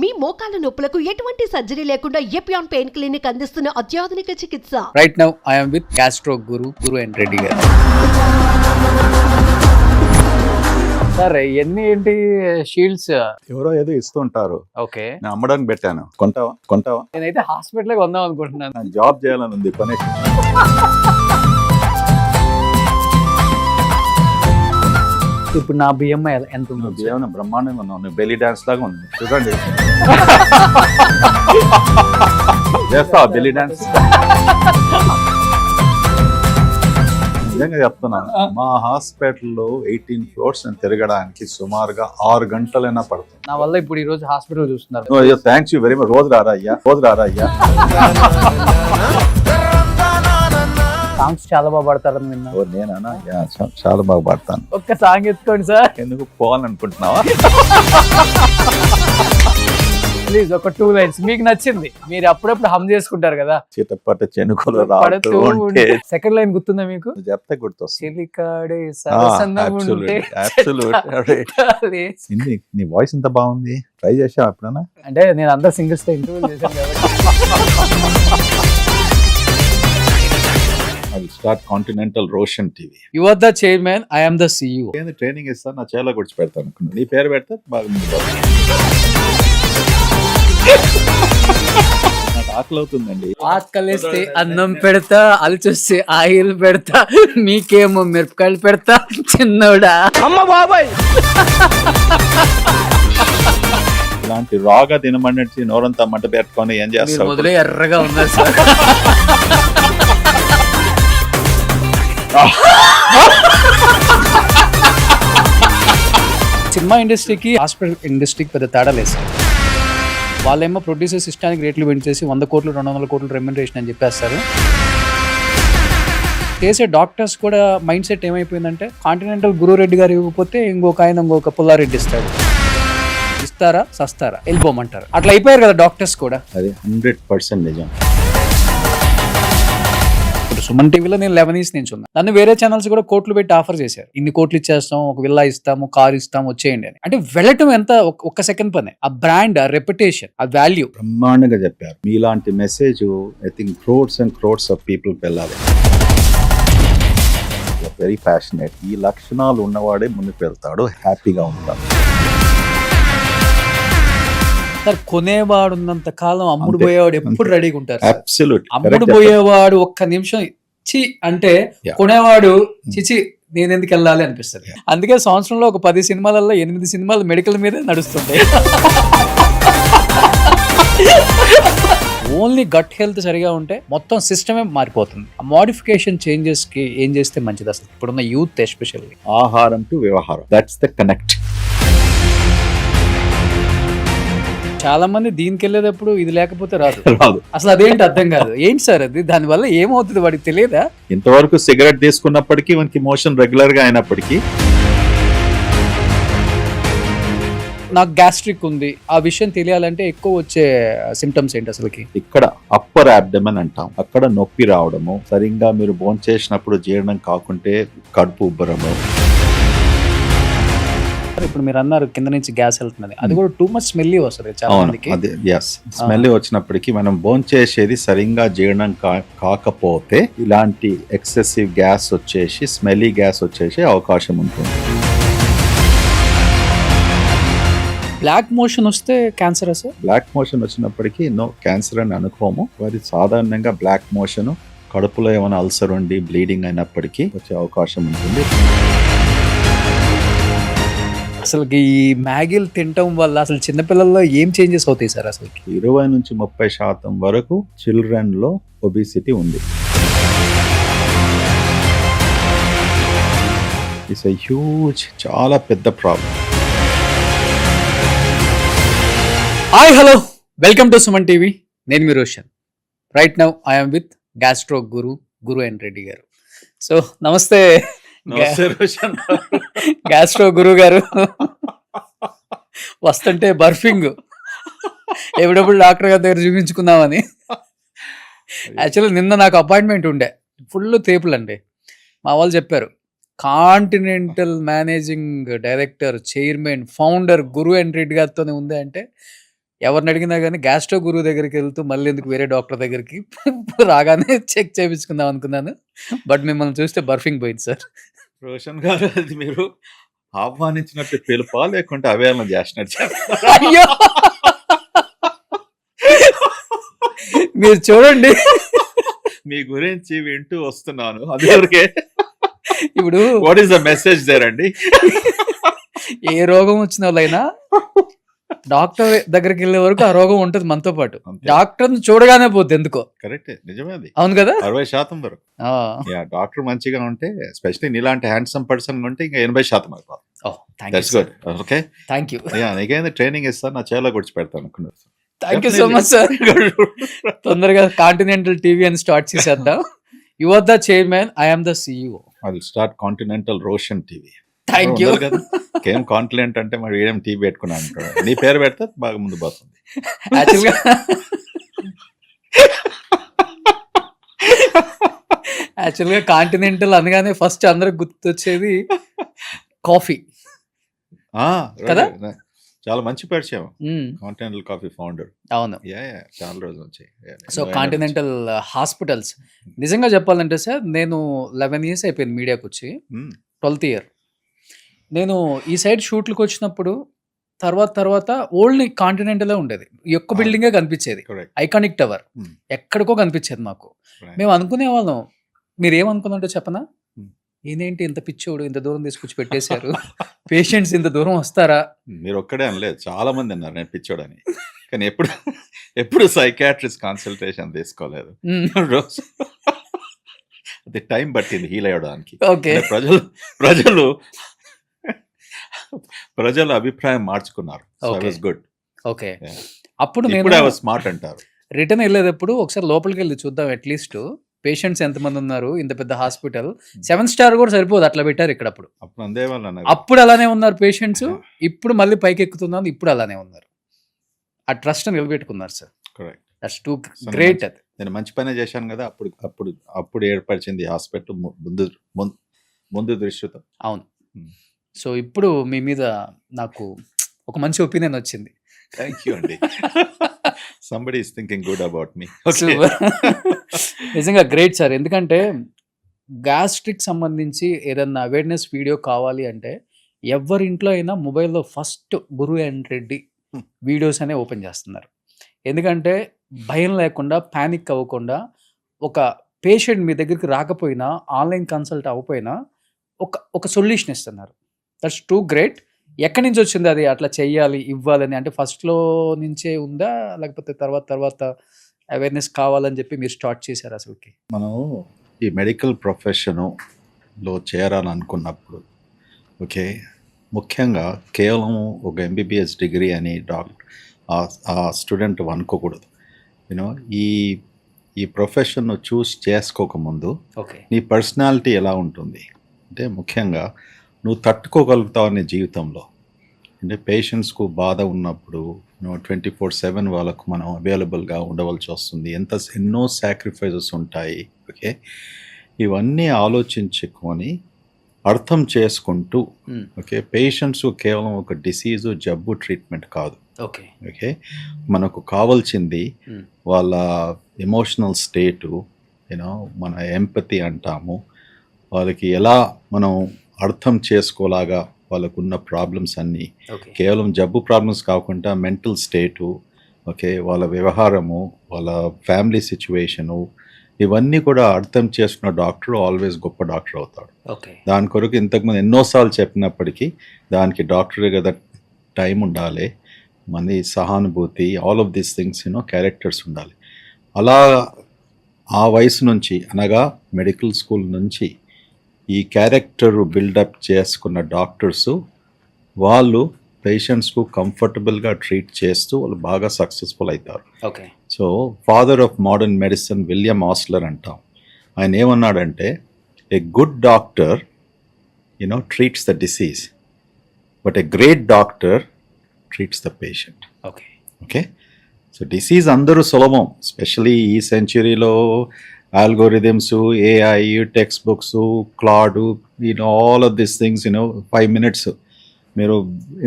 మీ మోకాల నొప్పులకు ఎటువంటి సర్జరీ లేకుండా ఎపియాన్ పెయిన్ క్లినిక్ అందిస్తున్న అత్యాధునిక చికిత్స. Right now I am with gastro Guru and Reddy గారు. సార్ ఎన్ని ఏంటి షీల్డ్స్ ఎవరో ఏదో ఇస్తుంటారు. ఓకే, నేను అమ్మడానికి పెట్టాను. కొంటావా? నేనైతే హాస్పిటల్ కొందాం అనుకుంటున్నాను. నాకు జాబ్ చేయాలని ఉంది. కొనేసి ఇప్పుడు నా బియ్యం ఎంత ఉంది? ఏమైనా బ్రహ్మాండంగా ఉన్నావు. నువ్వు బెల్లీ డాన్స్ లాగా ఉంది. చూడండి. చేస్తావా బెల్లీ డాన్స్? నిజంగా చెప్తున్నాను, మా హాస్పిటల్లో 18 ఫ్లోర్స్ తిరగడానికి సుమారుగా 6 గంటలైనా పడుతుంది. నా వల్ల ఇప్పుడు ఈ రోజు హాస్పిటల్ చూస్తున్నారు. Thanks you very much. రోజు రారా అయ్యా. సాంగ్స్ చాలా బాగా పడతారని విన్నా. నేనా? చాలా బాగా పడతాను. ఒక్క సాంగ్ ఎత్తుకోండి సార్. ఎందుకు పోవాలనుకుంటున్నావా? ప్లీజ్ ఒక 2 లైన్స్ మీకు నచ్చింది. మీరు అప్పుడప్పుడు హమ్ చేసుకుంటారు కదా. చిటపట చెనుకులు రాడుతూ ఉంటే సెకండ్ లైన్ గుర్తుందా మీకు? చెప్తే గుర్తొస్తుంది. చిలికాడే సరసందగుంటే నీ వాయిస్ ఎంత బాగుంది. ట్రై చేసావా ఎప్పుడన్నా? అంటే నేను అందరు సింగర్స్ తో ఇంటర్వ్యూ చేశాను కాబట్టి. I will start Continental Roshan TV. You are the chairman, I am the CEO. నేను ట్రైనింగ్ ఇస్తాను. నా చేలో గుడిచి పెడతాను అనుకున్నాను. నీ పేరు పెడితే బాగుంది. నాకు ఆకలి అవుతుందండి. ఆకలిస్తే అన్నం పెడతా, అలిచొస్తే ఆయిల్ పెడతా, మీకేమో మిరపకాయలు పెడతా చిన్నోడా. అమ్మ బాబాయ్, ఇలాంటి రాగా తినమన్నట్టు నోరంతా మంట పెట్టుకొని ఏం చేస్తావు? మొదలే ఎర్రగా ఉన్నారు సార్. సినిమా ఇండస్ట్రీకి హాస్పిటల్ ఇండస్ట్రీకి పెద్ద తేడా లేదు సార్. వాళ్ళేమో ప్రొడ్యూసర్స్ ఇష్టానికి రేట్లు పెంచేసి 100 కోట్లు 200 కోట్లు రెమ్యునరేషన్ అని చెప్పేస్తారు. చేసే డాక్టర్స్ కూడా మైండ్ సెట్ ఏమైపోయిందంటే, కాంటినెంటల్ గురురెడ్డి గారు ఇవ్వకపోతే ఇంకొక పుల్లారెడ్డి ఇస్తాడు. ఇస్తారా సస్తారా వెళ్ళిపోమంటారు. అట్లా అయిపోయారు కదా డాక్టర్స్ కూడా. అది 100% నిజం. సుమన్ టీవీలో నేను 11 years నుంచి ఉన్నా. నన్ను వేరే ఛానల్స్ కూడా కోట్లు పెట్టి ఆఫర్ చేశారు. ఇన్ని కోట్లు ఇచ్చేస్తాం, ఒక విల్లా ఇస్తాము, కార్ ఇస్తాము, వచ్చేయండి అని. అంటే వెళ్ళటం ఎంత ఒక్క సెకండ్ పనే. ఆ బ్రాండ్, ఆ రెప్యుటేషన్, ఆ వాల్యూ బ్రహ్మాండంగా చెప్పారు. మీలాంటి message I think crores and crores of people వెళ్ళాలి. Very passionate. ఈ లక్షణాలు ఉన్నవాడే ముందుకు వెళ్తాడు, హ్యాపీగా ఉంటాడు. సార్, కొనేవాడు ఉన్నంత కాలం అమ్ముడు పోయేవాడు ఎప్పుడు రెడీగా ఉంటారు. అబ్సల్యూట్. అమ్ముడు పోయేవాడు ఒక్క నిమిషం చి అంటే కొనేవాడు చిచి నేను ఎందుకు వెళ్ళాలి అనిపిస్తుంది. అందుకే సంవత్సరంలో ఒక 10 సినిమాలలో 8 సినిమాలు మెడికల్ మీదే నడుస్తుంటాయి. ఓన్లీ గట్ హెల్త్ సరిగా ఉంటే మొత్తం సిస్టమే మారిపోతుంది. ఆ మోడిఫికేషన్ చేంజెస్ కి ఏం చేస్తే మంచిది అసలు ఇప్పుడున్న యూత్ ఎస్పెషల్లీ? ఆహారం టు వ్యవహారం, దట్స్ ద కనెక్ట్. చాలా మంది దీనికి వెళ్ళేటప్పుడు ఇది లేకపోతే రాదు. అసలు అదేంటి అర్థం కాదు. ఏంటి సార్ అది? దాని వల్ల ఏమవుతుంది వాడికి తెలియదా? ఇంతవరకు సిగరెట్ తీసుకున్నప్పటికీ మనకి మోషన్ రెగ్యులర్ గా అయినప్పటికీ, నాకు గ్యాస్ట్రిక్ ఉంది ఆ విషయం తెలియాలంటే ఎక్కువ వచ్చే సిమ్టమ్స్ ఏంటి అసలుకి? ఇక్కడ అప్పర్ అబ్డమన్ అంటాం. అక్కడ నొప్పి రావడము, సరిగ్గా మీరు భోంచేసినప్పుడు జీర్ణం కాకుంటే కడుపు ఉబ్బరము. ఇప్పుడు మీరు అన్నారు కింద నుంచి గ్యాస్ వెళ్తున్నది, అది కూడా టూ మచ్ స్మెల్లీ వస్తుంది చాలా మందికి. స్మెల్ వచ్చినప్పటికీ మనం భోంచేసేది సరిగ్గా జీర్ణం కాకపోతే ఇలాంటి ఎక్సెసివ్ గ్యాస్ వచ్చేసి, స్మెల్లీ గ్యాస్ వచ్చేసి అవకాశం ఉంటుంది. బ్లాక్ మోషన్ వస్తే క్యాన్సర్ సార్? బ్లాక్ మోషన్ వచ్చినప్పటికీ నో క్యాన్సర్ అని అనుకోము. అది సాధారణంగా బ్లాక్ మోషన్ కడుపులో ఏమైనా అల్సర్ ఉండి బ్లీడింగ్ అయినప్పటికీ వచ్చే అవకాశం ఉంటుంది. అసలు ఈ మ్యాగీలు తినటం వల్ల అసలు చిన్నపిల్లల్లో ఏం చేంజెస్ అవుతాయి సార్? అసలు 20 నుంచి 30% వరకు చిల్డ్రన్ లో ఒబిసిటీ ఉంది. ఇట్స్ ఎ హ్యూజ్, చాలా పెద్ద problem. Hi hello, welcome to Suman TV. నేను మీ Roshan. Right now I am with gastro Guru and Reddy garu. So నమస్తే గ్యాస్ట్రో గురు గారు. వస్తుంటే బర్ఫింగ్ ఎప్పుడప్పుడు డాక్టర్ గారి దగ్గర చూపించుకుందామని. యాక్చువల్లీ నిన్న నాకు అపాయింట్మెంట్ ఉండే, ఫుల్ తేపులు అండి. మా వాళ్ళు చెప్పారు Continental managing director, chairman, founder Guru and Reddy గారితోనే ఉంది అంటే ఎవరిని అడిగినా కానీ గ్యాస్ట్రో గురువు దగ్గరికి వెళ్తూ మళ్ళీ ఎందుకు వేరే డాక్టర్ దగ్గరికి రాగానే చెక్ చేయించుకుందాం అనుకున్నాను. బట్ మిమ్మల్ని చూస్తే బర్ఫింగ్ పోయింది సార్. రోషన్ గారు, అది మీరు ఆహ్వానించినట్టు పిలుపా లేకుంటే అవేళన చేసినట్టు అయ్యో మీరు చూడండి, మీ గురించి వింటూ వస్తున్నాను. అదివరకే ఇప్పుడు what is the message there అండి? ఏ రోగం వచ్చిన వాళ్ళైనా డాక్టర్ దగ్గరికి వెళ్ళే వరకు ఆ రోగం ఉంటుంది మనతో పాటు. అంతే. డాక్టర్ చూడగానే పోద్ది ఎందుకో. కరెక్టే, నిజమే అది. అవును కదా. 60% వరకు డాక్టర్ మంచిగా ఉంటే, ఎస్పెషల్లీ నీలాంటి హ్యాండ్సమ్ పర్సన్ ఉంటే ఇంకా 80% అయిపోతుంది. That's good. Okay, thank you నీకైనా ట్రైనింగ్ ఇస్తాను, నా చేలో గుడిచి పెడతాను అనుకున్నాను. Thank you so much sir. తొందరగా కాంటినెంటల్ టీవీ అని స్టార్ట్ చేసేద్దాం. You are the chairman, I am the CEO. I will start continental Roshan TV. Thank you. ఏం కాంటినెంట్ అంటే మరి ఏం టీవీ పెట్టుకున్నాను అంటాడు. నీ పేరు పెడితే బాగా ముందు పోతుంది. యాక్చువల్గా కాంటినెంటల్ అనగానే ఫస్ట్ అందరికి గుర్తొచ్చేది కాఫీ కదా. చాలా మంచి పరిచయం, కాంటినెంటల్ కాఫీ ఫౌండర్. అవును, చాలా రోజులు వచ్చాయి. సో కాంటినెంటల్ హాస్పిటల్స్ నిజంగా చెప్పాలంటే సార్, నేను 11 years అయిపోయింది మీడియాకి వచ్చి. 12th year నేను ఈ సైడ్ షూట్లకు వచ్చినప్పుడు తర్వాత ఓల్డ్ కాంటినెంటలే ఉండేది. ఈ ఒక్క బిల్డింగే కనిపించేది, ఐకానిక్ టవర్. ఎక్కడికో కనిపించేది మాకు. మేము అనుకునే వాళ్ళం, మీరు ఏమనుకున్నట్టు చెప్పనా, ఈయనేంటి ఇంత పిచ్చోడు ఇంత దూరం తీసుకొచ్చి పెట్టేశారు, పేషెంట్స్ ఇంత దూరం వస్తారా. మీరు ఒక్కడే అనలేదు, చాలా మంది అన్నారు నేను పిచ్చోడని. కానీ ఎప్పుడు సైకాట్రిస్ట్ కన్సల్టేషన్ తీసుకోలేదు. రోజు అది టైం పట్టింది హీల్ అయ్యడానికి. ఓకే, ప్రజల అభిప్రాయం మార్చుకున్నారు. గుడ్. ఓకే, అప్పుడు నేను స్మార్ట్ అంటారు. రిటర్న్ వెళ్ళేటప్పుడు ఒకసారి లోపలికి వెళ్ళి చూద్దాం, అట్లీస్ట్ పేషెంట్స్ ఎంతమంది ఉన్నారు, ఇంత పెద్ద హాస్పిటల్ 7 star కూడా సరిపోదు, అట్లా పెట్టారు ఇక్కడ. అప్పుడు అలానే ఉన్నారు పేషెంట్స్, ఇప్పుడు మళ్ళీ పైకి ఎక్కుతున్నారు, ఇప్పుడు అలానే ఉన్నారు. ఆ ట్రస్ట్ నిలబెట్టుకున్నారు సార్. That's too great. అది నేను మంచి పనే చేశాను కదా. అప్పుడు ఏర్పరిచింది హాస్పిటల్ ముందు దృష్టితో. అవును. సో ఇప్పుడు మీ మీద నాకు ఒక మంచి ఒపీనియన్ వచ్చింది. థ్యాంక్ యూ అండి. somebody is thinking good about me. నిజంగా గ్రేట్ సార్. ఎందుకంటే గ్యాస్ట్రిక్ సంబంధించి ఏదన్నా అవేర్నెస్ వీడియో కావాలి అంటే ఎవరి ఇంట్లో అయినా మొబైల్లో first Guru and Reddy videos అనే ఓపెన్ చేస్తున్నారు. ఎందుకంటే భయం లేకుండా, ప్యానిక్ అవ్వకుండా, ఒక పేషెంట్ మీ దగ్గరికి రాకపోయినా, ఆన్లైన్ కన్సల్ట్ అవ్వకపోయినా ఒక సొల్యూషన్ ఇస్తున్నారు. That's too great. ఎక్కడి నుంచి వచ్చింది అది అట్లా చెయ్యాలి ఇవ్వాలని? అంటే ఫస్ట్లో నుంచే ఉందా, లేకపోతే తర్వాత అవేర్నెస్ కావాలని చెప్పి మీరు స్టార్ట్ చేశారు అసలుకి? మనం ఈ మెడికల్ ప్రొఫెషన్లో చేరాలనుకున్నప్పుడు ఓకే, ముఖ్యంగా కేవలం ఒక MBBS డిగ్రీ అని ఆ స్టూడెంట్ అనుకోకూడదు. యూనో ఈ ప్రొఫెషన్ను చూస్ చేసుకోకముందు నీ పర్సనాలిటీ ఎలా ఉంటుంది అంటే, ముఖ్యంగా నువ్వు తట్టుకోగలుగుతావు నీ జీవితంలో. అంటే పేషెంట్స్కు బాధ ఉన్నప్పుడు 24/7 వాళ్ళకు మనం అవైలబుల్గా ఉండవలసి వస్తుంది. ఎన్నో సాక్రిఫైజెస్ ఉంటాయి. ఓకే, ఇవన్నీ ఆలోచించుకొని అర్థం చేసుకుంటూ ఓకే, పేషెంట్స్ కేవలం ఒక డిసీజు జబ్బు ట్రీట్మెంట్ కాదు. ఓకే, మనకు కావాల్సింది వాళ్ళ ఎమోషనల్ స్టేటు, మన ఎంపతి అంటాము. వాళ్ళకి ఎలా మనం అర్థం చేసుకోలాగా వాళ్ళకున్న ప్రాబ్లమ్స్ అన్నీ, కేవలం జబ్బు ప్రాబ్లమ్స్ కాకుండా మెంటల్ స్టేటు, ఓకే, వాళ్ళ వ్యవహారము, వాళ్ళ ఫ్యామిలీ సిచ్యువేషను, ఇవన్నీ కూడా అర్థం చేసుకున్న డాక్టర్ ఆల్వేస్ గొప్ప డాక్టర్ అవుతాడు. దాని కొరకు ఇంతకుముందు ఎన్నోసార్లు చెప్పినప్పటికీ దానికి డాక్టర్ కదా టైం ఉండాలి, మన సహానుభూతి, all of these things characters ఉండాలి. అలా ఆ వయసు నుంచి, అనగా మెడికల్ స్కూల్ నుంచి ఈ క్యారెక్టర్ బిల్డప్ చేసుకున్న డాక్టర్స్ వాళ్ళు పేషెంట్స్కు కంఫర్టబుల్గా ట్రీట్ చేస్తూ వాళ్ళు బాగా సక్సెస్ఫుల్ అవుతారు. So father of modern medicine William ఆస్లర్ అంటాం. ఆయన ఏమన్నాడంటే, a good doctor treats the disease, but a great doctor treats the patient. Okay, so disease అందరూ సులభం, స్పెషలీ ఈ సెంచురీలో algorithms, AI, textbooks, Claude, all of these things, 5 minutes మీరు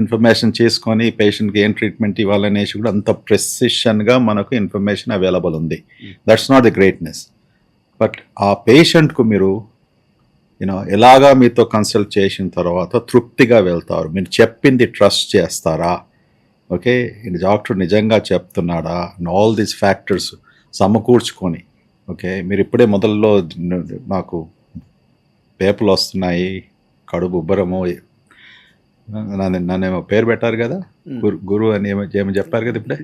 information చేసుకొని పేషెంట్కి ఏం ట్రీట్మెంట్ ఇవ్వాలనేసి కూడా అంత ప్రెసిషన్గా మనకు ఇన్ఫర్మేషన్ అవైలబుల్ ఉంది. That's not the greatness. But ఆ పేషెంట్కు మీరు ఎలాగా మీతో కన్సల్ట్ చేసిన తర్వాత తృప్తిగా వెళ్తారు, మీరు చెప్పింది ట్రస్ట్ చేస్తారా, ఓకే ఇది డాక్టర్ నిజంగా చెప్తున్నాడా, ఆల్ దీస్ ఫ్యాక్టర్స్ సమకూర్చుకొని, ఓకే మీరు ఇప్పుడే మొదల్లో నాకు పేపులు వస్తున్నాయి, కడుపు ఉబ్బరము, నన్నేమో పేరు పెట్టారు కదా, గురు అని ఏమో చెప్పారు కదా ఇప్పుడే,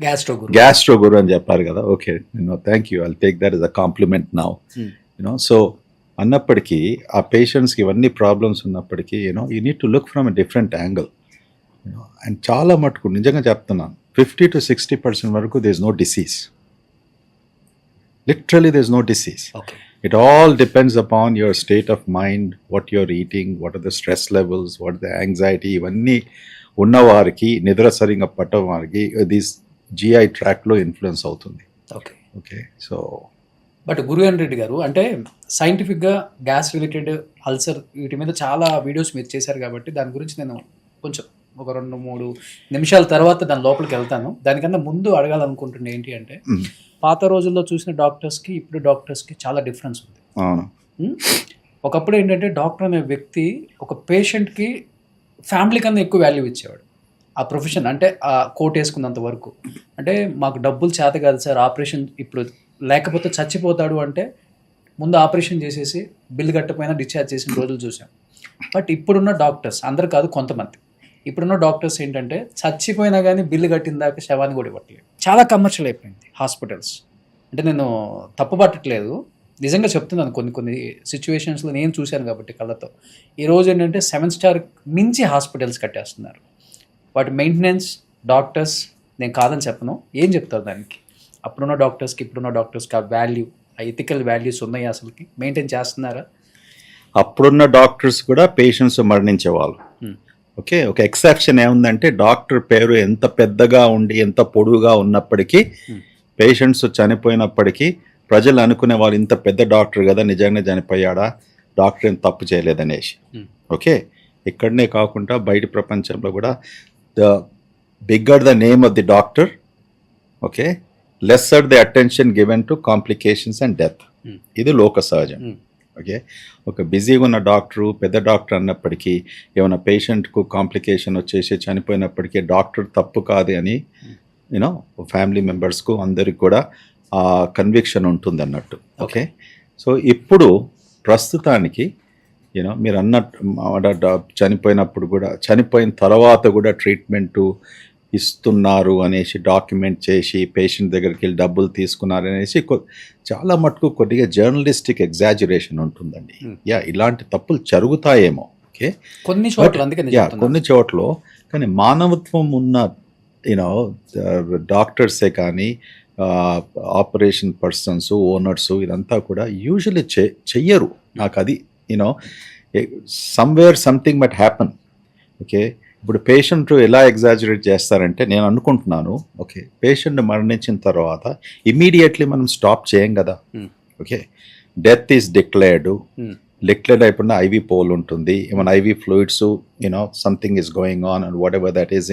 గ్యాస్ట్రో గురు అని చెప్పారు కదా. Okay thank you, I'll take that is a compliment now. So అన్నప్పటికీ ఆ పేషెంట్స్కి ఇవన్నీ ప్రాబ్లమ్స్ ఉన్నప్పటికీ you need to look from a different angle. And చాలా మటుకు నిజంగా చెప్తున్నాను, 50 to 60% వరకు there is no disease. Literally there is no disease. It all depends upon your state of mind, what you're eating, what are the stress levels, what are the anxiety. ఇవన్నీ ఉన్నవారికి, నిద్ర సరిగా పట్టవారికి this GI ట్రాక్లో influence అవుతుంది. Okay okay so but గురువేంద్ర Reddy గారు అంటే సైంటిఫిక్గా gas related ulcer వీటి మీద చాలా వీడియోస్ మీరు చేశారు కాబట్టి దాని గురించి నేను కొంచెం ఒక 2-3 నిమిషాల తర్వాత దాని లోపలికి వెళ్తాను. దానికన్నా ముందు అడగాలనుకుంటున్నా ఏంటి అంటే, పాత రోజుల్లో చూసిన డాక్టర్స్కి ఇప్పుడు డాక్టర్స్కి చాలా డిఫరెన్స్ ఉంది. ఒకప్పుడు ఏంటంటే డాక్టర్ అనే వ్యక్తి ఒక పేషెంట్కి ఫ్యామిలీ కన్నా ఎక్కువ వాల్యూ ఇచ్చేవాడు. ఆ ప్రొఫెషన్ అంటే ఆ కోట్ వేసుకున్నంత వరకు, అంటే మాకు డబ్బులు చేత కాదు సార్, ఆపరేషన్ ఇప్పుడు లేకపోతే చచ్చిపోతాడు అంటే ముందు ఆపరేషన్ చేసేసి బిల్లు కట్టపోయినా డిశ్చార్జ్ చేసిన రోజులు చూసాం. బట్ ఇప్పుడున్న డాక్టర్స్, అందరు కాదు కొంతమంది, ఇప్పుడున్న డాక్టర్స్ ఏంటంటే చచ్చిపోయినా కానీ బిల్లు కట్టిన దాకా శవాన్ని కూడా ఇవ్వట్లేదు. చాలా కమర్షియల్ అయిపోయింది హాస్పిటల్స్. అంటే నేను తప్పు పట్టట్లేదు, నిజంగా చెప్తున్నాను. కొన్ని సిచ్యువేషన్స్లో నేను చూశాను కాబట్టి కళ్ళతో. ఈరోజు ఏంటంటే 7 స్టార్ మించి హాస్పిటల్స్ కట్టేస్తున్నారు. వాటి మెయింటెనెన్స్, డాక్టర్స్ నేను కాదని చెప్పను. ఏం చెప్తారు దానికి? అప్పుడున్న డాక్టర్స్కి ఇప్పుడున్న డాక్టర్స్కి ఆ వాల్యూ, ఆ ఎథికల్ వాల్యూస్ ఉన్నాయి అసలుకి మెయింటైన్ చేస్తున్నారా? అప్పుడున్న డాక్టర్స్ కూడా పేషెంట్స్ మరణించేవాళ్ళు. ఓకే, ఒక ఎక్సెప్షన్ ఏముందంటే డాక్టర్ పేరు ఎంత పెద్దగా ఉండి ఎంత పొడుగుగా ఉన్నప్పటికీ పేషెంట్స్ చనిపోయినప్పటికీ ప్రజలు అనుకునే వాళ్ళు ఇంత పెద్ద డాక్టర్ కదా, నిజంగా చనిపోయాడా, డాక్టర్ ఏం తప్పు చేయలేదనేసి. ఓకే, ఇక్కడనే కాకుండా బయట ప్రపంచంలో కూడా the bigger the name of the doctor, okay lesser the attention given to complications and death. ఇది లోక సహజం. ఓకే, ఒక బిజీగా ఉన్న డాక్టరు, పెద్ద డాక్టర్ అన్నప్పటికీ ఏమైనా పేషెంట్కు కాంప్లికేషన్ వచ్చేసి చనిపోయినప్పటికీ డాక్టర్ తప్పు కాదు అని ఫ్యామిలీ మెంబర్స్కు అందరికి కూడా ఆ కన్విక్షన్ ఉంటుంది అన్నట్టు. ఓకే, సో ఇప్పుడు ప్రస్తుతానికి మీరు అన్నట్టు చనిపోయినప్పుడు కూడా, చనిపోయిన తర్వాత కూడా ట్రీట్మెంటు ఇస్తున్నారు అనేసి డాక్యుమెంట్ చేసి పేషెంట్ దగ్గరికి వెళ్ళి డబ్బులు తీసుకున్నారు అనేసి చాలా మటుకు కొద్దిగా జర్నలిస్టిక్ ఎగ్జాజరేషన్ ఉంటుందండి. ఇలాంటి తప్పులు జరుగుతాయేమో. ఓకే, కొన్ని చోట్ల కానీ మానవత్వం ఉన్న డాక్టర్సే కానీ ఆపరేషన్ పర్సన్స్, ఓనర్స్ ఇదంతా కూడా యూజువల్లీ చెయ్యరు. నాకు అది somewhere something but happen. Okay, ఇప్పుడు పేషెంట్ ఎలా ఎగ్జాజరేట్ చేస్తారంటే నేను అనుకుంటున్నాను, ఓకే పేషెంట్ మరణించిన తర్వాత ఇమీడియట్లీ మనం స్టాప్ చేయం కదా. ఓకే, డెత్ ఈస్ డిక్లేర్డ్ అయిపోయిన ఐవి పోల్ ఉంటుంది, ఏమైనా IV fluids something is going on and whatever that is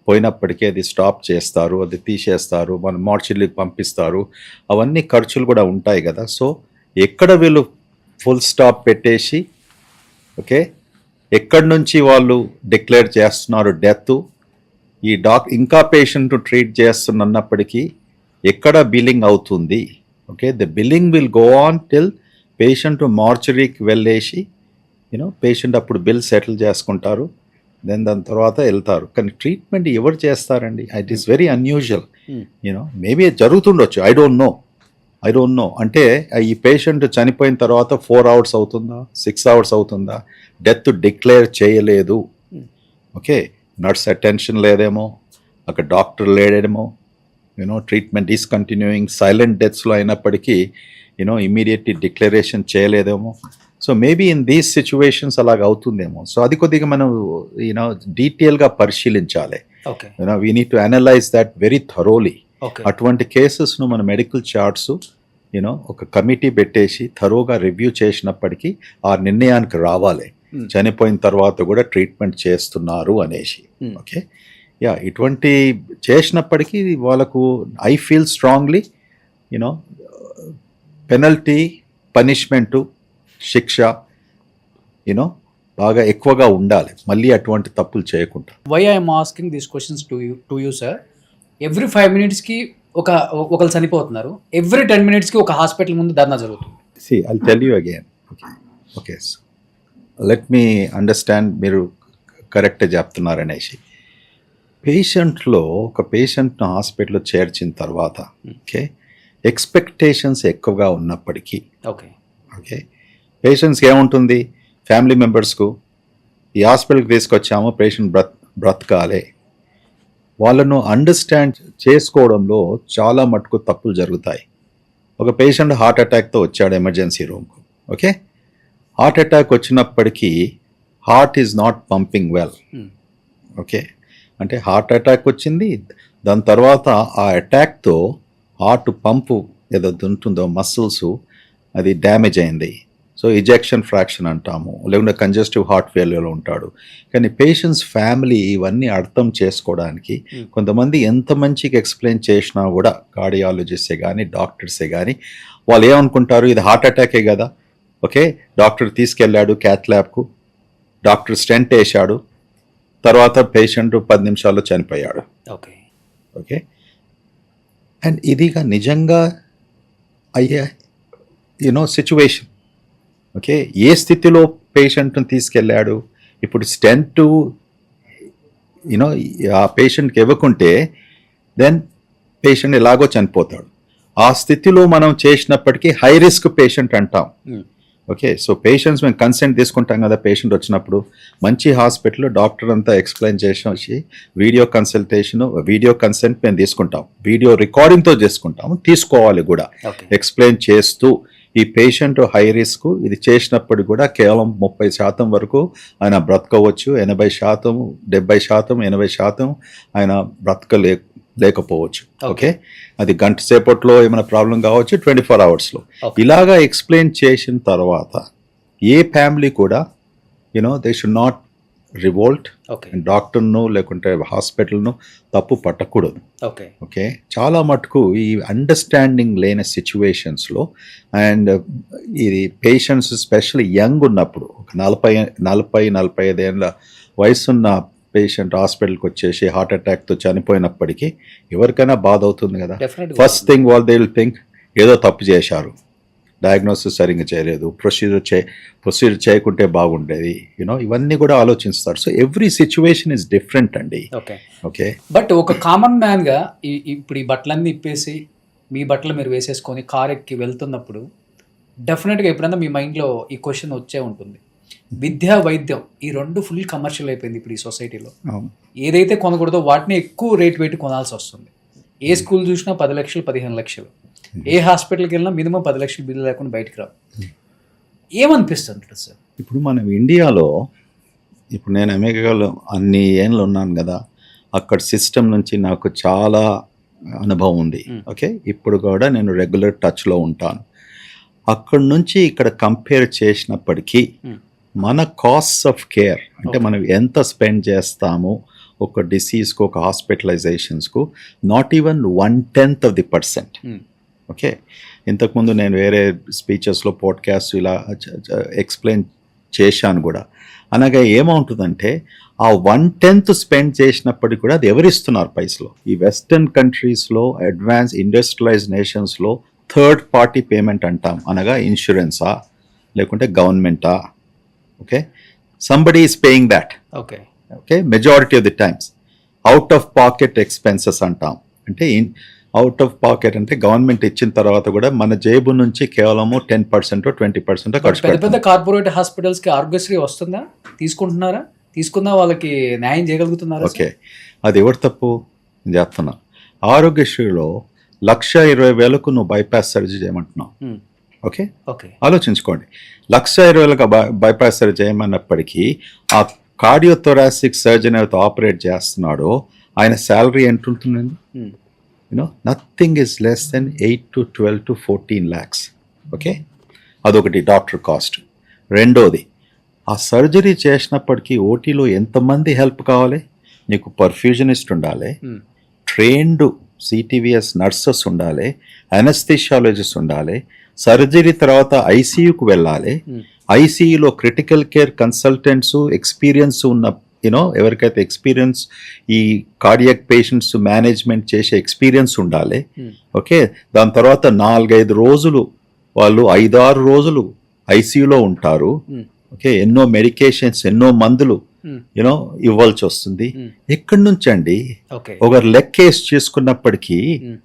పోయినప్పటికీ అది స్టాప్ చేస్తారు, అది తీసేస్తారు, మనం మార్చిల్కి పంపిస్తారు, అవన్నీ ఖర్చులు కూడా ఉంటాయి కదా. సో ఎక్కడ వీళ్ళు ఫుల్ స్టాప్ పెట్టేసి, ఓకే ఎక్కడి నుంచి వాళ్ళు డిక్లేర్ చేస్తున్నారు డెత్, ఈ ఇంకా పేషెంట్ ట్రీట్ చేస్తున్నప్పటికీ ఎక్కడ బిల్లింగ్ అవుతుంది. Okay, the billing will go on till patient మార్చరీకి వెళ్ళేసి పేషెంట్ అప్పుడు బిల్ సెటిల్ చేసుకుంటారు, దాని తర్వాత వెళ్తారు. కానీ ట్రీట్మెంట్ ఎవరు చేస్తారండి? It is very unusual. Maybe జరుగుతుండొచ్చు, ఐ డోంట్ నో. అంటే ఈ పేషెంట్ చనిపోయిన తర్వాత 4 hours అవుతుందా, 6 hours అవుతుందా, డెత్ డిక్లేర్ చేయలేదు. ఓకే, నర్స్ అటెన్షన్ లేదేమో, అక్కడ డాక్టర్ లేడేమో, ట్రీట్మెంట్ డిస్కంటిన్యూయింగ్, సైలెంట్ డెత్స్లో అయినప్పటికీ ఇమీడియట్లీ డిక్లరేషన్ చేయలేదేమో. So maybe in these situations అలాగ అవుతుందేమో. సో అది కొద్దిగా మనం డీటెయిల్గా పరిశీలించాలి. We need to analyse that very thoroughly. అటువంటి కేసెస్ను మన మెడికల్ చార్ట్స్ ఒక కమిటీ పెట్టేసి థరోగా రివ్యూ చేసినప్పటికీ ఆ నిర్ణయానికి రావాలి. చనిపోయిన తర్వాత కూడా ట్రీట్మెంట్ చేస్తున్నారు అనేసి. ఓకే, యా, ఇటువంటి చేసినప్పటికీ వాళ్ళకు I feel strongly you know penalty, punishment, శిక్ష యూనో బాగా ఎక్కువగా ఉండాలి, మళ్ళీ అటువంటి తప్పులు చేయకుండా. Why I'm asking these questions to you sir, every 5 minutesకి ఒకరు చనిపోతున్నారు, ఎవ్రీ 10 minutesకి ఒక హాస్పిటల్ ముందు ధర్నా జరుగుతుంది. See, I'll tell you again. Okay. So, let me understand మీరు కరెక్ట్గా చెప్తున్నారు అనేసి. పేషెంట్లో ఒక పేషెంట్ను హాస్పిటల్లో చేర్చిన తర్వాత ఓకే ఎక్స్పెక్టేషన్స్ ఎక్కువగా ఉన్నప్పటికీ ఓకే పేషెంట్స్కి ఏముంటుంది, ఫ్యామిలీ మెంబర్స్కు ఈ హాస్పిటల్కి తీసుకొచ్చాము, పేషెంట్ బ్రతకాలి, వాళ్ళను అండర్స్టాండ్ చేసుకోవడంలో చాలా మటుకు తప్పులు జరుగుతాయి. ఒక పేషెంట్ హార్ట్ అటాక్తో వచ్చాడు ఎమర్జెన్సీ రూమ్కు. ఓకే, హార్ట్ అటాక్ వచ్చినప్పటికీ heart is not pumping well. Okay, అంటే హార్ట్ అటాక్ వచ్చింది, దాని తర్వాత ఆ అటాక్తో హార్ట్ పంపు ఏదైతే ఉంటుందో మసిల్స్ అది డ్యామేజ్ అయింది. సో ఇజెక్షన్ ఫ్రాక్షన్ అంటాము, లేకుంటే కంజెస్టివ్ హార్ట్ ఫెయిల్యూర్లో ఉంటాడు. కానీ పేషెంట్స్ ఫ్యామిలీ ఇవన్నీ అర్థం చేసుకోవడానికి కొంతమంది ఎంత మంచిగా ఎక్స్ప్లెయిన్ చేసినా కూడా కార్డియాలజిస్టే కానీ డాక్టర్సే కానీ వాళ్ళు ఏమనుకుంటారు, ఇది హార్ట్ అటాకే కదా. ఓకే, డాక్టర్ తీసుకెళ్ళాడు క్యాత్ ల్యాబ్కు, డాక్టర్ స్టెంట్ వేశాడు, తర్వాత పేషెంట్ 10 నిమిషాల్లో చనిపోయాడు. ఓకే, అండ్ ఇదిగా నిజంగా అయ్యే సిచ్యువేషన్. ఓకే, ఏ స్థితిలో పేషెంట్ని తీసుకెళ్ళాడు, ఇప్పుడు స్టెంట్ ఆ పేషెంట్కి ఇవ్వకుంటే దెన్ పేషెంట్ ఎలాగో చనిపోతాడు. ఆ స్థితిలో మనం చేసినప్పటికీ హై రిస్క్ పేషెంట్ అంటాం. ఓకే, సో పేషెంట్స్ మేము కన్సెంట్ తీసుకుంటాం కదా, పేషెంట్ వచ్చినప్పుడు మంచి హాస్పిటల్లో డాక్టర్ అంతా ఎక్స్ప్లెయిన్ చేసి వీడియో కన్సెంట్ మేము తీసుకుంటాం, వీడియో రికార్డింగ్తో చేసుకుంటాము, తీసుకోవాలి కూడా. ఎక్స్ప్లెయిన్ చేస్తూ ఈ పేషెంట్ హై రిస్క్ ఇది చేసినప్పుడు కూడా కేవలం 30% వరకు ఆయన బ్రతకవచ్చు, 80%, 70%, 80% ఆయన లేకపోవచ్చు. ఓకే, అది గంట సేపట్లో ఏమైనా ప్రాబ్లం కావచ్చు, 24 hours. ఇలాగా ఎక్స్ప్లెయిన్ చేసిన తర్వాత ఏ ఫ్యామిలీ కూడా దే షుడ్ నాట్ రివోల్ట్, డాక్టర్ను లేకుంటే హాస్పిటల్ను తప్పు పట్టకూడదు. ఓకే, చాలా మటుకు ఈ అండర్స్టాండింగ్ లేని సిచ్యువేషన్స్లో అండ్ ఇది పేషెంట్స్ స్పెషల్లీ యంగ్ ఉన్నప్పుడు ఒక 40-45 ఏళ్ళ వయసున్న పేషెంట్ హాస్పిటల్కి వచ్చేసి హార్ట్ అటాక్తో చనిపోయినప్పటికీ ఎవరికైనా బాధ అవుతుంది కదా. First thing they will think ఏదో తప్పు చేశారు, డయాగ్నోసిస్ సరిగ్గా చేయలేదు, ప్రొసీజర్ చేయకుంటే బాగుండేది, ఇవన్నీ కూడా ఆలోచిస్తారు. So every situation is different అండి. ఓకే, బట్ ఒక కామన్ మ్యాన్గా ఇప్పుడు ఈ బట్టలన్నీ ఇప్పేసి మీ బట్టలు మీరు వేసేసుకొని కార్ ఎక్కి వెళ్తున్నప్పుడు డెఫినెట్గా ఎప్పుడన్నా మీ మైండ్లో ఈ క్వశ్చన్ వచ్చే ఉంటుంది, విద్య వైద్యం ఈ రెండు ఫుల్ కమర్షియల్ అయిపోయింది ఇప్పుడు ఈ సొసైటీలో. ఏదైతే కొనకూడదో వాటిని ఎక్కువ రేట్ పెట్టి కొనాల్సి వస్తుంది. ఏ స్కూల్ చూసినా 10 లక్షలు 15 లక్షలు, ఏ హాస్పిటల్కి వెళ్ళినా మినిమం 10 లక్షలు బిల్లు లేకుండా బయటకు రావు. ఏమనిపిస్తుంది సార్? ఇప్పుడు మనం ఇండియాలో ఇప్పుడు నేను అమెరికాలో అన్ని ఏళ్ళు ఉన్నాను కదా, అక్కడ సిస్టమ్ నుంచి నాకు చాలా అనుభవం ఉంది. ఓకే, ఇప్పుడు కూడా నేను రెగ్యులర్ టచ్లో ఉంటాను. అక్కడ నుంచి ఇక్కడ కంపేర్ చేసినప్పటికీ మన కాస్ట్ ఆఫ్ కేర్ అంటే మనం ఎంత స్పెండ్ చేస్తాము ఒక డిసీజ్కు, ఒక హాస్పిటలైజేషన్స్కు, నాట్ ఈవెన్ 1/10%. ఓకే, ఇంతకుముందు నేను వేరే స్పీచెస్లో పాడ్కాస్ట్ ఇలా ఎక్స్ప్లెయిన్ చేశాను కూడా. అనగా ఏమవుతుందంటే ఆ 1/10 స్పెండ్ చేసినప్పటికీ కూడా అది ఎవరిస్తున్నారు పైసలు? ఈ వెస్టర్న్ కంట్రీస్లో, అడ్వాన్స్ ఇండస్ట్రియలైజ్ నేషన్స్లో థర్డ్ పార్టీ పేమెంట్ అంటాం. అనగా ఇన్సూరెన్సా లేకుంటే గవర్నమెంటా? Okay, somebody is paying that. Okay, majority of the times out of pocket expenses అంటాం. అంటే అవుట్ ఆఫ్ పాకెట్ అంటే గవర్నమెంట్ ఇచ్చిన తర్వాత కూడా మన జేబు నుంచి కేవలము 10% 20% ఖర్చు పెడతాం. పెద్ద కార్పొరేట్ హాస్పిటల్స్కి ఆరోగ్యశ్రీ వస్తుందా? తీసుకుంటున్నారా? తీసుకున్నా వాళ్ళకి న్యాయం చేయగలుగుతున్నారా? ఓకే, అది ఎవరు తప్పు చేస్తున్నా? ఆరోగ్యశ్రీలో 1,20,000కు నువ్వు బైపాస్ సర్జరీ చేయమంటున్నావు. ఓకే, ఆలోచించుకోండి, 1,20,000కు బైపాస్ సర్జరీ చేయమన్నప్పటికీ ఆ కార్డియోథొరాసిక్ సర్జన్ అయితే ఆపరేట్ చేస్తున్నాడో ఆయన శాలరీ ఎంత ఉంటుందండి? Nothing is less than 8 to 12 to 14 lakhs. Okay, అదొకటి డాక్టర్ కాస్ట్. రెండోది ఆ సర్జరీ చేసినప్పటికీ ఓటీలో ఎంతమంది హెల్ప్ కావాలి? నీకు పర్ఫ్యూజనిస్ట్ ఉండాలి, ట్రైన్డ్ సిటీవీఎస్ నర్సెస్ ఉండాలి, అనస్థిషియాలజిస్ట్ ఉండాలి, సర్జరీ తర్వాత ఐసీయూకు వెళ్ళాలి, ఐసీయూలో క్రిటికల్ కేర్ కన్సల్టెంట్స్ ఎక్స్పీరియన్స్ ఉన్న ఎవరికైతే ఎక్స్పీరియన్స్ ఈ కార్డియాక్ పేషెంట్స్ మేనేజ్మెంట్ చేసే ఎక్స్పీరియన్స్ ఉండాలి. ఓకే, దాని తర్వాత 4-5 రోజులు వాళ్ళు 5-6 రోజులు ఐసీయూలో ఉంటారు. ఓకే, ఎన్నో మెడికేషన్స్, ఎన్నో మందులు ఇవ్వాల్సి వస్తుంది. ఎక్కడి నుంచి అండి? ఒకరు లెక్కేసి చేసుకున్నప్పటికీ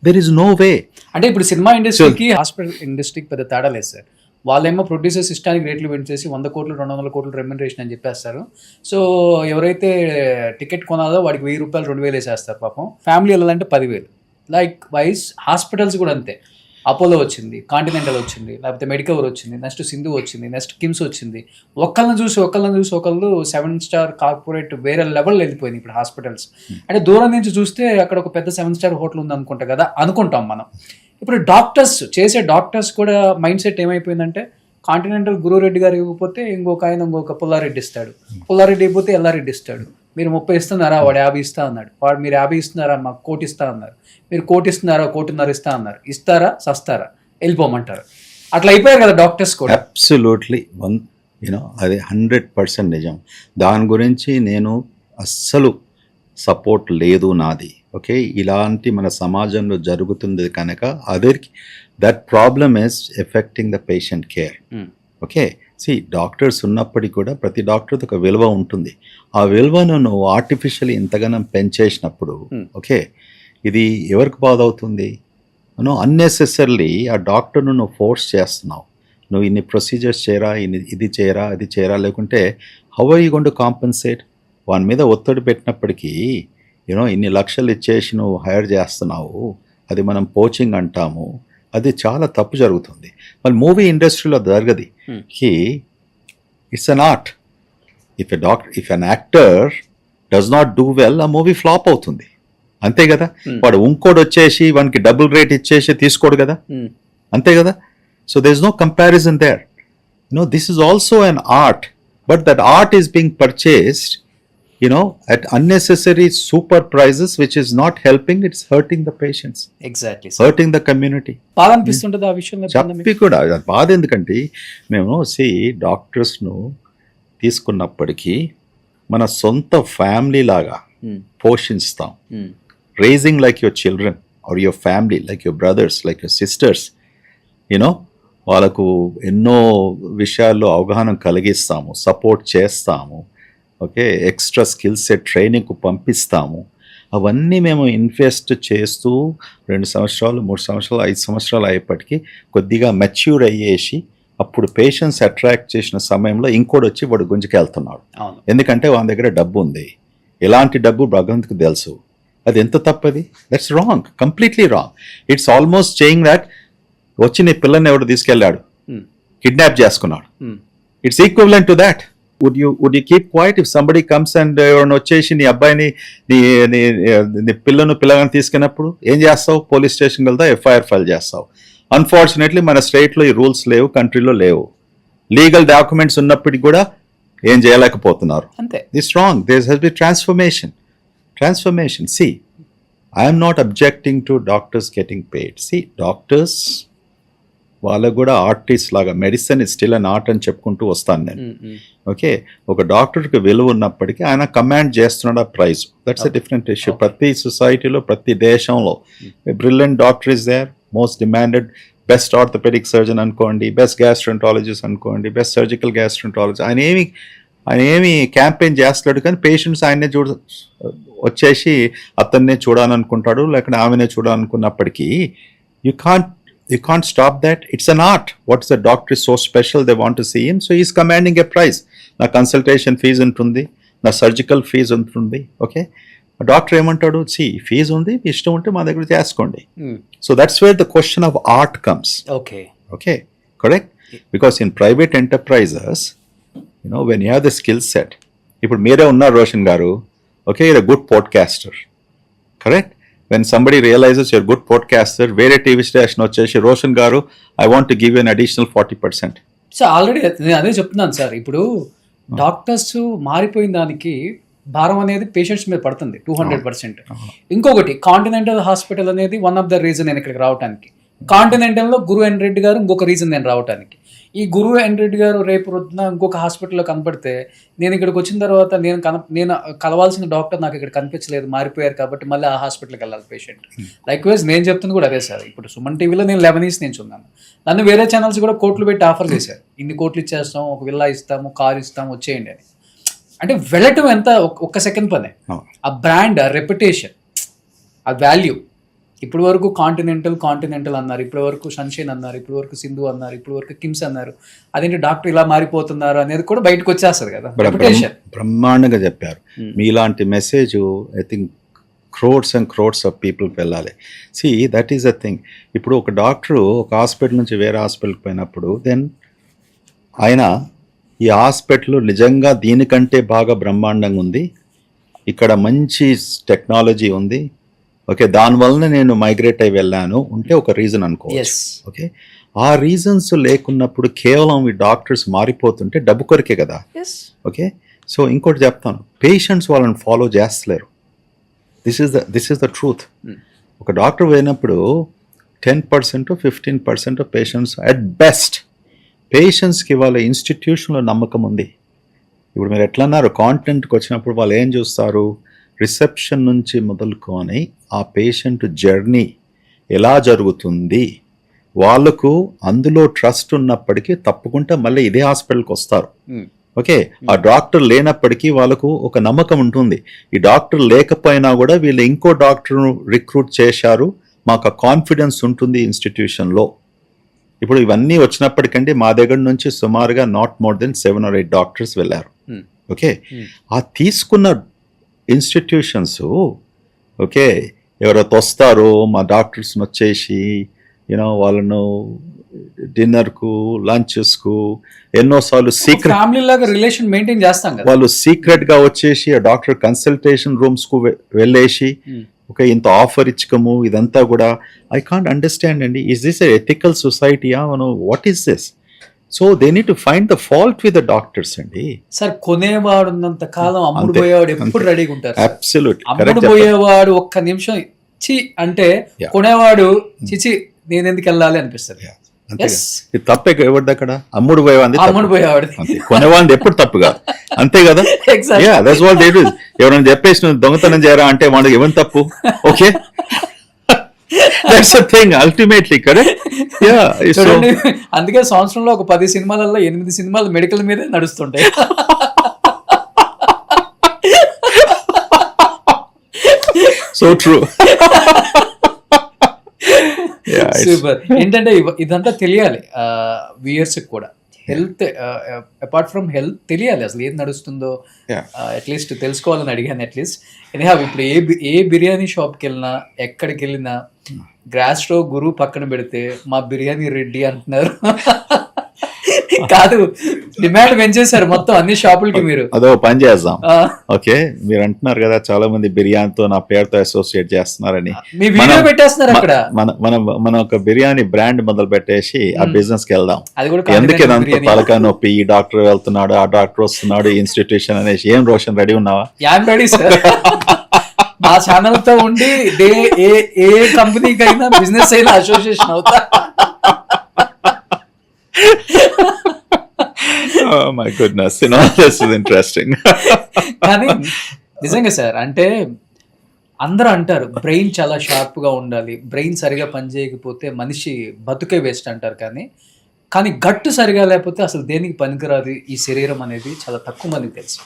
దెర్ ఇస్ నో వే. అంటే ఇప్పుడు సినిమా ఇండస్ట్రీకి హాస్పిటల్ ఇండస్ట్రీకి పెద్ద తేడా లేదు సార్. వాళ్ళేమో ప్రొడ్యూసర్ సిస్టానికి రేట్లు పెంచేసి 100 కోట్లు 200 కోట్లు రెమ్యునరేషన్ అని చెప్పేస్తారు. సో ఎవరైతే టికెట్ కొనాలో వాడికి 1000 రూపాయలు 2000 వేసేస్తారు పాపం. ఫ్యామిలీ వెళ్ళాలంటే 10,000. లైక్ వైజ్ హాస్పిటల్స్ కూడా అంతే. అపోలో వచ్చింది, కాంటినెంటల్ వచ్చింది, లేకపోతే మెడికవర్ వచ్చింది, నెక్స్ట్ సింధు వచ్చింది, నెక్స్ట్ కిమ్స్ వచ్చింది. ఒకళ్ళని చూసి ఒకళ్ళు 7 స్టార్ కార్పొరేట్ వేరే లెవెల్ వెళ్ళిపోయింది ఇప్పుడు హాస్పిటల్స్. అంటే దూరం నుంచి చూస్తే అక్కడ ఒక పెద్ద 7 స్టార్ హోటల్ ఉంది అనుకుంటా కదా, అనుకుంటాం మనం. ఇప్పుడు డాక్టర్స్ కూడా మైండ్ సెట్ ఏమైపోయిందంటే, కాంటినెంటల్ గురురెడ్డి గారు ఇవ్వకపోతే ఇంకొక పుల్లారెడ్డి ఇస్తాడు, పుల్లారెడ్డి ఇవ్వకపోతే ఎల్లారెడ్డి ఇస్తాడు. మీరు 30 ఇస్తున్నారా, వాడు 50 ఇస్తా అన్నాడు. వాడు మీరు 50 ఇస్తున్నారా, మాకు 1 కోటి ఇస్తా అన్నారు. మీరు 1 కోటి ఇస్తున్నారా, 1.5 కోటి ఇస్తా అన్నారు. ఇస్తారా, సస్తారా, వెళ్ళిపోమంటారు. అట్లా అయిపోయారు కదా డాక్టర్స్ కూడా. అబ్సల్యూట్లీ అది 100% నిజం. దాని గురించి నేను అస్సలు సపోర్ట్ లేదు నాది. ఓకే, ఇలాంటి మన సమాజంలో జరుగుతుంది కనుక that problem is affecting the patient care. Okay, doctors ఉన్నప్పటికీ కూడా ప్రతి డాక్టర్తో ఒక విలువ ఉంటుంది. ఆ విలువను నువ్వు ఆర్టిఫిషియల్ ఇంతగానం పెంచేసినప్పుడు ఓకే, ఇది ఎవరికి బాధ అవుతుంది? నువ్వు అన్నెసెసరీ ఆ డాక్టర్ను నువ్వు ఫోర్స్ చేస్తున్నావు. నువ్వు ఇన్ని ప్రొసీజర్స్ చేయరా, ఇది చేయరా, అది చేయరా, లేకుంటే how are you going to compensate? వాని మీద ఒత్తిడి పెట్టినప్పటికీ ఇన్ని లక్షలు ఇచ్చేసి నువ్వు హైర్ చేస్తున్నావు, అది మనం పోచింగ్ అంటాము. అది చాలా తప్పు జరుగుతుంది. మళ్ళీ మూవీ ఇండస్ట్రీలో జరగది. It's an art. If an actor does not do well, ఆ మూవీ ఫ్లాప్ అవుతుంది. అంతే కదా. వాడు ఇంకోటి వచ్చేసి వానికి డబుల్ రేట్ ఇచ్చేసి తీసుకోడు కదా, అంతే కదా. So there is no comparison there. This is also an art, but that art is being purchased at unnecessary super prices, which is not helping, it's hurting the patients. Exactly. Hurting the community. బాధ అనిపిస్తుంటుంది ఆ విషయంలో. చెప్పి కూడా బాధ ఎందుకంటే మేము డాక్టర్స్ను తీసుకున్నప్పటికీ మన సొంత ఫ్యామిలీ లాగా పోషిస్తాం. Raising like your children or your family, like your brothers, like your sisters. వాళ్ళకు ఎన్నో విషయాల్లో అవగాహన కలిగిస్తాము, సపోర్ట్ చేస్తాము. ఓకే, ఎక్స్ట్రా స్కిల్ సెట్ ట్రైనింగ్కు పంపిస్తాము. అవన్నీ మేము ఇన్వెస్ట్ చేస్తూ 2 సంవత్సరాలు 3 సంవత్సరాలు 5 సంవత్సరాలు అయ్యేప్పటికీ కొద్దిగా మెచ్యూర్ అయ్యేసి అప్పుడు పేషెంట్స్ అట్రాక్ట్ చేసిన సమయంలో ఇంకోటి వచ్చి వాడు గుంజుకెళ్తున్నాడు. ఎందుకంటే వాళ్ళ దగ్గర డబ్బు ఉంది. ఎలాంటి డబ్బు భగవంతుకు తెలుసు. అది ఎంత తప్పది? That's wrong, completely wrong. It's almost saying that వచ్చి నీ పిల్లని ఎవడు తీసుకెళ్ళాడు, కిడ్నాప్ చేసుకున్నాడు. It's equivalent to that. Would you keep quiet if somebody comes and వచ్చేసి నీ అబ్బాయిని నీ పిల్లని తీసుకున్నప్పుడు ఏం చేస్తావు? పోలీస్ స్టేషన్కి వెళ్తా, ఎఫ్ఐఆర్ ఫైల్ చేస్తావు. అన్ఫార్చునేట్లీ మన స్టేట్లో ఈ రూల్స్ లేవు, కంట్రీలో లేవు. లీగల్ డాక్యుమెంట్స్ ఉన్నప్పటికీ కూడా ఏం చేయలేకపోతున్నారు. This wrong. There has be transformation. I'm not objecting to doctors getting paid. Doctors వాళ్ళకు కూడా ఆర్టిస్ట్ లాగా medicine is still an art అని చెప్పుకుంటూ వస్తాను నేను. ఓకే, ఒక డాక్టర్కి విలువ ఉన్నప్పటికీ ఆయన కమాండ్ చేస్తున్నాడు ఆ price. That's a different issue. ప్రతి సొసైటీలో, ప్రతి దేశంలో brilliant doctor is there, most demanded, best orthopaedic surgeon అనుకోండి, బెస్ట్ గ్యాస్ట్రెంటాలజిస్ట్ అనుకోండి, బెస్ట్ సర్జికల్ గ్యాస్ట్రెంటాలజిస్ట్. ఆయన ఏమి క్యాంపెయిన్ చేస్తాడు, కానీ పేషెంట్స్ ఆయన్నే వచ్చేసి అతన్నే చూడాలనుకుంటాడు, లేకపోతే ఆమెనే చూడాలనుకున్నప్పటికీ you can't stop that. It's an art. What is the doctor is so special, they want to see him, so he's commanding a price. Na consultation fees untundi, na surgical fees untundi. Okay, a doctor emantadu, fees undi, ishtam unte ma daggara cheskondi. So that's where the question of art comes. Okay, correct. Because in private enterprises, when you have the skill set, ippudu mere unnaru Roshan garu, okay, you're a good podcaster, correct. When somebody realizes you're a good podcaster, వేరే TV station వచ్చేసి రోషన్ గారు, I want to give you an additional 40%. So already నేను అదే చెప్తున్నాను sir. ఇప్పుడు doctors మారిపోయిన దానికి భారం అనేది పేషెంట్స్ మీద పడుతుంది 200%. ఇంకొకటి కాంటినెంటల్ హాస్పిటల్ అనేది వన్ ఆఫ్ ద రీజన్ నేను ఇక్కడికి రావడానికి. కాంటినెంటల్లో గురు ఎన్ రెడ్డి గారు ఇంకొక రీజన్ నేను రావడానికి. ఈ గురు ఎన్ రెడ్డి గారు రేపు రొద్దున ఇంకొక హాస్పిటల్లో కనపడితే నేను ఇక్కడికి వచ్చిన తర్వాత నేను కలవాల్సిన డాక్టర్ నాకు ఇక్కడ కనిపించలేదు, మారిపోయారు కాబట్టి మళ్ళీ ఆ హాస్పిటల్కి వెళ్ళాలి పేషెంట్. లైక్ వైజ్ నేను చెప్తుంది కూడా అదే సార్. ఇప్పుడు సుమన్ టీవీలో నేను 11 years నుంచి ఉన్నాను. నన్ను వేరే ఛానల్స్ కూడా కోట్లు పెట్టి ఆఫర్ చేశారు, ఇన్ని కోట్లు ఇచ్చేస్తాం, ఒక విల్లా ఇస్తాము, కార్ ఇస్తాము, వచ్చేయండి అని. అంటే వెళ్ళటం ఎంత ఒక్క సెకండ్ పనే. ఆ బ్రాండ్, ఆ రెప్యుటేషన్, ఆ వాల్యూ. ఇప్పటి వరకు కాంటినెంటల్ అన్నారు, ఇప్పటి వరకు సన్షైన్ అన్నారు, ఇప్పటి వరకు సింధు అన్నారు, ఇప్పటి వరకు కిమ్స్ అన్నారు. అదేంటి డాక్టర్ ఇలా మారిపోతున్నారు అనేది కూడా బయటకు వచ్చేస్తారు కదా. రెప్యుటేషన్ బ్రహ్మాండంగా చెప్పారు. మీలాంటి message I think crores and crores of పీపుల్కి వెళ్ళాలి. See that is a thing. ఇప్పుడు ఒక డాక్టరు ఒక హాస్పిటల్ నుంచి వేరే హాస్పిటల్కి పోయినప్పుడు దెన్ ఆయన ఈ హాస్పిటల్ నిజంగా దీనికంటే బాగా బ్రహ్మాండంగా ఉంది, ఇక్కడ మంచి టెక్నాలజీ ఉంది, ఓకే, దానివల్ల నేను మైగ్రేట్ అయి వెళ్ళాను ఉంటే ఒక రీజన్ అనుకోవచ్చు. ఓకే, ఆ రీజన్స్ లేకున్నప్పుడు కేవలం ఈ డాక్టర్స్ మారిపోతుంటే డబ్బు కొరకే కదా. ఓకే, సో ఇంకోటి చెప్తాను, పేషెంట్స్ వాళ్ళని ఫాలో చేస్తలేరు. This is the truth. ఒక డాక్టర్ పోయినప్పుడు 10% 15% పేషెంట్స్ అట్ బెస్ట్. పేషెంట్స్కి వాళ్ళ ఇన్స్టిట్యూషన్లో నమ్మకం ఉంది. ఇప్పుడు మీరు ఎట్లా అన్నారు, కాంటెంట్కి వచ్చినప్పుడు వాళ్ళు ఏం చూస్తారు, రిసెప్షన్ నుంచి మొదలుకొని ఆ పేషెంట్ జర్నీ ఎలా జరుగుతుంది, వాళ్ళకు అందులో ట్రస్ట్ ఉన్నప్పటికీ తప్పకుండా మళ్ళీ ఇదే హాస్పిటల్కి వస్తారు. ఓకే, ఆ డాక్టర్ లేనప్పటికీ వాళ్ళకు ఒక నమ్మకం ఉంటుంది, ఈ డాక్టర్ లేకపోయినా కూడా వీళ్ళు ఇంకో డాక్టర్ను రిక్రూట్ చేశారు, మాకు ఆ కాన్ఫిడెన్స్ ఉంటుంది ఇన్స్టిట్యూషన్లో. ఇప్పుడు ఇవన్నీ వచ్చినప్పటికంటే మా దగ్గర నుంచి సుమారుగా not more than 7 or 8 doctors వెళ్ళారు. ఓకే, ఆ తీసుకున్న ఇన్స్టిట్యూషన్స్, ఓకే, ఎవరైతే వస్తారో మా డాక్టర్స్ని వచ్చేసి వాళ్ళను డిన్నర్కు, లంచెస్కు ఎన్నోసార్లు సీక్రెట్ ఫ్యామిలీ లాగా రిలేషన్ మెయింటైన్ చేస్తాం కదా. వాళ్ళు సీక్రెట్గా వచ్చేసి ఆ డాక్టర్ కన్సల్టేషన్ రూమ్స్కు వెళ్ళేసి ఓకే ఇంత ఆఫర్ ఇచ్చకము, ఇదంతా కూడా ఐ కాంట్ అండర్స్టాండ్ అండి. ఈజ్ దిస్ ఎథికల్ సొసైటీయా, what is this? So they need to find the fault with the doctors అండి. సార్, కొనేవాడు ఉన్నంత కాలం అమ్ముడు పోయేవాడు ఎప్పుడు రెడీగా ఉంటారు. అబ్సల్యూట్, అమ్ముడు పోయేవాడు ఒక్క నిమిషం చి అంటే కొనేవాడు చిచి నేను ఎందుకు వెళ్ళాలి అనిపిస్తుంది. ఇది తప్పే ఎవరిది అక్కడ, అమ్ముడు పోయేవాడి, కొనేవాడిది ఎప్పుడు తప్పు కాదు, అంతే కదా. That's what they do. ఎవరైనా చెప్పేసి నువ్వు దొంగతనం చేయరా అంటే వాడికి ఎవరి తప్పు? Okay, that's the thing ultimately, correct. అందుకే సంవత్సరంలో ఒక 10 సినిమాలలో 8 సినిమాలు మెడికల్ మీదే నడుస్తుంటాయి. So true. సూపర్. ఏంటంటే ఇదంతా తెలియాలి వ్యూయర్స్ కూడా. హెల్త్ అపార్ట్ ఫ్రమ్ హెల్త్ తెలియాలి, అసలు ఏది నడుస్తుందో అట్లీస్ట్ తెలుసుకోవాలని అడిగాను. అట్లీస్ట్ ఎనీహౌ ఇప్పుడు ఏ బిర్యానీ షాప్కి వెళ్ళినా, ఎక్కడికి వెళ్ళినా గ్రాస్ స్టవ్ గురువు పక్కన పెడితే మా బిర్యానీ రెడ్డి అంటున్నారు. కాదు, డిమాండ్ పెంచేశారు మొత్తం అన్ని షాపులకి. మీరు అదో పని చేద్దాం. ఓకే, మీరు అంటున్నారు కదా చాలా మంది బిర్యానీతో నా పేరుతో అసోసియేట్ చేస్తున్నారని, మీ వీడియో పెట్టేస్తున్నారు అక్కడ. మన ఒక బిర్యానీ బ్రాండ్ మొదలు పెట్టేసి ఆ బిజినెస్ కి వెళ్దాం. ఎందుకే తలకా నొప్పి, ఈ డాక్టర్ వెళ్తున్నాడు, ఆ డాక్టర్ వస్తున్నాడు, ఇన్స్టిట్యూషన్ అనేసి. ఏం రోషన్, రెడీ ఉన్నావా? Ready sir. మా ఛానల్ తో ఉండి ఏ కంపెనీకి అయినా బిజినెస్ అయినా అసోసియేషన్ అవుతా. Oh my goodness, this is interesting. కానీ నిజంగా సార్, అంటే అందరూ అంటారు బ్రెయిన్ చాలా షార్ప్ గా ఉండాలి, బ్రెయిన్ సరిగా పనిచేయకపోతే మనిషి బతుకే వేస్ట్ అంటారు. కానీ గట్టు సరిగా లేకపోతే అసలు దేనికి పనికిరాదు ఈ శరీరం అనేది చాలా తక్కువ మందికి తెలుసు.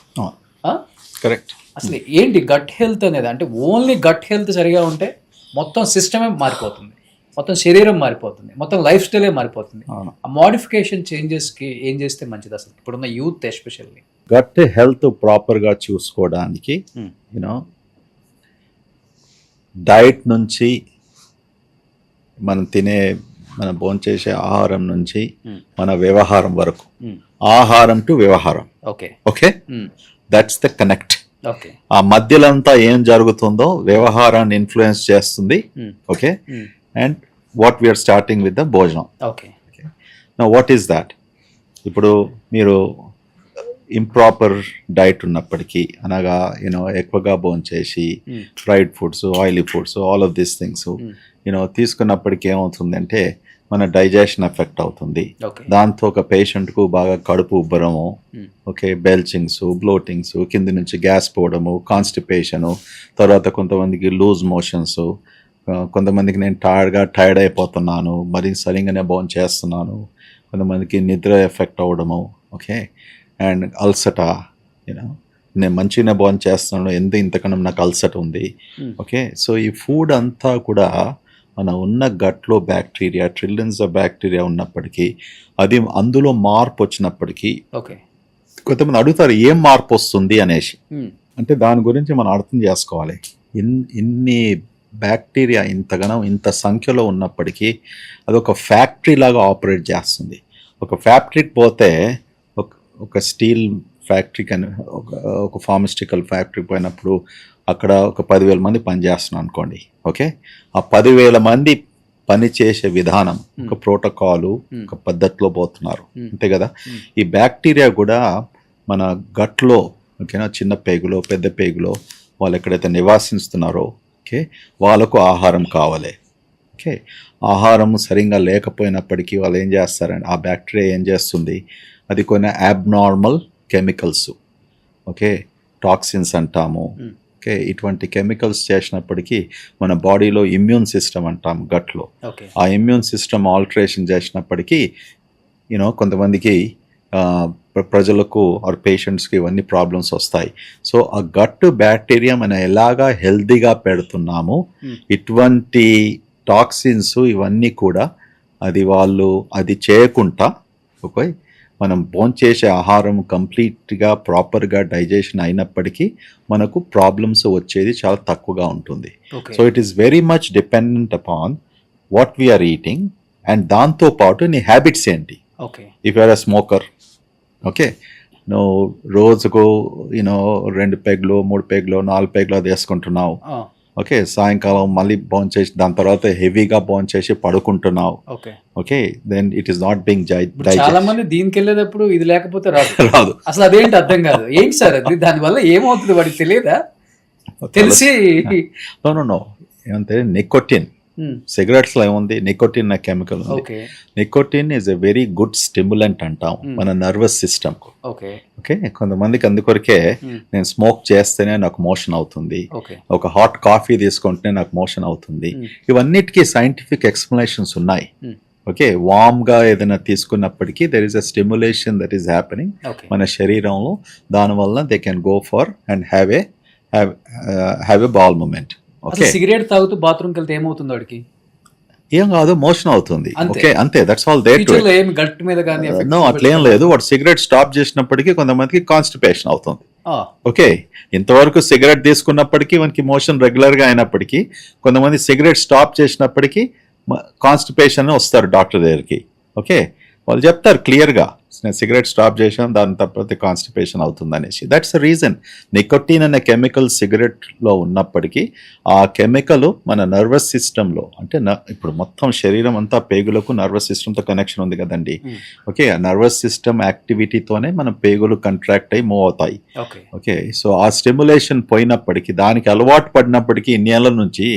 కరెక్ట్. అసలు ఏంటి గట్ హెల్త్ అనేది? అంటే ఓన్లీ గట్ హెల్త్ సరిగా ఉంటే మొత్తం సిస్టమే మారిపోతుంది, మొత్తం శరీరం మారిపోతుంది, మొత్తం లైఫ్ స్టైలే మారిపోతుంది. ఆ మోడిఫికేషన్ చేంజెస్కి ఏం చేస్తే మంచిది అసలు ఇప్పుడున్న యూత్ ఎస్పెషల్లీ? గట్ హెల్త్ ప్రాపర్గా చూసుకోవడానికి డైట్ నుంచి మనం భోంచేసే ఆహారం నుంచి మన వ్యవహారం వరకు, ఆహారం టు వ్యవహారం. Okay, that's the connect. ఆ మధ్యలో అంతా ఏం జరుగుతుందో వ్యవహారాన్ని ఇన్ఫ్లుయెన్స్ చేస్తుంది. Okay, and what we're starting with the భోజనం. Okay, now what is that? ఇప్పుడు మీరు ఇంప్రాపర్ డైట్ ఉన్నప్పటికీ, అనగా ఎక్కువగా భోంచేసి fried foods, oily foods, all of these things తీసుకున్నప్పటికీ ఏమవుతుందంటే మన డైజెషన్ ఎఫెక్ట్ అవుతుంది. దాంతో ఒక పేషెంట్కు బాగా కడుపు ఉబ్బరము, ఓకే, బెల్చింగ్స్, బ్లోటింగ్స్, కింది నుంచి గ్యాస్ పోవడము, కాన్స్టిపేషను, తర్వాత కొంతమందికి లూజ్ మోషన్స్, కొంతమందికి నేను టైర్డ్ అయిపోతున్నాను, మరి సరిగ్గానే భోంచేస్తున్నాను, కొంతమందికి నిద్ర ఎఫెక్ట్ అవ్వడము, ఓకే, అండ్ అల్సట, నేను మంచిగానే భోంచేస్తున్నాను, ఇంతకన్నా నాకు అల్సట ఉంది, ఓకే. సో ఈ ఫుడ్ అంతా కూడా మన ఉన్న గట్లో బ్యాక్టీరియా, ట్రిలియన్స్ ఆఫ్ బ్యాక్టీరియా ఉన్నప్పటికీ, అది అందులో మార్పు వచ్చినప్పటికీ, కొంతమంది అడుగుతారు ఏం మార్పు వస్తుంది అనేసి. అంటే దాని గురించి మనం అర్థం చేసుకోవాలి. ఇన్ని బ్యాక్టీరియా ఇంత సంఖ్యలో ఉన్నప్పటికీ అదొక ఫ్యాక్టరీ లాగా ఆపరేట్ చేస్తుంది. ఒక ఫ్యాక్టరీకి పోతే ఒక స్టీల్ ఫ్యాక్టరీ కానీ ఒక ఫార్మాస్యూటికల్ ఫ్యాక్టరీకి పోయినప్పుడు అక్కడ ఒక 10,000 మంది పనిచేస్తున్నాం అనుకోండి, ఓకే. ఆ 10,000 మంది పనిచేసే విధానం, ఒక ప్రోటోకాలు, ఒక పద్ధతిలో పోతున్నారు, అంతే కదా. ఈ బ్యాక్టీరియా కూడా మన గట్లో, ఓకేనా, చిన్న పేగులో, పెద్ద పేగులో వాళ్ళు ఎక్కడైతే నివాసిస్తున్నారో, ఓకే, వాళ్ళకు ఆహారం కావాలి, ఓకే. ఆహారం సరిగ్గా లేకపోయినప్పటికీ వాళ్ళు ఏం చేస్తారంటే ఆ బ్యాక్టీరియా ఏం చేస్తుంది, అది కొన్ని అబ్నార్మల్ కెమికల్స్, ఓకే, టాక్సిన్స్ అంటాము, ఓకే, ఇటువంటి కెమికల్స్ చేసినప్పటికీ మన బాడీలో ఇమ్యూన్ సిస్టమ్ అంటాం గట్లో, ఆ ఇమ్యూన్ సిస్టమ్ ఆల్టరేషన్ చేసినప్పటికీ కొంతమందికి ప్రజలకు ఆర్ పేషెంట్స్కి ఇవన్నీ ప్రాబ్లమ్స్ వస్తాయి. సో ఆ గట్ బ్యాక్టీరియా మనం ఎలాగా హెల్తీగా పెడుతున్నామో ఇటువంటి టాక్సిన్స్ ఇవన్నీ కూడా అది చేయకుండా, ఓకే, మనం భోంచేసే ఆహారం కంప్లీట్గా ప్రాపర్గా డైజెషన్ అయినప్పటికీ మనకు ప్రాబ్లమ్స్ వచ్చేది చాలా తక్కువగా ఉంటుంది. So it is very much dependent upon what we're eating and దాంతోపాటు నీ హ్యాబిట్స్ ఏంటి. If you're a smoker, okay, నువ్వు రోజుకు 2 పెగ్లు, 3 పెగ్లు, 4 పెగ్లు అది వేసుకుంటున్నావు, ఓకే, సాయంకాలం మళ్ళీ భోంచేసి దాని తర్వాత హెవీగా భోంచేసి పడుకుంటున్నావు, okay, then it is not being చాలా మంది దీనికి వెళ్ళేటప్పుడు ఇది లేకపోతే రాదు. అసలు అదేంటి అర్థం కాదు. ఏంటి సార్ అది, దానివల్ల ఏమవుతుంది వాడికి తెలియదా? తెలిసి నో ఏమంటే నికోటిన్, సిగరెట్స్ లో ఏముంది, నికోటిన్ అనే కెమికల్ ఉంది. Nicotine is a very good stimulant అంటాం మన నర్వస్ సిస్టమ్ కు, ఓకే. కొంతమందికి అందుకొరకే నేను స్మోక్ చేస్తేనే నాకు మోషన్ అవుతుంది, ఒక హాట్ కాఫీ తీసుకుంటేనే నాకు మోషన్ అవుతుంది. ఇవన్నిటికీ సైంటిఫిక్ ఎక్స్ప్లెనేషన్స్ ఉన్నాయి, ఓకే. వామ్ గా ఏదైనా తీసుకున్నప్పటికీ there is a stimulation that is happening మన శరీరంలో, దానివల్ల they can go for and have a bowel movement. Cigarette తాగుతూ బాత్రూమ్కి వెళ్తే ఏమవుతుంది వాడికి? ఏం కాదు, మోషన్ అవుతుంది, ఓకే, అంతే, that's all there to it. Gut మీద గాని నో అట్లేం లేదు. వాడు సిగరెట్ స్టాప్ చేసినప్పటికీ కొంతమందికి కాన్స్టిపేషన్ అవుతుంది, ఓకే. ఇంతవరకు సిగరెట్ తీసుకున్నప్పటికీ మనకి మోషన్ రెగ్యులర్ గా అయినప్పటికీ కొంతమంది సిగరెట్ స్టాప్ చేసినప్పటికీ కాన్స్టిపేషన్ వస్తారు డాక్టర్ దగ్గరికి, ఓకే. వాళ్ళు చెప్తారు క్లియర్గా, నేను సిగరెట్ స్టాప్ చేశాను, దాని తప్పతే కాన్స్టిపేషన్ అవుతుంది అనేసి. That's the reason. నికోటిన్ అనే కెమికల్ సిగరెట్లో ఉన్నప్పటికీ ఆ కెమికల్ మన నర్వస్ సిస్టంలో, అంటే ఇప్పుడు మొత్తం శరీరం అంతా పేగులకు నర్వస్ సిస్టంతో కనెక్షన్ ఉంది కదండి, ఓకే. ఆ నర్వస్ సిస్టమ్ యాక్టివిటీతోనే మన పేగులు కంట్రాక్ట్ అయ్యి మూవ్ అవుతాయి, ఓకే. సో ఆ స్టిమ్యులేషన్ పోయినప్పటికీ, దానికి అలవాటు పడినప్పటికీ ఇన్నేళ్ల నుంచి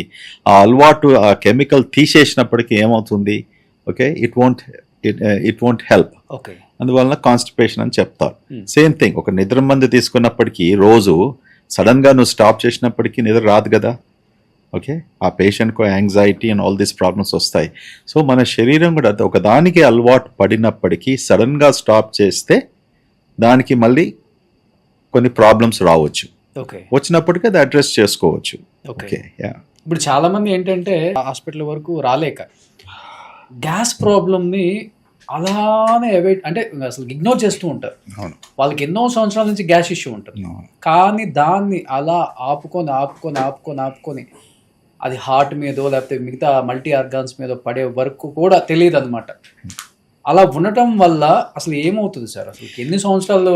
ఆ అలవాటు, ఆ కెమికల్ తీసేసినప్పటికీ ఏమవుతుంది, ఓకే, ఇట్ వోంట్ హెల్ప్, అందువలన కాన్స్టిపేషన్ అని చెప్తారు. సేమ్ థింగ్, ఒక నిద్ర మందు తీసుకున్నప్పటికీ రోజు సడన్ గా నువ్వు స్టాప్ చేసినప్పటికీ నిద్ర రాదు కదా, ఓకే. ఆ పేషెంట్కు anxiety and all these problems వస్తాయి. సో మన శరీరం కూడా ఒక దానికి అలవాటు పడినప్పటికీ సడన్ గా స్టాప్ చేస్తే దానికి మళ్ళీ కొన్ని ప్రాబ్లమ్స్ రావచ్చు, వచ్చినప్పటికీ అది అడ్రస్ చేసుకోవచ్చు, ఓకే. ఇప్పుడు చాలా మంది ఏంటంటే హాస్పిటల్ వరకు రాలేక గ్యాస్ ప్రాబ్లమ్ని అలానే అంటే అసలు ఇగ్నోర్ చేస్తూ ఉంటారు. వాళ్ళకి ఎన్నో సంవత్సరాల నుంచి గ్యాస్ ఇష్యూ ఉంటుంది, కానీ దాన్ని అలా ఆపుకొని అది హార్ట్ మీదో లేకపోతే మిగతా మల్టీ ఆర్గాన్స్ మీద పడే వరకు కూడా తెలియదు అనమాట. అలా ఉండటం వల్ల అసలు ఏమవుతుంది సార్? అసలు ఎన్ని సంవత్సరాలు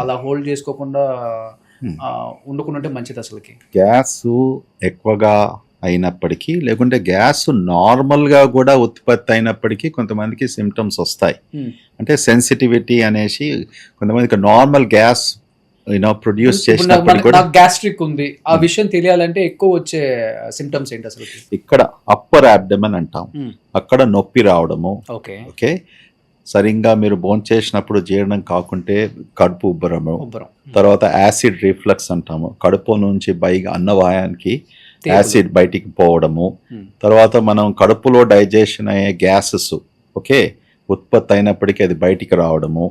అలా హోల్డ్ చేసుకోకుండా ఉండకుంటే మంచిది అసలుకి? గ్యాస్ ఎక్కువగా అయినప్పటికీ, లేకుంటే గ్యాస్ నార్మల్గా కూడా ఉత్పత్తి అయినప్పటికీ కొంతమందికి సిమ్టమ్స్ వస్తాయి. అంటే సెన్సిటివిటీ అనేసి కొంతమందికి నార్మల్ గ్యాస్ ప్రొడ్యూస్ చేసినప్పుడు కూడా గ్యాస్ట్రిక్ ఉంది, ఆ విషయం తెలియాలంటే ఎక్కువ వచ్చే సిమ్టమ్స్ ఏంటి అసలు? ఇక్కడ అప్పర్ అబ్డమన్ అంటాం, అక్కడ నొప్పి రావడము. ఓకే, ఓకే, సరిగ్గా మీరు భోంచేసినప్పుడు జీర్ణం కాకుంటే కడుపు ఉబ్బరము, తర్వాత యాసిడ్ రిఫ్లక్స్ అంటాము, కడుపు నుంచి పైగా అన్నవాయానికి యాసిడ్ బయటికి పోవడము, తర్వాత మనం కడుపులో డైజెషన్ అయ్యే గ్యాసెస్ ఓకే ఉత్పత్తి అయినప్పటికీ అది బయటికి రావడము,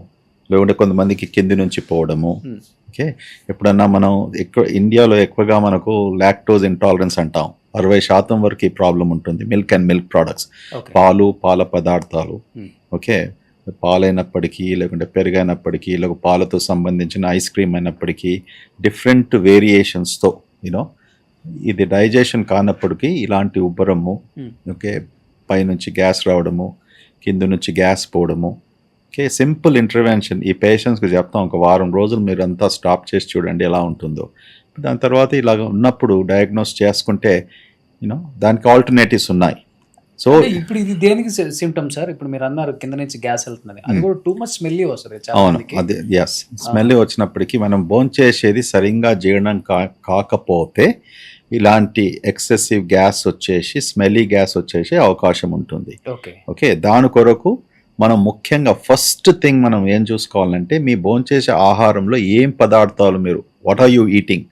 లేకుంటే కొంతమందికి కింది నుంచి పోవడము. ఓకే, ఎప్పుడన్నా మనం ఇండియాలో ఎక్కువగా మనకు లాక్టోజ్ ఇంటాలరెన్స్ అంటాం, 60% వరకు ఈ ప్రాబ్లం ఉంటుంది. మిల్క్ అండ్ మిల్క్ ప్రోడక్ట్స్, పాలు, పాల పదార్థాలు. ఓకే, పాలైనప్పటికీ, లేకుంటే పెరుగైనప్పటికీ, లేక పాలతో సంబంధించిన ఐస్ క్రీమ్ అయినప్పటికీ, డిఫరెంట్ వేరియేషన్స్తో ఇది డైజెషన్ కానప్పటికీ ఇలాంటి ఉబ్బరము, ఓకే, పైనుంచి గ్యాస్ రావడము, కింద నుంచి గ్యాస్ పోవడము. ఓకే, సింపుల్ ఇంటర్వెన్షన్ ఈ పేషెంట్స్కి చెప్తాం, ఒక వారం రోజులు మీరు అంతా స్టాప్ చేసి చూడండి ఎలా ఉంటుందో. దాని తర్వాత ఇలాగ ఉన్నప్పుడు డయాగ్నోస్ చేసుకుంటే దానికి ఆల్టర్నేటివ్స్ ఉన్నాయి. సో ఇప్పుడు ఇది దేనికి సిమ్టమ్ సార్? ఇప్పుడు మీరు అన్నారు కింద నుంచి గ్యాస్ వెళ్తున్నది, అది కూడా టూ మచ్ స్మెల్లీ వస్తుంది. అవును, అదే ఎస్, స్మెల్లీ వచ్చినప్పటికీ మనం భోంచేసేది సరిగ్గా జీర్ణం కాకపోతే ఇలాంటి ఎక్సెసివ్ గ్యాస్ వచ్చేసి, స్మెల్లీ గ్యాస్ వచ్చేసి అవకాశం ఉంటుంది. ఓకే, దాని కొరకు మనం ముఖ్యంగా ఫస్ట్ థింగ్ మనం ఏం చూసుకోవాలంటే, మీ భోంచేసే ఆహారంలో ఏం పదార్థాలు మీరు వాట్ ఆర్ యూ ఈటింగ్,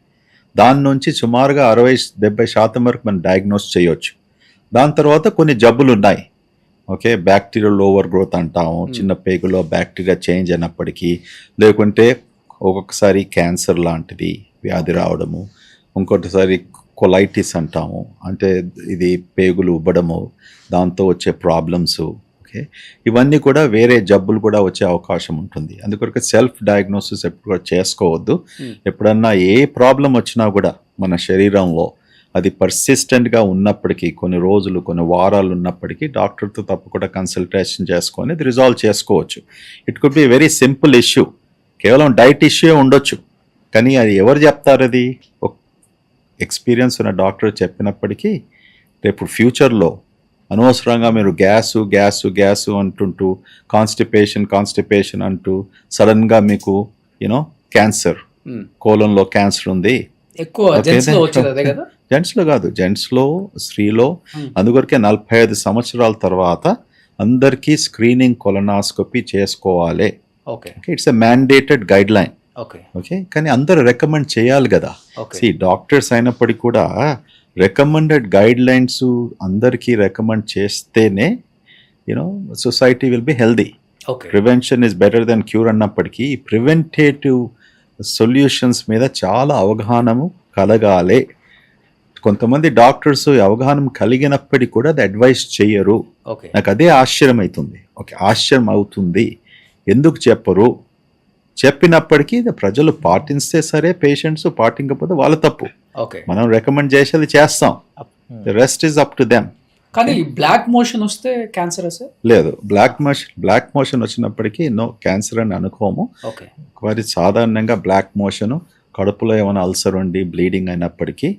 దాని నుంచి సుమారుగా 60-70% వరకు మనం డయాగ్నోస్ చేయొచ్చు. దాని తర్వాత కొన్ని జబ్బులు ఉన్నాయి. ఓకే, బ్యాక్టీరియల్ ఓవర్ గ్రోత్ అంటాము, చిన్న పేగులో బ్యాక్టీరియా చేంజ్ అయినప్పటికీ, లేకుంటే ఒక్కొక్కసారి క్యాన్సర్ లాంటిది వ్యాధి రావడము, ఇంకొకటిసారి కొలైటిస్ అంటాము, అంటే ఇది పేగులు ఉబ్బడము, దాంతో వచ్చే ప్రాబ్లమ్స్. ఓకే, ఇవన్నీ కూడా వేరే జబ్బులు కూడా వచ్చే అవకాశం ఉంటుంది. అందుకొరకు సెల్ఫ్ డయాగ్నోసిస్ ఎప్పుడు కూడా చేసుకోవద్దు. ఎప్పుడన్నా ఏ ప్రాబ్లం వచ్చినా కూడా మన శరీరంలో అది పర్సిస్టెంట్గా ఉన్నప్పటికీ, కొన్ని రోజులు కొన్ని వారాలు ఉన్నప్పటికీ డాక్టర్తో తప్పకుండా కన్సల్టేషన్ చేసుకొని అది రిజాల్వ్ చేసుకోవచ్చు. It could be very simple issue, కేవలం డైట్ ఇష్యూ ఉండొచ్చు, కానీ అది ఎవరు చెప్తారు? అది ఎక్స్పీరియన్స్ ఉన్న డాక్టర్ చెప్పినప్పటికీ రేపు ఫ్యూచర్లో అనవసరంగా మీరు గ్యాసు అంటుంటూ కాన్స్టిపేషన్ అంటూ సడన్గా మీకు క్యాన్సర్, కోలంలో క్యాన్సర్ ఉంది, జెంట్స్లో కాదు, జెంట్స్లో, స్త్రీలో. అందుకొరకే 45 సంవత్సరాల తర్వాత అందరికీ స్క్రీనింగ్ కొలనాస్కోపీ చేసుకోవాలి. It's a mandated guideline. Okay, కానీ అందరూ రికమెండ్ చేయాలి కదా. డాక్టర్స్ అయినప్పటికీ కూడా రికమెండెడ్ గైడ్ లైన్స్ అందరికీ రికమెండ్ చేస్తేనే society will be healthy. Prevention is better than cure అన్నప్పటికీ ప్రివెంటేటివ్ సొల్యూషన్స్ మీద చాలా అవగాహన కలగాలి. కొంతమంది డాక్టర్స్ అవగాహన కలిగినప్పటికీ కూడా అది అడ్వైస్ చేయరు. నాకు అదే ఆశ్చర్యం అవుతుంది. ఓకే, ఆశ్చర్యం అవుతుంది, ఎందుకు చెప్పరు? చెప్పినప్పటికీ ప్రజలు పాటిస్తే సరే, పేషెంట్స్ పాటించకపోతే వాళ్ళ తప్పు. మనం రికమెండ్ చేసేది చేస్తాం, the rest is up to them. కానీ బ్లాక్ మోషన్ వస్తే క్యాన్సర్ లేదు, బ్లాక్ మోషన్ వచ్చినప్పటికీ నో క్యాన్సర్ అని అనుకోము. వారి సాధారణంగా బ్లాక్ మోషన్ కడుపులో ఏమైనా అల్సర్ ఉండి బ్లీడింగ్ అయినప్పటికీ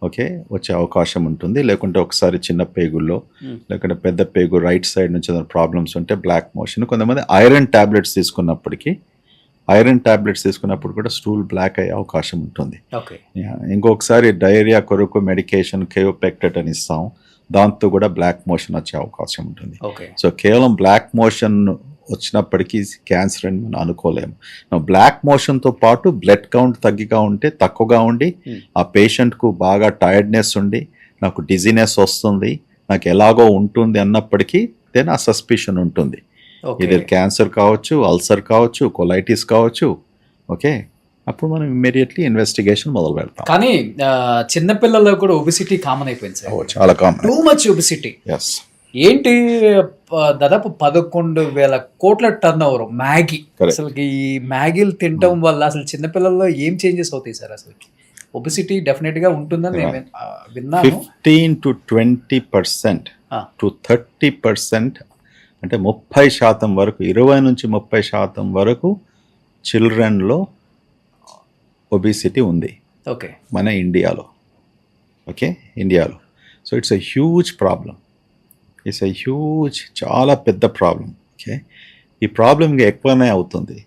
ఓకే వచ్చే అవకాశం ఉంటుంది. లేకుంటే ఒకసారి చిన్న పేగుల్లో, లేకుంటే పెద్ద పేగు రైట్ సైడ్ నుంచి ప్రాబ్లమ్స్ ఉంటే బ్లాక్ మోషన్. కొంతమంది ఐరన్ టాబ్లెట్స్ తీసుకున్నప్పుడు కూడా స్టూల్ బ్లాక్ అయ్యే అవకాశం ఉంటుంది. ఇంకొకసారి డయేరియా కొరకు మెడికేషన్ కెయోపెక్టెట్ అని ఇస్తాం, దాంతో కూడా బ్లాక్ మోషన్ వచ్చే అవకాశం ఉంటుంది. సో కేవలం బ్లాక్ మోషన్ వచ్చినప్పటికీ క్యాన్సర్ అని మనం అనుకోలేము. బ్లాక్ మోషన్తో పాటు బ్లడ్ కౌంట్ తక్కువగా ఉండి ఆ పేషెంట్కు బాగా టైర్డ్నెస్ ఉండి నాకు డిజీనెస్ వస్తుంది, నాకు ఎలాగో ఉంటుంది అన్నప్పటికీ దెన్ ఆ సస్పిషన్ ఉంటుంది. ఇది క్యాన్సర్ కావచ్చు, అల్సర్ కావచ్చు, కొలైటిస్ కావచ్చు. ఓకే, అప్పుడు మనం ఇమ్మీడియట్లీ ఇన్వెస్టిగేషన్ మొదలు పెడతాం. కానీ చిన్నపిల్లల్లో కూడా ఒబిసిటీ కామన్ అయిపోయింది సార్, చాలా కామన్, టూ మచ్ ఒబిసిటీ. ఏంటి, దాదాపు 11,000 కోట్ల టర్న్ ఓవర్ మ్యాగీ. అసలు ఈ మ్యాగీలు తినటం వల్ల అసలు చిన్నపిల్లల్లో ఏం చేంజెస్ అవుతాయి సార్? అసలు ఒబిసిటీ డెఫినెట్ గా ఉంటుందని నేను విన్నాను. 15 to 20% to 30%, అంటే 30% వరకు, 20 నుంచి 30% వరకు చిల్డ్రన్లో ఒబిసిటీ ఉంది మన ఇండియాలో. ఓకే, ఇండియాలో. So it's a huge problem. చాలా పెద్ద ప్రాబ్లం. ఓకే, ఈ ప్రాబ్లం ఇంకా ఎక్కువనే అవుతుంది.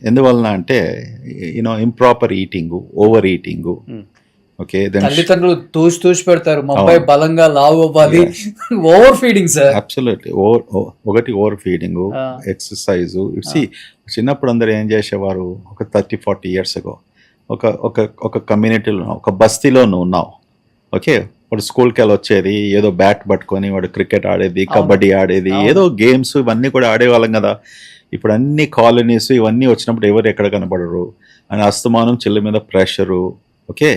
ఎందువలన అంటే improper eating, over eating. Okay, తల్లిదండ్రులు తూచి పెడతారు, మా అబ్బాయి బలంగా లావు అవ్వాలి, ఓవర్ ఫీడింగ్ సార్. అబ్సల్యూట్లీ ఒకటి ఓవర్ ఫీడింగ్, ఎక్సర్సైజ్. చిన్నప్పుడు అందరూ ఏం చేసేవారు, ఒక 30-40 years ago ఒక కమ్యూనిటీలో, ఒక బస్తీలో నువ్వు ఉన్నావు. ఓకే, వాడు స్కూల్కి వెళ్ళి వచ్చేది, ఏదో బ్యాట్ పట్టుకొని వాడు క్రికెట్ ఆడేది, కబడ్డీ ఆడేది, ఏదో గేమ్స్ ఇవన్నీ కూడా ఆడేవాళ్ళం కదా. ఇప్పుడు అన్ని కాలనీస్ ఇవన్నీ వచ్చినప్పుడు ఎవరు ఎక్కడ కనబడరు అని అస్తమానం చెల్లి మీద ప్రెషరు. ఓకే,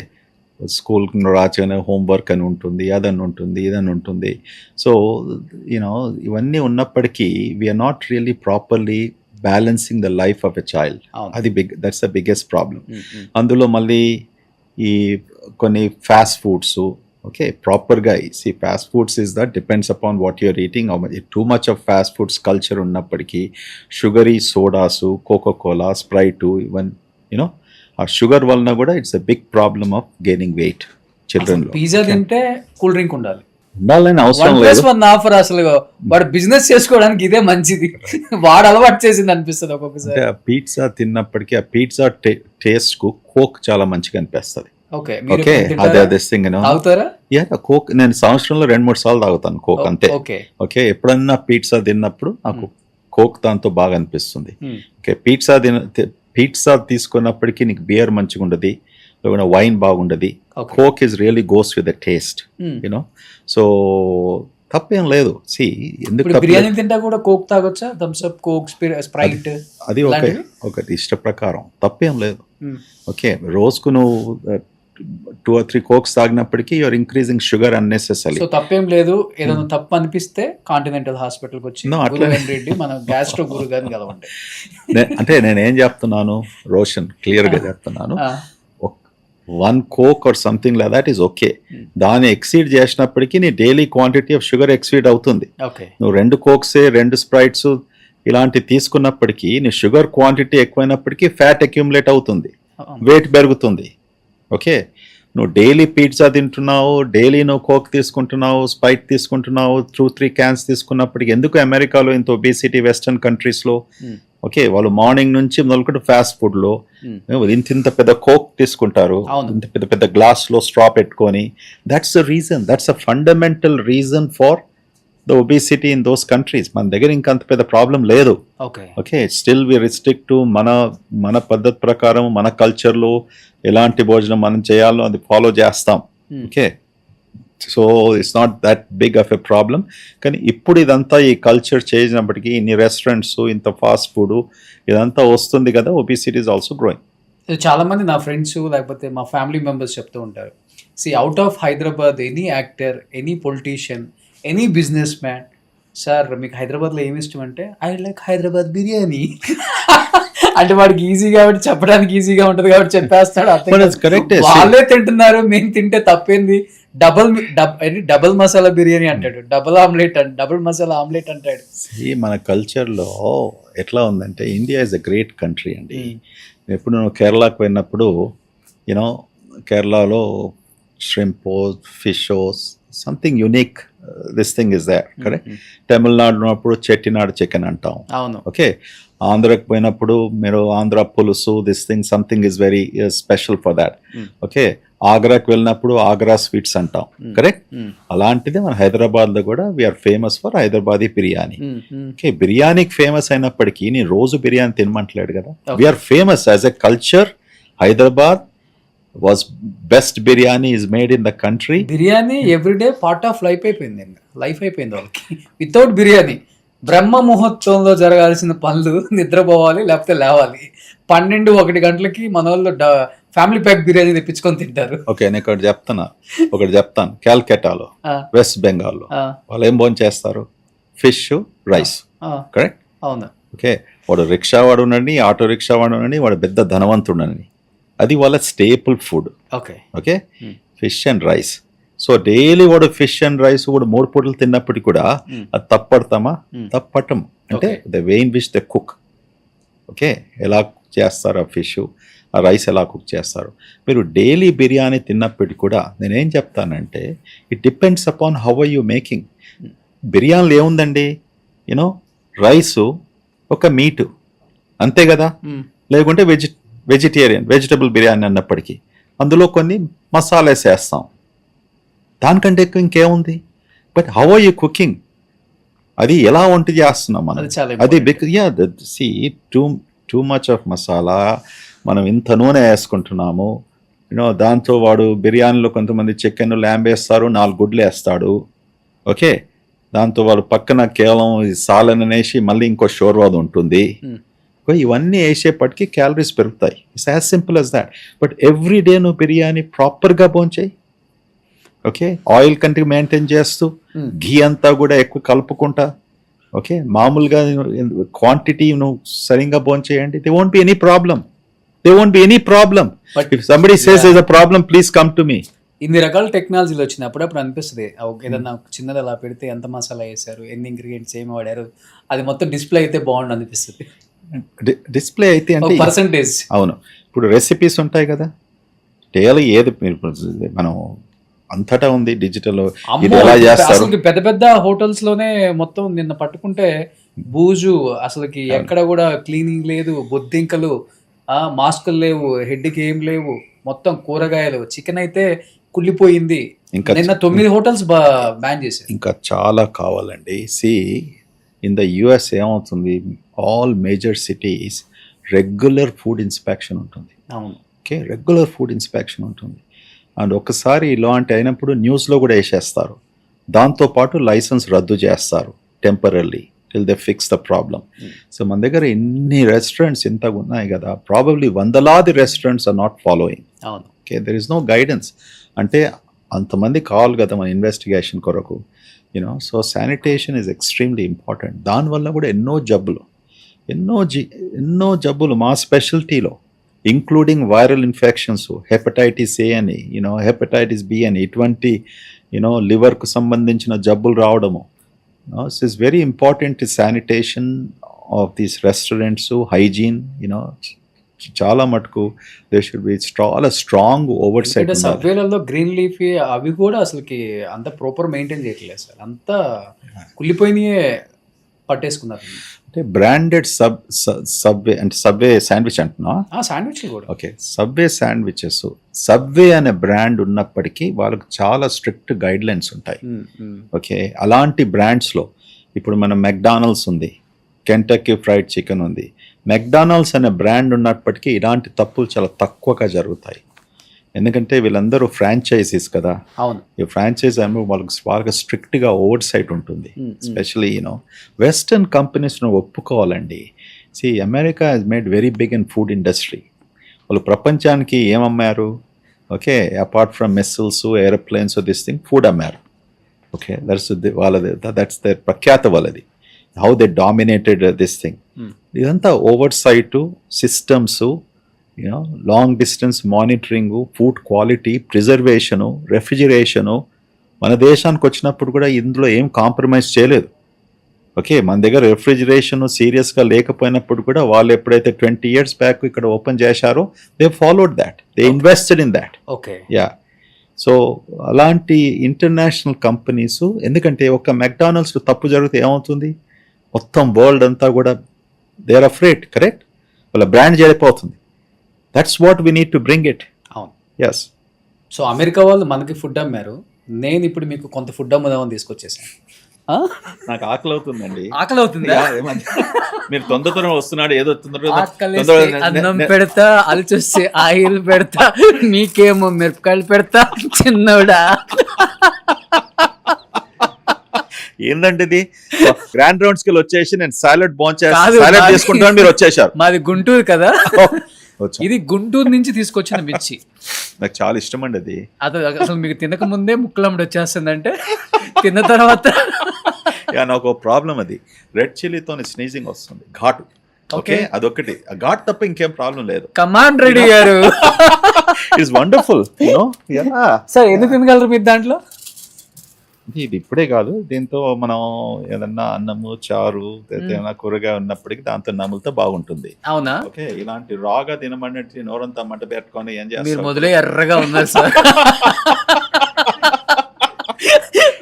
స్కూల్ రాచగానే హోంవర్క్ అని ఉంటుంది, అదని ఉంటుంది, ఇదని ఉంటుంది. సో ఇవన్నీ ఉన్నప్పటికీ we're not really properly balancing the life of a child. అది దట్స్ ద బిగ్గెస్ట్ ప్రాబ్లం. అందులో మళ్ళీ ఈ కొన్ని ఫాస్ట్ ఫుడ్స్. ఓకే, ప్రాపర్గా fast foods is that depends upon what you're eating. Too much of fast foods culture ఉన్నప్పటికీ sugary sodas, Coca Cola, Sprite, ఇవన్నీ ఆ sugar వలన కూడా it's a big problem of gaining wait children. Pizza తింటే cool drink ఉండాలి, ఉండాలని అవసరం లేదు. ఆఫర్ అసలు వాడు బిజినెస్ చేసుకోవడానికి ఇదే మంచిది, వాడు అలవాటు చేసింది అనిపిస్తుంది ఒక్కొక్కసారి. పిజ్జా తిన్నప్పటికీ ఆ పిజ్జా టేస్ట్ కు కోక్ చాలా మంచిగా అనిపిస్తుంది. ఓకే, కోక్ నేను సంవత్సరంలో 2-3 సార్లు తాగుతాను కోక్, అంతే. ఓకే, ఎప్పుడన్నా పిజ్జా తిన్నప్పుడు నాకు కోక్ దాంతో బాగా అనిపిస్తుంది. ఓకే, పిజ్జా తీసుకున్నప్పటికీ నీకు బియర్ మంచిగా ఉండదు, వైన్ బాగుండదు. Coke is really goes with the taste, so తప్పేం లేదు. ఎందుకు బిర్యానీ తింటా కూడా కోక్ తాగొచ్చా? థమ్స్ అప్, కోక్, స్ప్రైట్, అది ఒకటి ఇష్ట ప్రకారం, తప్పేం లేదు. ఓకే, రోజుకు నువ్వు 2 or 3 కోక్స్ తాగినప్పటికీ you're increasing sugar unnecessary. So తప్పేం లేదు. ఏదైనా తప్పు అనిపిస్తే కాంటినెంటల్ హాస్పిటల్కి వచ్చి రెడ్డి మన గ్యాస్ట్రో గురు గారిని కలవండి. అంటే నేనేం చెప్తున్నాను రోషన్, క్లియర్ గా చెప్తున్నాను, 1 coke or something like that is okay. దాన్ని ఎక్సీడ్ చేసినప్పటికీ నీ daily quantity of sugar exceed అవుతుంది. నువ్వు 2 కోక్స్ 2 స్ప్రైట్స్ ఇలాంటివి తీసుకున్నప్పటికీ నీ షుగర్ క్వాంటిటీ ఎక్కువైనప్పటికీ ఫ్యాట్ అక్యుములేట్ అవుతుంది, వెయిట్ పెరుగుతుంది. ఓకే, నువ్వు డైలీ పిజ్జా తింటున్నావు, డైలీ నువ్వు కోక్ తీసుకుంటున్నావు, స్ప్రైట్ తీసుకుంటున్నావు, 2-3 క్యాన్స్ తీసుకున్నప్పటికీ ఎందుకు అమెరికాలో ఇంత ఒబేసిటీ, వెస్టర్న్ కంట్రీస్లో? ఓకే, వాళ్ళు మార్నింగ్ నుంచి మొదలుకుంటే ఫాస్ట్ ఫుడ్లో ఇంత పెద్ద కోక్ తీసుకుంటారు, ఇంత పెద్ద పెద్ద గ్లాస్లో స్ట్రా పెట్టుకొని. That's the reason, that's a fundamental reason for the obesity in those countries. మన దగ్గర ఇంకా అంత పెద్ద ప్రాబ్లం లేదు. Okay, still we restrict to మన పద్ధతి ప్రకారం, మన కల్చర్లో ఎలాంటి భోజనం మనం చేయాలో అది ఫాలో చేస్తాం. Okay, so it's not that big of a problem. కానీ ఇప్పుడు ఇదంతా ఈ కల్చర్ చేసినప్పటికీ ఇన్ని రెస్టారెంట్స్, ఇంత ఫాస్ట్ ఫుడ్ ఇదంతా వస్తుంది కదా, ఒబేసిటీ ఇస్ ఆల్సో గ్రోయింగ్. చాలా మంది నా ఫ్రెండ్స్ లేకపోతే మా ఫ్యామిలీ మెంబర్స్ చెప్తూ ఉంటారు, out of Hyderabad any actor, any politician, any business man, sir మీకు హైదరాబాద్లో ఏమి ఇష్టం అంటే ఐ లైక్ హైదరాబాద్ బిర్యానీ. అంటే వాడికి ఈజీ కాబట్టి, చెప్పడానికి ఈజీగా ఉంటుంది కాబట్టి చెప్పేస్తాడు. వాళ్ళే తింటున్నారు, మేము తింటే తప్పేంది? డబుల్ మసాలా బిర్యానీ అంటాడు, డబుల్ మసాలా ఆమ్లెట్ అంటాడు. మన కల్చర్లో ఎట్లా ఉందంటే, India is a great country అండి. ఎప్పుడు నువ్వు కేరళకు పోయినప్పుడు కేరళలో ష్రింపో, ఫిషోస్, something unique this thing is there, correct? Tamil Nadu ఉన్నప్పుడు చెట్టినాడు చికెన్ అంటాం. ఓకే, ఆంధ్రాకి పోయినప్పుడు మీరు ఆంధ్ర పులుసు, this thing something is very special for that. Okay, ఆగ్రాకి వెళ్ళినప్పుడు ఆగ్రా స్వీట్స్ అంటాం, కరెక్ట్? అలాంటిది మన హైదరాబాద్ లో కూడా we're famous for Hyderabadi biryani. Okay, బిర్యానీకి ఫేమస్ అయినప్పటికీ నేను రోజు బిర్యానీ తినమంటలేడు కదా. We're famous as a culture. Hyderabad was best biryani is made in the country. Biryani everyday part of life అయిపోయింది వాళ్ళకి. వితౌట్ బిర్యానీ బ్రహ్మ ముహూర్తంలో జరగాల్సిన పనులు, నిద్రపోవాలి లేకపోతే లేవాలి, 12-1 గంటలకి మన వాళ్ళు ఫ్యామిలీ ప్యాక్ బిర్యానీ తెప్పించుకొని తింటారు. ఓకే, నేను ఒకటి చెప్తాను. క్యాల్కటాలో, వెస్ట్ బెంగాల్లో వాళ్ళు ఏం భోజనం చేస్తారు? Fish, rice, correct? అవును. ఓకే, వాడు రిక్షా వాడు ఉండండి, ఆటో రిక్షా వాడు ఉండండి, వాడు పెద్ద ధనవంతుడని, అది వాళ్ళ staple food. Okay, fish and rice. So daily వాడు ఫిష్ అండ్ రైస్ కూడా 3 పూటలు తిన్నప్పటికీ కూడా అది తప్పడతామా? తప్పటం. అంటే the way in which the cook. Okay, ఎలా చేస్తారు ఆ ఫిష్, ఆ రైస్ ఎలా కుక్ చేస్తారు. మీరు డైలీ బిర్యానీ తిన్నప్పటికీ కూడా నేనేం చెప్తానంటే it depends upon how are you making. బిర్యానీలో ఏముందండి, యూనో రైసు, ఒక మీటు, అంతే కదా. లేకుంటే వెజిటేబుల్ బిర్యానీ అన్నప్పటికీ అందులో కొన్ని మసాలాస్ వేస్తాం, దానికంటే ఎక్కువ ఇంకేముంది. But how are you cooking, అది ఎలా వంట చేస్తున్నాం మనం, అది see too much of masala, మనం ఇంత నూనె వేసుకుంటున్నాము, యూనో. దాంతో వాడు బిర్యానీలో కొంతమంది చికెన్ ల్యాంబ్ వేస్తారు, 4 గుడ్లు వేస్తాడు, ఓకే. దాంతో వాడు పక్కన కేవలం సాలన్ వేసి మళ్ళీ ఇంకో షోర్వాది ఉంటుంది. ఇవన్నీ వేసేపటికి క్యాలరీస్ పెరుగుతాయి. It's as simple as that. But every day నువ్వు బిర్యానీ ప్రాపర్గా భోంచేయి, ఓకే. ఆయిల్ కంటే మెయింటైన్ చేస్తూ, ఘీ అంతా కూడా ఎక్కువ కలుపుకుంటా, ఓకే. మామూలుగా క్వాంటిటీ నువ్వు సరిగ్గా భోంచేయండి. They won't be any problem. If somebody says there is a problem, please come to me. ఇన్ని రకాల టెక్నాలజీలు వచ్చినాయి, అప్పుడప్పుడు అనిపిస్తుంది ఏదన్నా చిన్నది అలా పెడితే ఎంత మసాలా వేసారు, ఎన్ని ఇంగ్రీడియంట్స్ ఏమి వాడారు, అది మొత్తం డిస్ప్లే అయితే బాగుండు అనిపిస్తుంది. డిస్ప్లే అయితే అంటే పర్సంటేజ్. అవును, ఇప్పుడు రెసిపీస్ ఉంటాయి కదా, డైలీ ఏది మనం అంతటా ఉంది డిజిటల్, ఇది ఎలా చేస్తారు. అసలు పెద్ద పెద్ద హోటల్స్ లోనే మొత్తం నిన్న పట్టుకుంటే బూజు, అసలుకి ఎక్కడ కూడా క్లీనింగ్ లేదు, బొద్దింకలు, మాస్కులు లేవు, హెడ్కి ఏం లేవు, మొత్తం కూరగాయలు, చికెన్ అయితే కుళ్ళిపోయింది. ఇంకా నిన్న 9 హోటల్స్ బ్యాన్ చేశారు. ఇంకా చాలా కావాలండి. సి ఇన్ ద యుఎస్ ఏమవుతుంది, all major cities regular food inspection ఉంటుంది. అవును, ఓకే, రెగ్యులర్ ఫుడ్ ఇన్స్పెక్షన్ ఉంటుంది. అండ్ ఒకసారి ఇలాంటి అయినప్పుడు న్యూస్లో కూడా వేసేస్తారు, దాంతోపాటు లైసెన్స్ రద్దు చేస్తారు temporary till they fix the problem. So మన దగ్గర ఎన్ని రెస్టారెంట్స్ ఇంతగా ఉన్నాయి కదా, ప్రాబబ్లీ వందలాది రెస్టారెంట్స్ ఆర్ నాట్ ఫాలోయింగ్. అవును, okay, there is no guidance. అంటే అంతమంది కావాలి కదా మన ఇన్వెస్టిగేషన్ కొరకు, you know. So sanitation is extremely important. దానివల్ల కూడా ఎన్నో జబ్బులు మా స్పెషాలిటీలో, including viral infections, hepatitis A అని, యూనో, హెపటైటిస్ బి అని, ఇటువంటి యూనో లివర్కు సంబంధించిన జబ్బులు రావడము. It's is very important sanitation of these restaurants, hygiene, you know. చాలా మటుకు దే షుడ్ బి చాలా స్ట్రాంగ్ ఓవర్ సైట్. సబ్వేలలో గ్రీన్ లీఫీ అవి కూడా అసలుకి అంత ప్రాపర్ మెయింటైన్ చేయట్లేదు సార్, అంతా కుళ్ళిపోయినాయే పట్టేసుకున్నారు. అంటే బ్రాండెడ్ సబ్వే అంటే సబ్వే శాండ్విచ్ అంటున్నా, శాండ్విచ్ కూడా ఓకే. సబ్వే శాండ్విచెస్, సబ్వే అనే బ్రాండ్ ఉన్నప్పటికీ వాళ్ళకు చాలా స్ట్రిక్ట్ గైడ్ లైన్స్ ఉంటాయి, ఓకే. అలాంటి బ్రాండ్స్లో ఇప్పుడు మన మెక్డానల్డ్స్ ఉంది, కెంటక్కీ ఫ్రైడ్ చికెన్ ఉంది. మెక్డానల్డ్స్ అనే బ్రాండ్ ఉన్నప్పటికీ ఇలాంటి తప్పులు చాలా తక్కువగా జరుగుతాయి, ఎందుకంటే వీళ్ళందరూ ఫ్రాంచైజీస్ కదా. అవును, ఈ ఫ్రాంచైజ్ ఏమో వాళ్ళకి స్ట్రిక్ట్గా ఓవర్ సైట్ ఉంటుంది. ఎస్పెషలీ యూనో వెస్టర్న్ కంపెనీస్ను ఒప్పుకోవాలండి. See America has made very big in food industry. వాళ్ళు ప్రపంచానికి ఏమమ్మారు, okay, apart from missiles, aeroplanes, this thing, food అమ్మారు, ఓకే. దట్స్ ద ప్రఖ్యాత వాళ్ళది, how they dominated this thing. ఇదంతా oversight, systems, you know, long distance monitoring, food quality, preservation, refrigeration. మన దేశానికి వచ్చినప్పుడు కూడా ఇందులో ఏం కాంప్రమైజ్ చేయలేదు, ఓకే. మన దగ్గర రెఫ్రిజిరేషన్ సీరియస్గా లేకపోయినప్పుడు కూడా వాళ్ళు ఎప్పుడైతే 20 years బ్యాక్ ఇక్కడ ఓపెన్ చేశారో they followed that, they invested in that, okay. Yeah. So అలాంటి ఇంటర్నేషనల్ కంపెనీస్, ఎందుకంటే ఒక మెక్డానల్డ్స్ తప్పు జరిగితే ఏమవుతుంది, మొత్తం వరల్డ్ అంతా కూడా దే ఆర్ అఫ్రేడ్, కరెక్ట్, వాళ్ళ బ్రాండ్ జరిగిపోతుంది. That's what we need to bring it. అవును, ఎస్. సో అమెరికా వాళ్ళు మనకి ఫుడ్ అమ్మారు, నేను ఇప్పుడు మీకు కొంత ఫుడ్ అమ్ముదామని తీసుకొచ్చేసాను. నాకు ఆకలి అవుతుందండి. ఆకలి అవుతుంది, మీరు తొందరగా వస్తున్నాడు, ఏదో అన్నం పెడతా, అలచొస్తే ఆయిల్ పెడతా, మీకేమో మిరపకాయలు పెడతా, చిన్నోడా. ఏంటంటే ఇది గ్రాండ్ రౌండ్స్ కి వచ్చేసి నేను సాలెడ్ సాలెడ్ తీసుకుంటాను, మీరు వచ్చేసారు. మాది గుంటూరు కదా, ఇది గుంటూరు నుంచి తీసుకొచ్చిన మిర్చి. నాకు చాలా ఇష్టం అండి అది. అసలు మీకు తినక ముందే ముక్కలమ్మడి వచ్చేస్తుందంటే తిన్న తర్వాత నాకు ప్రాబ్లం, అది రెడ్ చిల్లీతో స్నీజింగ్ వస్తుంది, ఘాటు, ఓకే. అదొకటి, ఆ ఘాట్ తప్ప ఇంకేం ప్రాబ్లం లేదు. కమాండ్ రెడీ గారు, ఇట్స్ వండర్ఫుల్. సార్ ఎందుకు తినగలరు మీరు దాంట్లో? ఇది ఇప్పుడే కాదు, దీంతో మనం ఏదన్నా అన్నము చారు ఏదైనా కూరగా ఉన్నప్పటికీ దాంతో నములుతో బాగుంటుంది. అవునా? ఓకే, ఇలాంటి రాగా తినమన్నట్టు నోరంతా మంట పెట్టుకొని ఏం మీరు చేస్తారు? మొదలే ఎర్రగా ఉన్నారు సార్.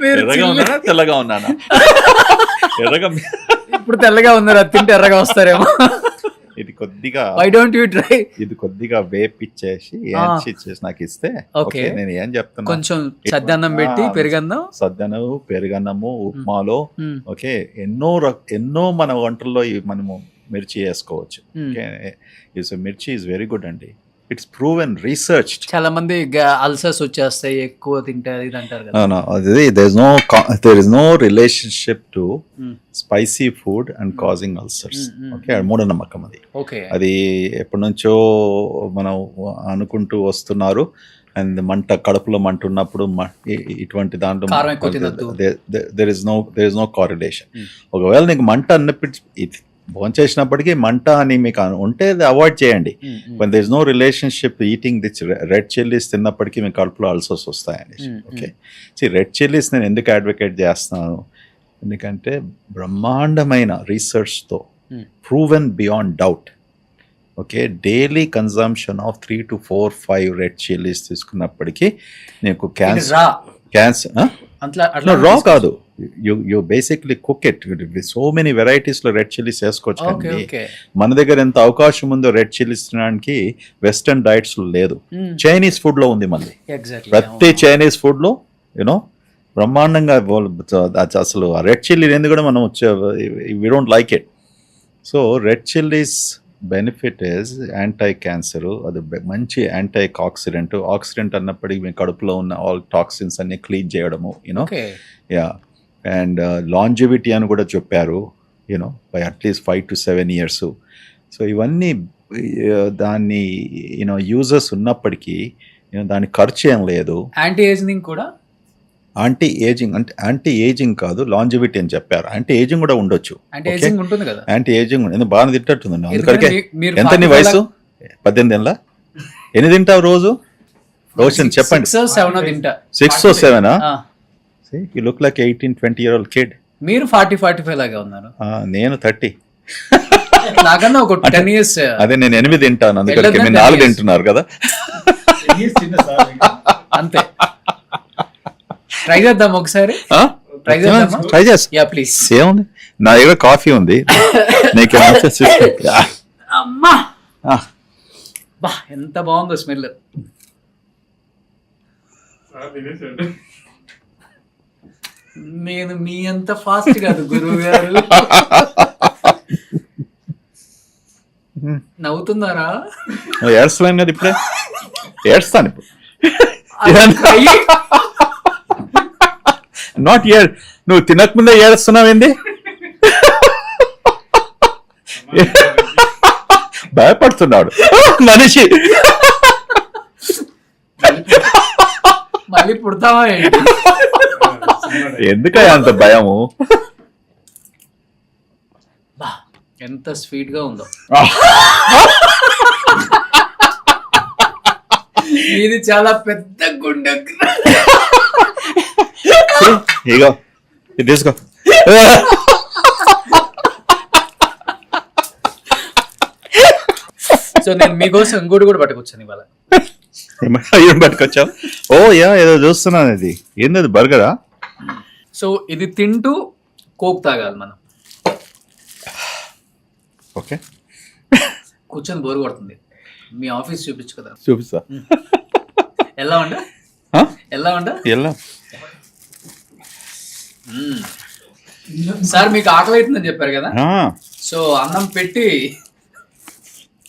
మీరు ఎర్రగా ఉన్నానా తెల్లగా ఉన్నానా? ఎర్రగా. ఇప్పుడు తెల్లగా ఉన్నారు, అది తింటే ఎర్రగా వస్తారేమో. ఇది కొద్దిగా వై డోంట్ యూ ట్రై? ఇది కొద్దిగా వేపిచ్చేసి ఏంచి ఇచ్చేసి నాకు ఇస్తే ఓకే. నేను ఏం చెప్తున్నా, కొంచెం సద్దన్నం పెట్టి పెరుగన్నం, సద్దనము పెరుగన్నము ఉప్మాలో ఓకే ఎన్నో మన వంటల్లో మనము మిర్చి వేసుకోవచ్చు. ఓకే, మిర్చి ఈజ్ వెరీ గుడ్ అండి. It's proven research. చాలా మంది అల్సర్స్ వచ్చేస్తాయి ఎక్కువ తింటే ఇది అంటారు కదా. there is no relationship to spicy food and causing ulcers. Okay, మూఢనమ్మకం అది. ఓకే, అది ఎప్పటి నుంచో మనం అనుకుంటూ వస్తున్నారు. అండ్ మంట, కడుపులో మంట ఉన్నప్పుడు ఇటువంటి దాంట్లో there is no correlation. ఒకవేళ నీకు మంట అనిపించి భోంచేసినప్పటికీ మంట అని మీకు ఉంటే అవాయిడ్ చేయండి. when there is no relationship eating this red chillies తిన్నప్పటికీ మీకు కడుపులో అల్సర్స్ వస్తాయని. ఓకే, రెడ్ చిల్లీస్ నేను ఎందుకు అడ్వకేట్ చేస్తున్నాను, ఎందుకంటే బ్రహ్మాండమైన రీసెర్చ్తో proven beyond doubt. Okay, daily consumption of 3 to 4, 5 red chillies తీసుకున్నప్పటికీ నీకు క్యాన్సర్ రా కాదు, you basically cook it. So many varieties లో రెడ్ చిల్లీస్ వేసుకోవచ్చు. మన దగ్గర ఎంత అవకాశం ఉందో రెడ్ చిల్లీస్ తినడానికి వెస్టర్న్ డైట్స్ లో లేదు. చైనీస్ ఫుడ్ లో ఉంది మనది. ప్రతి చైనీస్ ఫుడ్ లో యూనో బ్రహ్మాండంగా అసలు రెడ్ చిల్లీ ఎందుకు కూడా మనం we don't like it. So red chillies benefit is anti cancer, అది మంచి యాంటీ ఆక్సిడెంట్ అన్నప్పటికీ మీ కడుపులో ఉన్న ఆల్ టాక్సిన్స్ అన్ని క్లీన్ చేయడము, యూనో. యా, అండ్ లాంజివిటీ అని కూడా చెప్పారు, you know, by at least 5 to 7 years. So ఇవన్నీ దాన్ని యూనో యూజెస్ ఉన్నప్పటికీ దాని ఖర్చు ఏం లేదు. యాంటీ ఏజింగ్ కూడా, యాంటీ ఏజింగ్ అంటే యాంటీ ఏజింగ్ కాదు, లాంజివిటీ అని చెప్పారు. యాంటీ ఏజింగ్ కూడా ఉండొచ్చు. యాంటీ ఏజింగ్ ఎందుకు బాగా తింటట్టుందండి. అందుకనే ఎంత నీ వయసు? 18 ఏళ్ళ? ఎన్ని తింటావు రోజు? చెప్పండి. 6 or 7? You look like 18-20-year-old kid. మీరు 40-45 లాగా ఉన్నారు. నేను 30. నాకన్నా ఒక 10 years. అదే నేను 8 తింటాను, అందుకని మీరు 4 తింటున్నారు కదా. అంతే. ట్రై చేద్దాం ఒకసారి. ట్రై చేస్తా. Yeah please. ఏముంది, నా దగ్గర కాఫీ ఉంది. అమ్మా బా, ఎంత బాగుందో స్మెల్. నేను మీ అంత ఫాస్ట్ కాదు గురువు గారు. నవ్వుతున్నారా? ఏడ్చలేను కదా ఇప్పుడే. ఏడ్స్తాను ఇప్పుడు. నాట్ ఇయర్, నువ్వు తినకముందే ఏడుస్తున్నావేంది? భయపడుతున్నాడు మనిషి. మళ్ళీ పుడతావా? ఎందుకయ్యా అంత భయము? ఎంత స్వీట్ గా ఉందో. ఇది చాలా పెద్ద గుండె. ఇగో ఇది తీసుకో. సో నేను మీకోసం ఇంకోటి కూడా పట్టుకొచ్చాను ఇవాళ. ఏం పట్టుకొచ్చావు? ఓ యా, ఏదో చూస్తున్నాను. ఇది ఏంది, బర్గరా? సో ఇది తింటూ కోక్ తాగాలి మనం. ఓకే, కూర్చొని బోర్ కొడుతుంది. మీ ఆఫీస్ చూపించు కదా. చూపిస్తా. ఎలా ఉండ సార్, మీకు ఆకలి అవుతుందని చెప్పారు కదా. సో అన్నం పెట్టి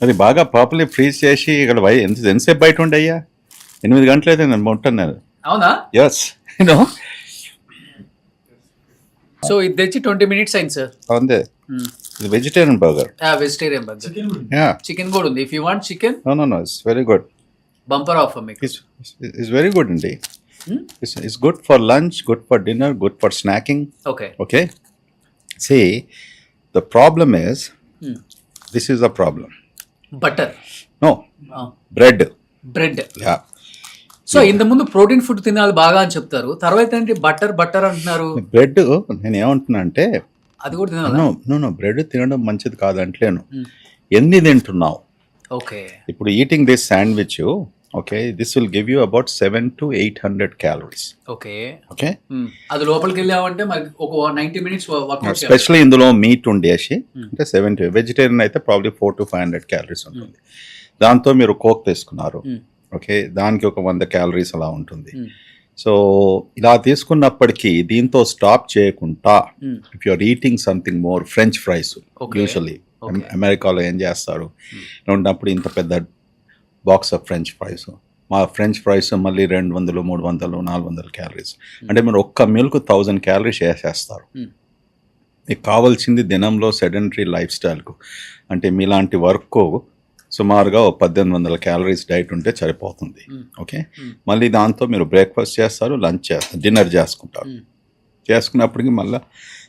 అది బాగా ప్రాపర్లీ ఫ్రీజ్ చేసి ఇక్కడ ఎంతసేపు బయట ఉండి అయ్యా? 8 గంటలు అయితే నేను ఉంటున్నాను. అవునా? ఎస్. సో ఇది తెచ్చి 20 minutes అయింది సార్. అంతే. ఇది vegetarian burger. Vegetarian burger. Chicken కూడా ఉంది. If you want chicken. No, it's very good. Bumper offer మీకు. ఇట్స్ వెరీ గుడ్ అండి. It's good for lunch, good for dinner, good for snacking. Okay. See, the problem is, this is a problem. Butter. No. Bread. Yeah. So ఇంత ముందు protein food తినాలి బాగా అని చెప్తారు, తర్వాత ఏంటి బటర్ అంటున్నారు, బ్రెడ్ నేను ఏమంటున్నా అంటే అది కూడా తినాలి. బ్రెడ్ తినడం మంచిది కాదంటలేను, ఎన్ని తింటున్నావు. ఓకే, ఇప్పుడు eating this sandwich, okay, this will give you about 700 to 800 calories. Okay, okay, అది లోపలికి వెళ్ళామంటే మరి ఒక 90 minutes వర్కౌట్. స్పెషల్లీ ఇందులో మీట్ ఉండేసి అంటే 70, వెజిటేరియన్ అయితే ప్రాబ్లీ 400 to 500 క్యాలరీస్ ఉంటుంది. దాంతో మీరు కోక్ తీసుకున్నారు, ఓకే, దానికి ఒక 100 క్యాలరీస్ అలా ఉంటుంది. సో ఇలా తీసుకున్నప్పటికీ దీంతో స్టాప్ చేయకుండా if you are eating something more, French fries usually అమెరికాలో ఏం చేస్తారు ఉన్నప్పుడు ఇంత పెద్ద బాక్స్ ఆఫ్ ఫ్రెంచ్ ఫ్రైస్, మా ఫ్రెంచ్ ఫ్రైస్ మళ్ళీ 200, 300, 400 క్యాలరీస్. అంటే మీరు ఒక్క మీల్కు 1000 క్యాలరీస్ వేసేస్తారు. మీకు కావాల్సింది దినంలో సెడెంటరీ లైఫ్ స్టైల్కు అంటే మీలాంటి వర్క్ సుమారుగా 1800 క్యాలరీస్ డైట్ ఉంటే సరిపోతుంది. ఓకే, మళ్ళీ దాంతో మీరు బ్రేక్ఫాస్ట్ చేస్తారు, లంచ్ చేస్తారు, డిన్నర్ చేసుకుంటారు. చేసుకున్నప్పటికీ మళ్ళీ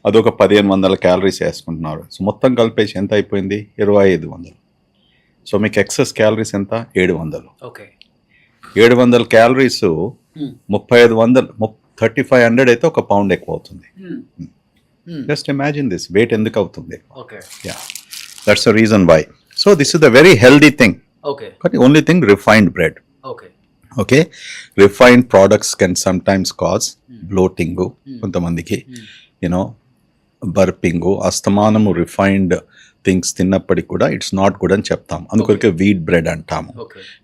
అదొక 1500 క్యాలరీస్ వేసుకుంటున్నారు. సో మొత్తం కలిపేసి ఎంత అయిపోయింది? 2500. సో మీకు ఎక్సెస్ క్యాలరీస్ ఎంత? 700. ఓకే, 700 క్యాలరీస్ 3500, 3500 అయితే ఒక పౌండ్ ఎక్కువ అవుతుంది. జస్ట్ ఇమాజిన్ దిస్, వెయిట్ ఎందుకు అవుతుంది? Okay, yeah, that's the reason why. So this is the very healthy thing. Okay, కానీ only thing refined bread. Okay, okay, refined products can sometimes cause bloating, కొంతమందికి you know burping, అస్తమానము refined things తిన్నప్పటికి కూడా it's not good అని చెప్తాం. అందుకొరకే wheat bread అంటాము.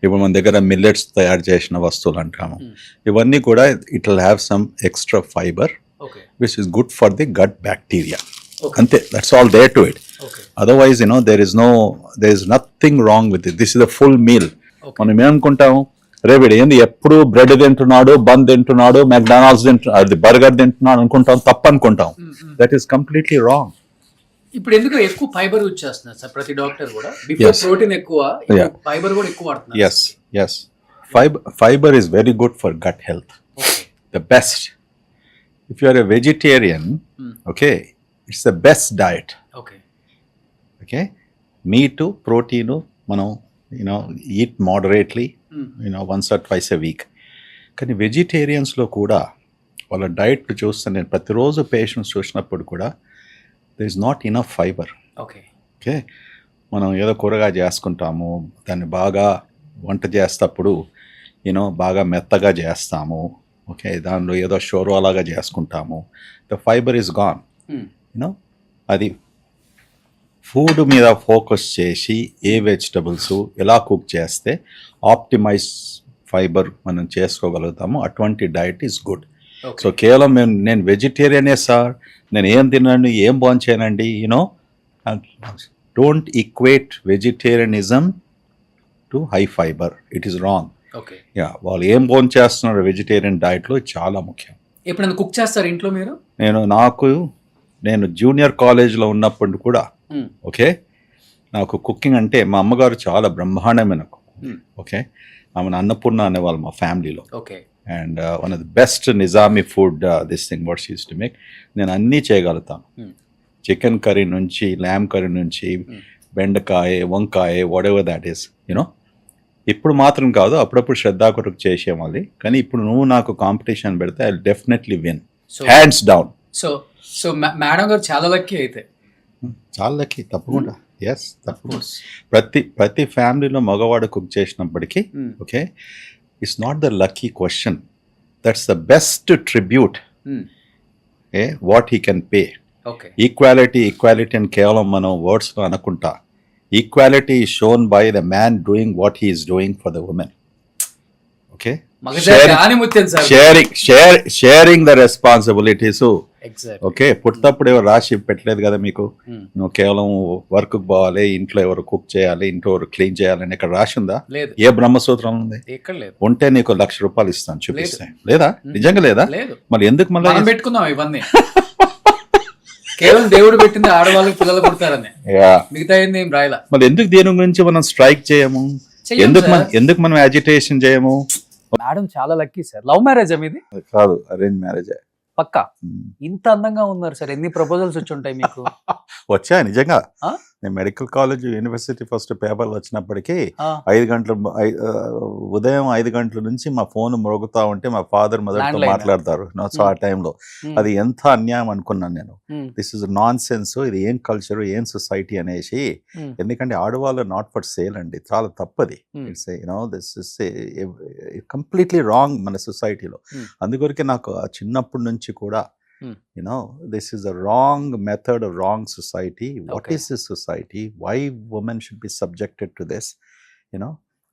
ఇప్పుడు మన దగ్గర మిల్లెట్స్ తయారు చేసిన వస్తువులు అంటాము. ఇవన్నీ కూడా it will have some extra fibre which is good for the gut bacteria. అంతే, that's all there to it. Otherwise there is nothing wrong with it. This is a full meal. మనం ఏమనుకుంటాము, రేవిడ్ ఏంది ఎప్పుడు బ్రెడ్ తింటున్నాడు, bun తింటున్నాడు, McDonald's తింటున్నాడు, burger తింటున్నాడు అనుకుంటాం, తప్పు అనుకుంటాం. That is completely wrong. ఇప్పుడు ఎందుకు ఎక్కువ ఫైబర్ యూజ్ చేస్తున్నారు సార్ ప్రతి డాక్టర్ కూడా? బిఫోర్ ప్రోటీన్ ఎక్కువ, ఫైబర్ కూడా ఎక్కువ వాడుతున్నారు. yes fiber is very good for gut health. The best. If you are a vegetarian, okay, it's the best diet. Okay, meat, protein, మనం eat moderately, once or twice a week. కానీ వెజిటేరియన్స్లో కూడా వాళ్ళ diet చూస్తే నేను ప్రతిరోజు patients చూసినప్పుడు కూడా there is not enough fiber. Okay, మనం ఏదో కూరగాయ చేసుకుంటాము, దాన్ని బాగా వంట చేసేటప్పుడు బాగా మెత్తగా చేస్తాము. ఓకే, దానిలో ఏదో షోర్వాలాగా చేసుకుంటాము. The fibre is gone. అది ఫుడ్ మీద ఫోకస్ చేసి ఏ వెజిటబుల్స్ ఎలా కుక్ చేస్తే ఆప్టిమైజ్ ఫైబర్ మనం చేసుకోగలుగుతాము, అటువంటి డైట్ ఈజ్ గుడ్. సో కేవలం నేను వెజిటేరియనే సార్, నేను ఏం తినండి, ఏం భోంచేయనండి, don't equate vegetarianism to high fibre. It is wrong. వాళ్ళు ఏం భోంచేస్తున్నారు వెజిటేరియన్ డైట్లో చాలా ముఖ్యం. ఎప్పుడైనా కుక్ చేస్తారు ఇంట్లో మీరు? నేను జూనియర్ కాలేజ్లో ఉన్నప్పుడు కూడా ఓకే, నాకు కుకింగ్ అంటే మా అమ్మగారు చాలా బ్రహ్మాండమైన కుక్. ఓకే, ఆమెను అన్నపూర్ణ అనేవాళ్ళు మా ఫ్యామిలీలో. And one of the best Nizami food this thing what she used to make. నేను అన్నీ చేయగలుగుతాను, చికెన్ కర్రీ నుంచి, ల్యామ్ కర్రీ నుంచి, బెండకాయ, వంకాయ, వాట్ ఎవర్ దాట్ ఈస్. ఇప్పుడు మాత్రం కాదు, అప్పుడప్పుడు శ్రద్ధా కొరకు చేసేవాళ్ళి. కానీ ఇప్పుడు నువ్వు నాకు కాంపిటీషన్ పెడితే I definitely win, hands down. So madam గారు చాలా లక్కీ అయితే. చాలా లక్కీ, తప్పకుండా. ఎస్, తప్పకుండా. ప్రతి ఫ్యామిలీలో మగవాడు కుక్ చేసినప్పటికీ okay, it's not the lucky question, that's the best tribute what he can pay. Equality అని కేవలం మనం వర్డ్స్లో అనుకుంటా. Equality is shown by the man doing what he is doing for the women. Okay, sharing the responsibilities. Okay, పుట్టప్పుడు ఎవరు రాసి పెట్టలేదు కదా మీకు, నువ్వు కేవలం వర్క్ పోవాలి, ఇంట్లో ఎవరు కుక్ చేయాలి, ఇంట్లో ఎవరు క్లీన్ చేయాలని ఇక్కడ రాసిందా? ఏ బ్రహ్మసూత్రం ఉంది? ఉంటే నీకు ₹1,00,000 ఇస్తాను, చూపిస్తే. లేదా? నిజంగా లేదా? మరి ఎందుకు మళ్ళీ పెట్టుకుందాం ఇవన్నీ? కేవలం దేవుడు పెట్టింది ఆడవాళ్ళకి పిల్లలు పుడతారని, మిగతా ఏం రాయలా. మరి ఎందుకు దీని గురించి మనం స్ట్రైక్ చేయము? ఎందుకు మనం అజిటేషన్ చేయము? మేడం చాలా లక్కీ సార్. లవ్ మ్యారేజ్ మీది? కాదు, అరేంజ్ మ్యారేజ్. పక్కా. ఇంత అందంగా ఉన్నారు సార్, ఎన్ని ప్రపోజల్స్ వచ్చి ఉంటాయి మీకు? వచ్చా? నిజంగా నేను మెడికల్ కాలేజ్ యూనివర్సిటీ ఫస్ట్ పేపర్లు వచ్చినప్పటికీ ఆ, 5 గంటల ఉదయం 5 గంటల నుంచి మా ఫోన్ మోగుతా ఉంటే మా ఫాదర్ మదర్తో Landline. మాట్లాడతారు. సో ఆ టైంలో ఉమ్, అది ఎంత అన్యాయం అనుకున్నాను నేను. ఉమ్, దిస్ ఇస్ నాన్ సెన్స్, ఇది ఏం కల్చర్, ఏం సొసైటీ అనేసి. ఉమ్, ఎందుకంటే ఆడవాళ్ళు నాట్ ఫర్ సేల్ అండి, చాలా తప్పది. Um, it's this is completely wrong మన సొసైటీలో. Hmm. అందుకొరకే నాకు ఆ చిన్నప్పటి నుంచి కూడా Hmm. This is a wrong method, wrong society. What Okay. Is this society? Why women should be subjected to this?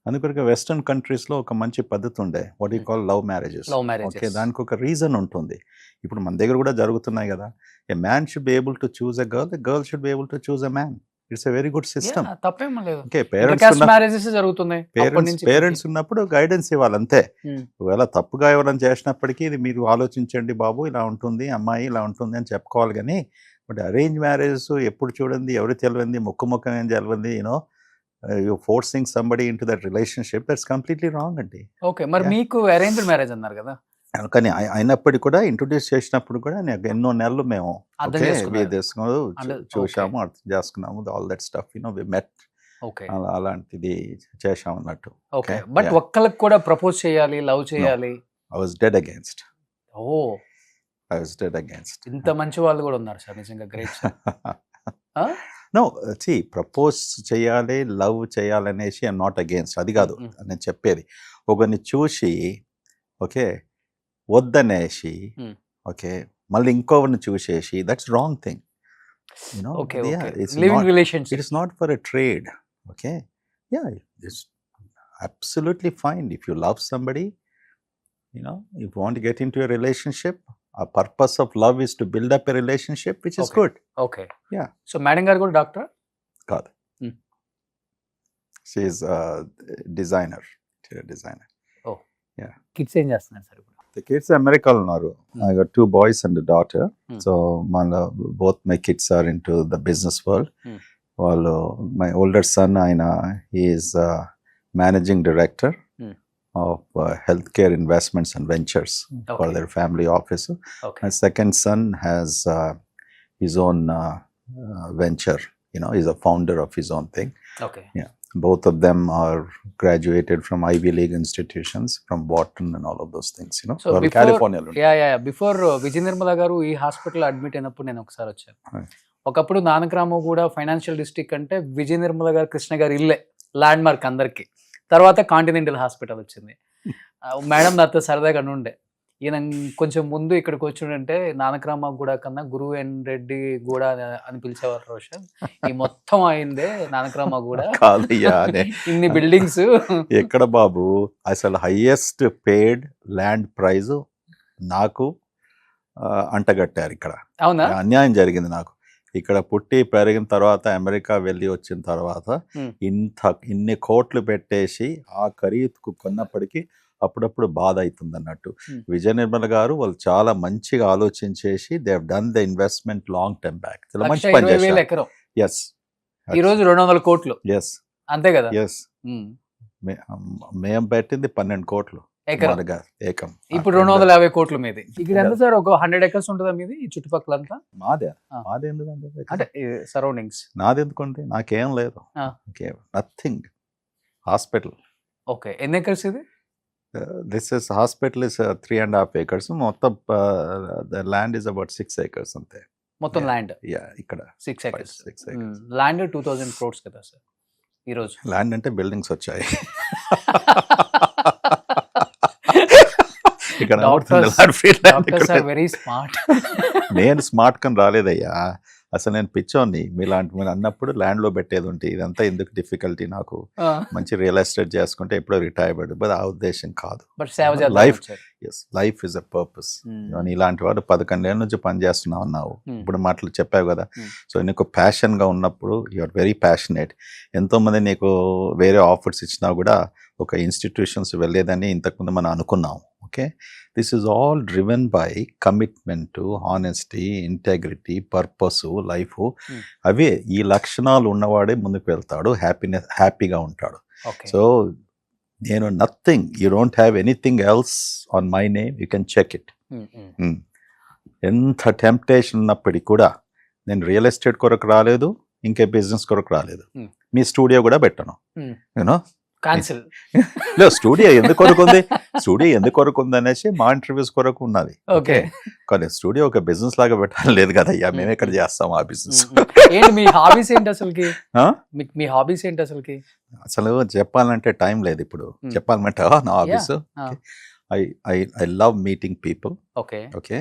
అందుకొరకే వెస్టర్న్ కంట్రీస్లో ఒక మంచి పద్ధతి ఉండే, what you call love marriages. Love okay, marriages. దానికి ఒక రీజన్ ఉంటుంది. ఇప్పుడు మన దగ్గర కూడా జరుగుతున్నాయి కదా. ఏ man should be able to choose a girl, a girl should be able to choose a man. It's a very good system. తప్పేం లేదు. ఓకే, ఇంటర్కాస్ట్ మ్యారేజెస్ జరుగుతున్నాయి అప్పటి నుంచి పేరెంట్స్ ఉన్నప్పుడు గైడెన్స్ ఇవ్వాలి అంతే. Hmm. ఒకవేళ తప్పుగా ఎవరైనా చేసినప్పటికీ ఇది మీరు ఆలోచించండి బాబు, ఇలా ఉంటుంది, అమ్మాయి ఇలా ఉంటుంది అని చెప్పుకోవాలి. కానీ బట్ అరేంజ్ మ్యారేజెస్ ఎప్పుడు చూడండి, ఎవరు తెలియంది, ముఖం ఏం తెలియంది, you forcing somebody in to that relationship, that's completely wrong అండి. ఓకే, మరి Yeah. మీకు అరేంజ్డ్ మ్యారేజ్ అన్నారు కదా, కానీ అయినప్పటికీ కూడా ఇంట్రొడ్యూస్ చేసినప్పుడు కూడా నాకు ఎన్నో నెలలు మేము అర్థం చేసుకున్నారు. చూసాము, అర్థం చేసుకున్నాము, all that stuff we met, okay అలాంటిది చేసాం అన్నట్టు. ఓకే. Okay, but yeah. ఒక్కళ్ళకి కూడా ప్రపోజ్ చేయాలి, లవ్ చేయాలి. I was dead against. Oh, I was dead against. ఇంత మంచి వాళ్ళు కూడా ఉన్నారు సార్, నిజంగా గ్రేట్ సార్. నో, ప్రపోజ్ చేయాలి, లవ్ చేయాలనేసి ఐఎమ్ నాట్ అగేన్స్ట్, అది కాదు నేను చెప్పేది. ఒకరిని చూసి ఓకే వద్దనేసి Hmm. ఓకే మళ్ళీ ఇంకొకరిని చూసేసి, that's wrong thing. Okay, living relationship. It is not for a trade. Okay. Yeah, it's absolutely fine. If you love somebody, if you want to get into a relationship, a purpose of love is to build up a relationship, which is Okay. good. Okay. Yeah. So madam గారు కూడా doctor? కాదు. Hmm. She is a designer. She's a designer. Kids ఏం చేస్తున్నారు sir ఇప్పుడు? The kids అమెరికాలో ఉన్నారు. I got 2 boys and a daughter. Hmm. So both my kids are into the business world. Hmm. వాళ్ళు, my older son, he is managing director Hmm. of healthcare investments and ventures for Okay. their family office. Okay. My second son has his own venture. He's a founder of his own thing. Okay. Both of them are graduated from Ivy League institutions, from Wharton and all of those things. So వాళ్ళు before- California. Yeah before Vijaya Nirmala గారు ఈ hospital admit అయినప్పుడు నేను ఒకసారి వచ్చాను. Right. ఒకప్పుడు నానక్రామ కూడా financial district అంటే విజయ నిర్మల గారు, కృష్ణ గారు ఇల్లే ల్యాండ్ మార్క్ అందరికి. తర్వాత కాంటినెంటల్ హాస్పిటల్ వచ్చింది. మేడం నాతో సరదాగా ఉండే, ఈయన కొంచెం ముందు ఇక్కడికి వచ్చిండంటే నానక్రామ గూడ కన్నా గురువు ఎన్ రెడ్డి గూడ అని పిలిచేవారు రోషన్. ఈ మొత్తం అయిందే నానక్రామ గూడ, కాదయ్యా, ఇన్ని బిల్డింగ్స్. ఎక్కడ బాబు, అసలు హైయెస్ట్ పేడ్ ల్యాండ్ ప్రైజ్ నాకు అంటగట్టారు ఇక్కడ. అవునా? అన్యాయం జరిగింది నాకు. ఇక్కడ పుట్టి పెరిగిన తర్వాత, అమెరికా వెళ్ళి వచ్చిన తర్వాత Hmm. ఇన్ని కోట్లు పెట్టేసి ఆ ఖరీదుకు కొన్నప్పటికీ అప్పుడప్పుడు బాధ అవుతుంది అన్నట్టు. Hmm. విజయ నిర్మల గారు వాళ్ళు చాలా మంచిగా ఆలోచించేసి they have done the investment long term back. చాలా మంచి పని 1,20,000 చేశారు. ఎకరం, ఎస్, ఈ రోజు 200 కోట్లు, ఎస్, అంతే కదా? ఎస్. మేము పెట్టింది 12 కోట్లు ఎకరం, మనగా ఏకం. ఇప్పుడు 250 కోట్ల మీది. ఇక్కడ ఎంత సార్, ఒక 100 ఎకర్స్ ఉంటుందా మీది ఈ చుట్టుపక్కలంతా? మాదే ఆ. మాదే ఎందుకంటే అంటే సరౌండింగ్స్. నాది ఎందుకుంటే నాకేం లేదు, ఆ. నథింగ్. Hospital, okay. ఎన్ని ఎకర్స్ ఇది? This is hospital is 3.5 acres. మొత్తం the land is about 6 acres అంతే. మొత్తం ల్యాండ్ ఇక్కడ 6 ఎకర్స్. 6 acres. ల్యాండ్ 2000 crores కదా సార్ ఈ రోజు? ల్యాండ్ అంటే బిల్డింగ్స్ వచ్చాయి. ఇక్కడ డాక్టర్స్ ఆర్ వెరీ స్మార్ట్. నేను స్మార్ట్ కని రాలేదయ్యా, అసలు నేను పిచ్చోని. మీలాంటి మీరు అన్నప్పుడు ల్యాండ్ లో పెట్టేది ఉంటే ఇదంతా ఎందుకు డిఫికల్టీ నాకు, మంచి రియల్ ఎస్టేట్ చేసుకుంటే ఎప్పుడో రిటైర్ అయ్యాడు. బట్ ఆ ఉద్దేశం కాదు. బట్ సేవ Life- చేద్దాం. Yes, life is a purpose. ఇలాంటి వాడు 11 ఏళ్ళ నుంచి పని చేస్తున్నావు అన్నావు, ఇప్పుడు మాటలు చెప్పావు కదా. సో నీకు ప్యాషన్ గా ఉన్నప్పుడు యు ఆర్ వెరీ ప్యాషనేట్. ఎంతో మంది నీకు వేరే ఆఫర్స్ ఇచ్చినా కూడా ఒక ఇన్స్టిట్యూషన్స్ వెళ్ళేదని ఇంతకుముందు మనం అనుకున్నాం. Okay, this is all driven by commitment, honesty, integrity, purpose, life. అవే ఈ లక్షణాలు ఉన్నవాడే ముందుకు వెళ్తాడు, హ్యాపీగా ఉంటాడు. ఓకే. సో నేను nothing, you don't have anything else on my name, you can check it. ఎంత టెంప్టేషన్ ఉన్నప్పటికీ కూడా నేను రియల్ ఎస్టేట్ కొరకు రాలేదు, ఇంకే బిజినెస్ కొరకు రాలేదు, Hmm. మీ స్టూడియో కూడా పెట్టను. Hmm. You know cancel. లేదు, స్టూడియో ఎందుకు కొరకు ఉంది, స్టూడియో ఎందుకు కొరకు ఉంది అనేసి మా ఇంటర్వ్యూస్ కొరకు ఉన్నది. ఓకే. కానీ స్టూడియో ఒక బిజినెస్ లాగా పెట్టాలి లేదు కదా అయ్యా, మేము ఎక్కడ చేస్తాం ఆ బిజినెస్. ఏంటి మీ హాబీస్ ఏంటి అసలుకి? ఆ? మీ హాబీస్ ఏంటి అసలుకి? అసలు చెప్పాలంటే టైం లేదు ఇప్పుడు. Hmm. చెప్పాలంటే నా hobbies, Ah. I love meeting people. Okay. Okay,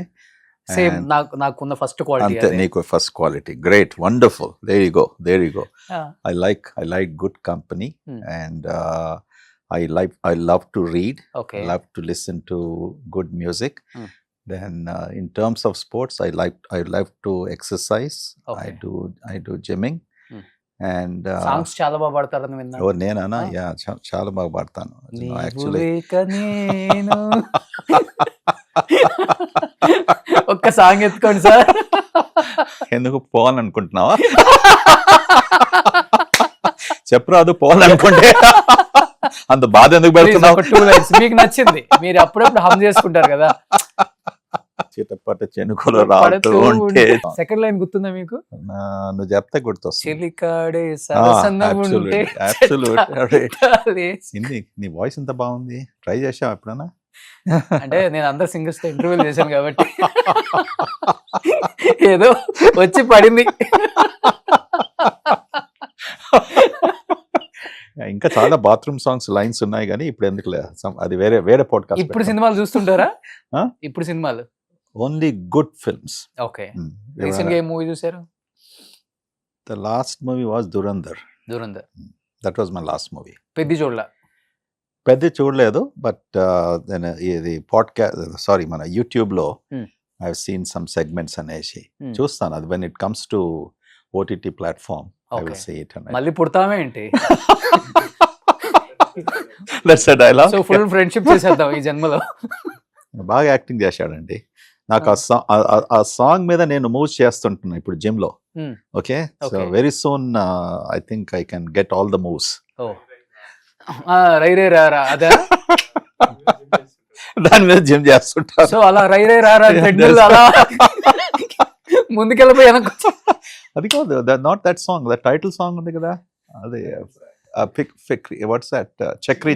same నాకున్న ఫస్ట్ అంతే క్వాలిటీ. నీకు first quality. Great, wonderful, there you go. I like good company. Hmm. And I love to read. Okay. I love to listen to good music. Hmm. Then in terms of sports, I like to exercise. Okay. I do gymming. Hmm. And songs చాలా బాగా పాడతారని విన్నా. ఓ నేనా? Ah. Yeah, చాలా బాగా పాడతాను actually. నేను ఒక్క song ఎత్తుకోండి sir. ఎందుకు పోవాలనుకుంటున్నావా? చెప్పరాదు, పోవాలనుకుంటే అంత బాధ ఎందుకు Please, పెడుతున్నావు? ఒక 2 lines మీకు నచ్చింది, మీరు అప్పుడప్పుడు హమ్ చేసుకుంటారు కదా. చిటపట చెనుకులు రాడుతూ ఉంటే సెకండ్ లైన్ గుర్తుందా మీకు? నువ్వు చెప్తే గుర్తొస్తుంది. చిలికాడే సరసందం ఉంటే నీ వాయిస్ ఎంత బాగుంది, ట్రై చేసావు ఎప్పుడన్నా? అంటే నేను అందరు సింగర్స్ తో ఇంటర్వ్యూ చేశాను కాబట్టి ఏదో వచ్చి పడింది. ఇంకా చాలా బాత్రూమ్ సాంగ్స్ లైన్స్ ఉన్నాయి కానీ ఇప్పుడు ఎందుకులే, అది వేరే పాడ్కాస్ట్. ఇప్పుడు సినిమాలు చూస్తుంటారా? ఆ? ఇప్పుడు సినిమాలు only good films. Okay. Recent గా ఏ మూవీ చూసారు? The last movie was Dhurandhar. That was my last movie. Peddi చూడలా? పెద్ద చూడలేదు, బట్ ఇది సారీ మన యూట్యూబ్ లో I have seen some segments అనేసి చూస్తాను. అది when it comes to OTT platform I will see it. మళ్ళీ పుడతామే ఏంటి? That's a dialogue. So full friendship చేసేద్దాం ఈ జన్మలో. బాగా యాక్టింగ్ చేశాడండి. నాకు ఆ సాంగ్ మీద నేను మూవ్ చేస్తుంటున్నా ఇప్పుడు జిమ్ లో. Okay, so very soon I think I can get all the moves. రై రే రా అదా? దాని మీద జిమ్ చేస్తుంటా. సో అలా రై రే రా అలా ముందుకెళ్ళిపోయి వెనక్కి. అది కాదు, not that song, the title song ఉంది కదా, అదే వాట్స్ దట్, చక్రీ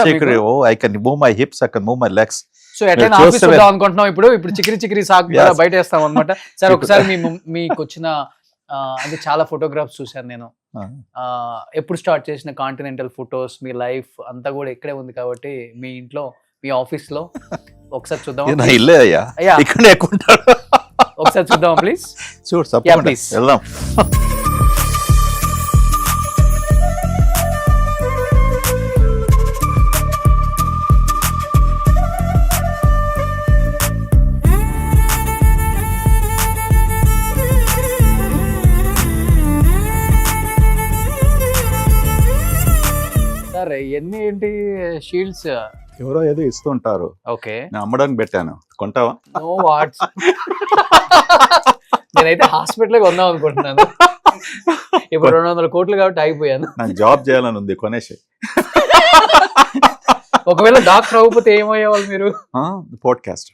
చికిరి ఓ I can move my hips, I can move my legs. So ఎట్లయినా ఆఫీస్ వద్దాం అనుకుంటున్నాం ఇప్పుడు చికిరి సాగ్ బయట వేస్తాం అనమాట. సార్ ఒకసారి మీకు వచ్చిన అంటే చాలా ఫోటోగ్రాఫ్స్ చూసాను నేను. ఎప్పుడు స్టార్ట్ చేసిన కాంటినెంటల్ ఫోటోస్, మీ లైఫ్ అంతా కూడా ఇక్కడే ఉంది కాబట్టి మీ ఇంట్లో, మీ ఆఫీస్ లో ఒకసారి చూద్దాం. ఇల్లే అయ్యా, ఇక్కడే ఎక్కుంటాడు. ఒకసారి చూద్దాం ప్లీజ్. చూడు, ప్లీజ్ వెళ్దాం. సార్ ఇవన్నీ ఏంటి షీల్డ్స్? ఎవరో ఏదో ఇస్తుంటారు. ఓకే, నేను అమ్మడానికి పెట్టాను, కొంటావా? No what's. నేనైతే హాస్పిటల్ కొందాం అనుకుంటున్నాను. ఇప్పుడు 200 కోట్లు కాబట్టి ఆగిపోయాను. నాకు జాబ్ చేయాలని ఉంది, కొనేసి. ఒకవేళ డాక్టర్ అవ్వకపోతే ఏమయ్యేవాళ్ళు మీరు? పాడ్కాస్ట్.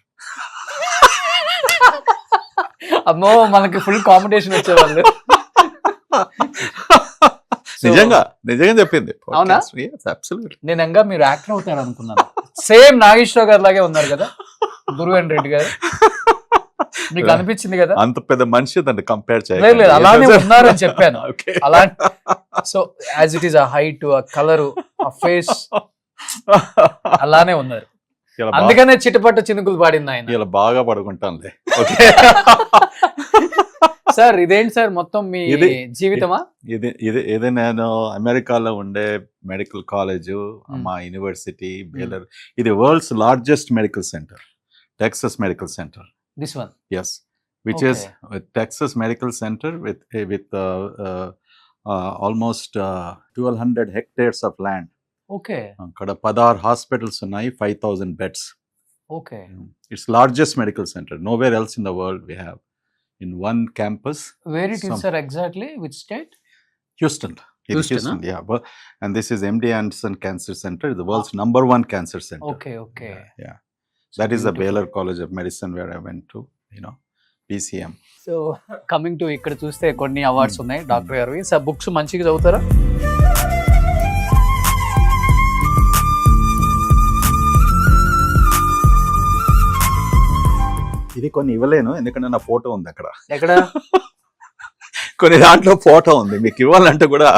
అమ్మో, మనకి ఫుల్ కాంపిటీషన్ వచ్చేవాళ్ళు. నిజంగా చెప్పింది. అవునా? నేను ఇంకా మీరు యాక్టర్ అవుతారు అనుకున్నాను. సేమ్ నాగేశ్వరరావు గారు లాగే ఉన్నారు కదా గురువేన్ రెడ్డి గారు. మీకు అనిపించింది కదా? అంత పెద్ద మనిషి దాన్ని కంపేర్ లేదు, అలానే ఉన్నారని చెప్పాను. అలా సో యాజ్ ఇట్ ఈస్, ఆ హైట్, ఆ కలర్, ఆ ఫేస్ అలానే ఉన్నారు. అందుకనే చిటపట చినుకులు పాడింది ఆయన. ఇలా బాగా పడుకుంటానులే. సార్ ఇదేంటి సార్ మొత్తం మీ జీవితమా? ఇది నేను అమెరికాలో ఉండే మెడికల్ కాలేజ్, మా యూనివర్సిటీ బేలర్. ఇది world's largest medical centre, Texas medical centre. This one? yes, which is Texas Medical Center with almost 1200 hectares of land. Okay. అక్కడ 16 హాస్పిటల్స్ ఉన్నాయి, 5000 beds. Okay. It's largest medical center. Nowhere else in the world we have in one campus. Where it is, sir, exactly? Which state? Houston. Houston, yeah. But, and this is MD Anderson Cancer Center, the world's #1 cancer center. Okay. Yeah. That is the Baylor College of Medicine where I went to, you know. PCM. So coming to ఇక్కడ చూస్తే కొన్ని awards ఉన్నాయి doctor గారు. Sir books మంచిగా చదువుతారా? ఇది కొన్ని ఇవ్వలేను ఎందుకంటే నా ఫోటో ఉంది అక్కడ. ఎక్కడ? కొన్ని దాంట్లో ఫోటో ఉంది, మీకు ఇవ్వాలంటే కూడా.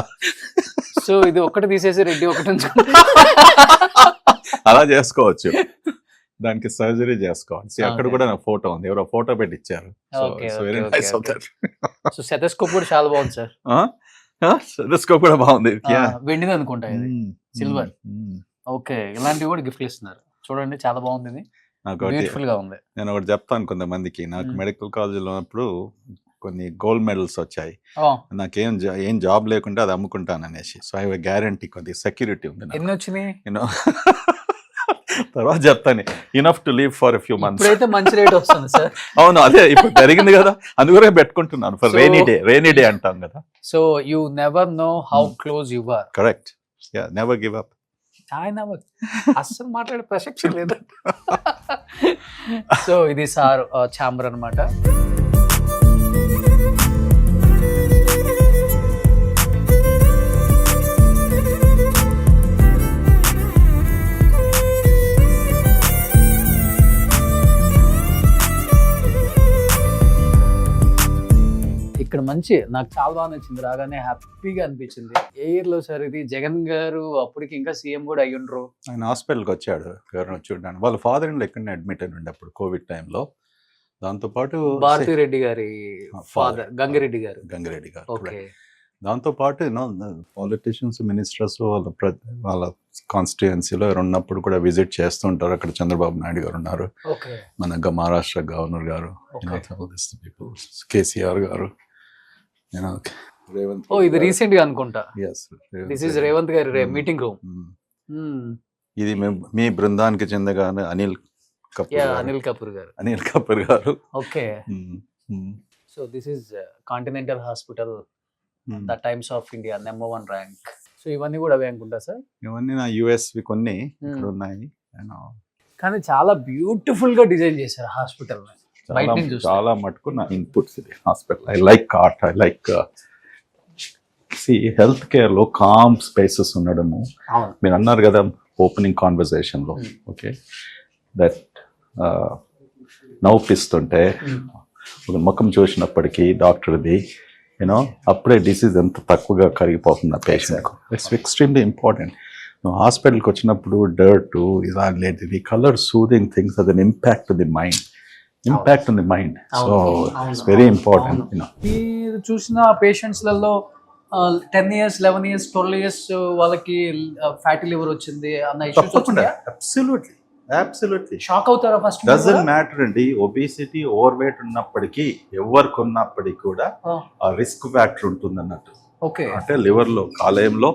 సో ఇది ఒకటి తీసేసి రెడ్డి ఒకటి ఉంచుకుంటే అలా చేసుకోవచ్చు, దానికి సర్జరీ చేసుకోవాలి. అక్కడ కూడా నా ఫోటో ఉంది, ఎవరో ఫోటో పెట్టి ఇచ్చారు. సో సెటస్కోప్ కూడా చాలా బాగుంది సార్. సెటస్కోప్ కూడా బాగుంది, వెండిది అనుకుంటా, ఇది సిల్వర్. ఓకే, ఇలాంటివి కూడా గిఫ్ట్లు ఇస్తున్నారు చూడండి, చాలా బాగుంది, ఇది బ్యూటిఫుల్ గా ఉంది. నేను ఒకటి చెప్తాను కొంతమందికి, నాకు మెడికల్ కాలేజీలో ఉన్నప్పుడు కొన్ని గోల్డ్ మెడల్స్ వచ్చాయి, నాకేం ఏం జాబ్ లేకుండా అది అమ్ముకుంటాను అనేసి. సో ఐ గ్యారంటీ కొద్ది సెక్యూరిటీ ఉంది. ఎన్ని వచ్చినాయి తర్వాత చెప్తాను, enough to leave for few months. ఇప్పుడైతే మంచి రేట్ వస్తుంది సార్. అవును, అదే ఇప్పుడు జరిగింది కదా, అందుకనే పెట్టుకుంటున్నాను ఫర్ రెయినీ డే అంటాం కదా. So you never know how close you are. Correct, yeah, never give up. ఆయన అస్సలు మాట్లాడే ప్రసక్తి లేదు. సో ఇది సార్ ఛాంబర్ అన్నమాట. ఇక్కడ మంచి, నాకు చాలా బాగా నచ్చింది, రాగానే హ్యాపీగా అనిపించింది. ఏ ఇయర్ లో సార్ ఇది? జగన్ గారు అప్పటికి ఇంకా సీఎం కూడా అయ్యుండ్రు. ఆయన హాస్పిటల్కి వచ్చాడు ఎవరిని చూడడానికి, వాళ్ళ ఫాదర్ ఇన్ ఎక్కడనే అడ్మిట్ అయిన ఉండే అప్పుడు కోవిడ్ టైంలో. దాంతోపాటు భారతిరెడ్డి గారి ఫాదర్ గంగిరెడ్డి గారు. ఓకే. దాంతోపాటు పాలిటిషియన్స్, మినిస్టర్స్ వాళ్ళ కాన్స్టిట్యుయెన్సీలో ఉన్నప్పుడు కూడా విజిట్ చేస్తుంటారు. అక్కడ చంద్రబాబు నాయుడు గారు ఉన్నారు, మన మహారాష్ట్ర గవర్నర్ గారు, కేసీఆర్ గారు, రేవంత్. ఓ, ఇది రీసెంట్ గా అనుకుంటా. దిస్ ఇస్ రేవంత్ గారి మీటింగ్ రూమ్. ఇది మీ బృందానికి చెందగానే అనిల్ కపూర్ గారు. Okay. So this is continental hospital, the times of India #1 rank. So ఇవన్నీ కూడా అవే అనుకుంటా సార్? ఇవన్నీ నా యుఎస్వి కొన్ని ఇక్కడ ఉన్నాయి. కానీ చాలా బ్యూటిఫుల్ గా డిజైన్ చేశారు హాస్పిటల్. చాలా మటుకు నా ఇన్పుట్స్ ఇది hospital. I like art, I like health care లో కామ్ స్పేసెస్ ఉండడము. మీరు అన్నారు కదా ఓపెనింగ్ కాన్వర్సేషన్ లో, ఓకే, దట్ నవ్వుపిస్తుంటే ఒక ముఖం చూసినప్పటికీ డాక్టర్ది అప్పుడే డిసీజ్ ఎంత తక్కువగా కరిగిపోతుంది ఆ పేషెంట్కు. It's extremely important. నువ్వు హాస్పిటల్కి వచ్చినప్పుడు డర్ట్ ఇలా లేదు, కలర్ సూదింగ్ థింగ్స్ అది impact the mind. So it's very important. మీరు చూసిన పేషెంట్స్లలో 10 years, 11 years, 12 years వాళ్ళకి ఫ్యాటీ లివర్ వచ్చింది అన్న ఇష్యూస్. అబ్సల్యూట్లీ షాక్ అవుతారా ఫస్ట్? డజంట్ మ్యాటర్ అండి. ఒబేసిటీ, ఓవర్ వెయిట్ ఉన్నప్పటికీ, ఎవరికి ఉన్నప్పటికీ కూడా ఆ రిస్క్ ఫ్యాక్టర్ ఉంటుంది అన్నట్టు. ఓకే. అంటే లివర్ లో, కాలేయంలో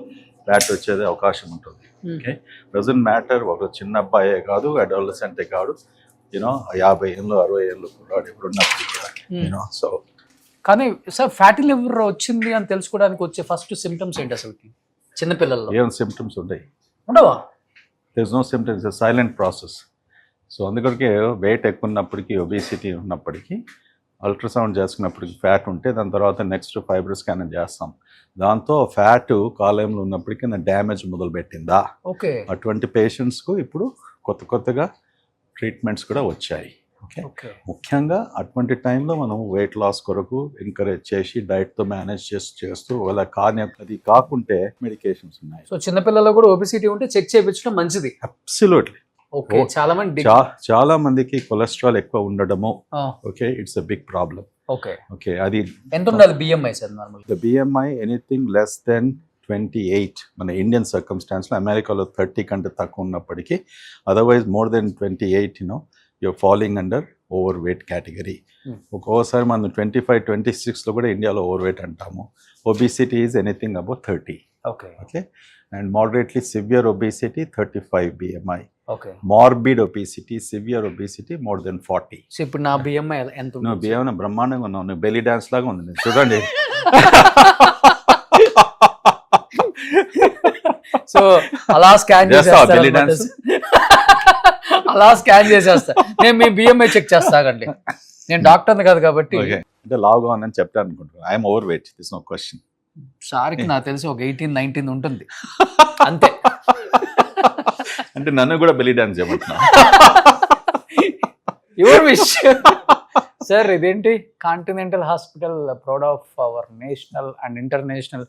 ఫ్యాట్ వచ్చేది అవకాశం ఉంటుంది. Okay, doesn't matter. ఒక చిన్న అబ్బాయే కాదు, అడాలసెంటే కాదు, 50 ఏళ్ళు 60 ఏళ్ళు కూడా ఎవరున్నప్పటికీ. సో కానీ సార్ ఫ్యాటీ లివర్ వచ్చింది అని తెలుసుకోవడానికి వచ్చే ఫస్ట్ సిమ్టమ్స్ ఏంటి అసలు చిన్నపిల్లల్లో? ఏం సిమ్టమ్స్ ఉంటాయి? ఉండవా? there's no symptoms, it's a silent process. So అందుకొరకే వెయిట్ ఎక్కువ ఉన్నప్పటికీ, ఒబేసిటీ ఉన్నప్పటికీ అల్ట్రాసౌండ్ చేసుకున్నప్పటికీ ఫ్యాట్ ఉంటే దాని తర్వాత నెక్స్ట్ ఫైబర్ స్కాన్ చేస్తాం. దాంతో ఫ్యాట్ కాలేయంలో ఉన్నప్పటికీ డ్యామేజ్ మొదలుపెట్టిందా, ఓకే, అటువంటి పేషెంట్స్కు ఇప్పుడు కొత్తగా ట్రీట్మెంట్స్ కూడా వచ్చాయి. ఓకే, ముఖ్యంగా అటువంటి టైంలో మనం వెయిట్ లాస్ కొరకు ఎంకరేజ్ చేసి డైట్తో మేనేజ్ చేస్తూ ఒకవేళ అది కాకుంటే మెడికేషన్స్ ఉన్నాయి. సో చిన్నపిల్లల్లో కూడా ఒబేసిటీ ఉంటే చెక్ చేయించడం మంచిది. అబ్సల్యూట్లీ. ఓకే, చాలా మందికి కొలెస్ట్రాల్ ఎక్కువ ఉండడము, okay, it's a big problem. Okay, అది ఎంత ఉండాలి BMI sir? Normal BMI anything less than 28 మన ఇండియన్ సర్కమ్స్టాన్స్లో. అమెరికాలో 30 కంటే తక్కువ ఉన్నప్పటికీ, otherwise more than 28 you're falling under overweight category. ఒక్కోసారి మనం 25-26లో కూడా ఇండియాలో ఓవర్వెయిట్ అంటాము. Obesity is anything about 30. Okay, and moderately severe obesity 35 BMI. Okay, morbid obesity, severe obesity more than 40. So ఇప్పుడు నా BMI ఎంత? నువ్వు BMI బ్రహ్మాండంగా ఉన్నావు, నువ్వు బెలీ డాన్స్ లాగా ఉంది చూడండి. సో అలా స్కాన్ చేసేస్తా, నేను మీ BMI చెక్ చేస్తాగండి. నేను డాక్టర్ని కాదు కాబట్టి ఓకే, అంటే లావుగా ఉందని చెప్తాను అనుకుంటున్నాను. I'm overweight, this no question. సార్కి నాకు తెలిసి ఒక 18-19 ఉంటుంది అంతే. అంటే నన్ను కూడా బెల్లీ డాన్స్ చేయమంటున్నా. Your wish. సార్ ఇదేంటి Continental hospital proud of our national and international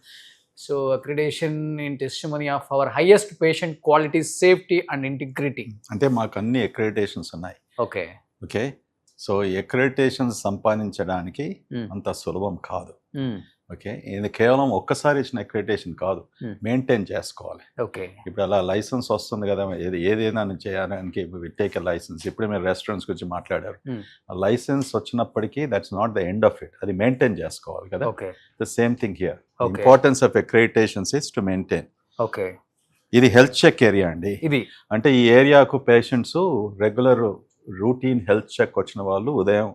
so accreditation in testimony of our highest patient quality safety and integrity. అంటే మాకు అన్ని అక్రెడిటేషన్స్ ఉన్నాయి. ఓకే ఓకే, సో అక్రెడిటేషన్స్ సంపాదించడానికి అంత సులభం కాదు. ఓకే, ఇది కేవలం ఒక్కసారి ఇచ్చిన అక్రెడిటేషన్ కాదు, మెయింటైన్ చేసుకోవాలి. ఓకే, ఇప్పుడు అలా లైసెన్స్ వస్తుంది కదా, ఏదైనా చేయడానికి టేక్ ఎ లైసెన్స్. ఇప్పుడు మీరు రెస్టారెంట్స్ గురించి మాట్లాడారు, ఆ లైసెన్స్ వచ్చినప్పటికీ that's not the end of it, అది మెయింటైన్ చేసుకోవాలి కదా. The same thing here, importance of accreditations is to maintain. Okay, ఇది హెల్త్ చెక్ ఏరియా అండి. ఇది అంటే ఈ ఏరియాకు patients regular routine health check వచ్చిన వాళ్ళు ఉదయం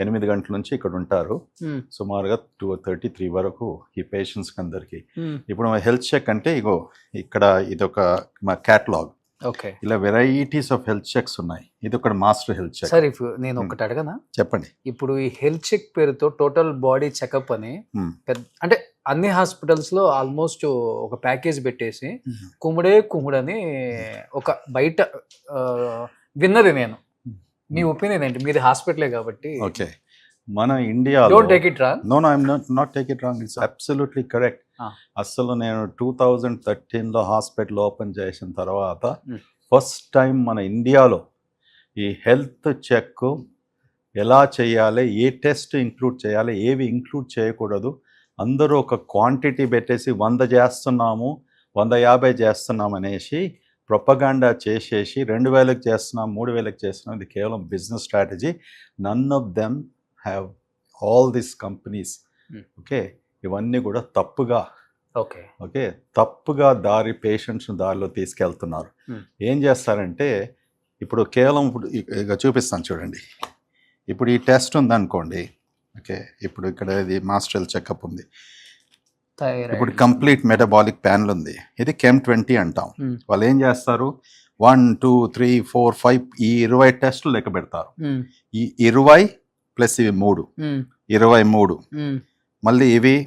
8 గంటల నుంచి ఇక్కడ ఉంటారు, సుమారుగా 2:30-3 వరకు ఈ పేషెంట్స్ అందరికి. ఇప్పుడు హెల్త్ చెక్ అంటే ఇగో ఇక్కడ ఇదొక మా క్యాటలాగ్. ఓకే, ఇలా వెరైటీస్ ఆఫ్ హెల్త్ చెక్స్ ఉన్నాయి. ఇది ఒక మాస్టర్ హెల్త్ చెక్. సార్ నేను ఒకటి అడగనా? చెప్పండి. ఇప్పుడు ఈ హెల్త్ చెక్ పేరుతో టోటల్ బాడీ చెకప్ అని అంటే అన్ని హాస్పిటల్స్ లో ఆల్మోస్ట్ ఒక ప్యాకేజ్ పెట్టేసి కుమ్ముడని ఒక బయట విన్నది నేను. మీ ఒపీనియన్ ఏంటి? మీది హాస్పిటలే కాబట్టి. ఓకే, మన India don't take it wrong. No I'm not take it wrong, it's absolutely correct. అసలు నేను 2013లో హాస్పిటల్ ఓపెన్ చేసిన తర్వాత ఫస్ట్ టైం మన ఇండియాలో ఈ హెల్త్ చెక్ ఎలా చేయాలి, ఏ టెస్ట్ ఇంక్లూడ్ చేయాలి, ఏవి ఇంక్లూడ్ చేయకూడదు, అందరూ ఒక క్వాంటిటీ పెట్టేసి 100 చేస్తున్నాము, 150 చేస్తున్నాం అనేసి ప్రొపగాండా చేసేసి 2000కి చేస్తున్నాం, 3000కి చేస్తున్నాం. ఇది కేవలం business strategy. None of them have all these companies. Okay, ఇవన్నీ కూడా తప్పుగా పేషెంట్స్ని దారిలో తీసుకెళ్తున్నారు. ఏం చేస్తారంటే ఇప్పుడు కేవలం ఇక చూపిస్తాను చూడండి. ఇప్పుడు ఈ టెస్ట్ ఉందనుకోండి. ఓకే, ఇప్పుడు ఇక్కడ ఇది మాస్టర్ హెల్త్ చెకప్ ఉంది. ఇప్పుడు కంప్లీట్ మెటబాలిక్ ప్యానల్ ఉంది. ఇది CHEM20 అంటాం. వాళ్ళు ఏం చేస్తారు, 1 2 3 4 5 ఈ 20 టెస్టులు లెక్క పెడతారు. ఈ 20 ప్లస్ ఇవి 3 23, మళ్ళీ ఇవి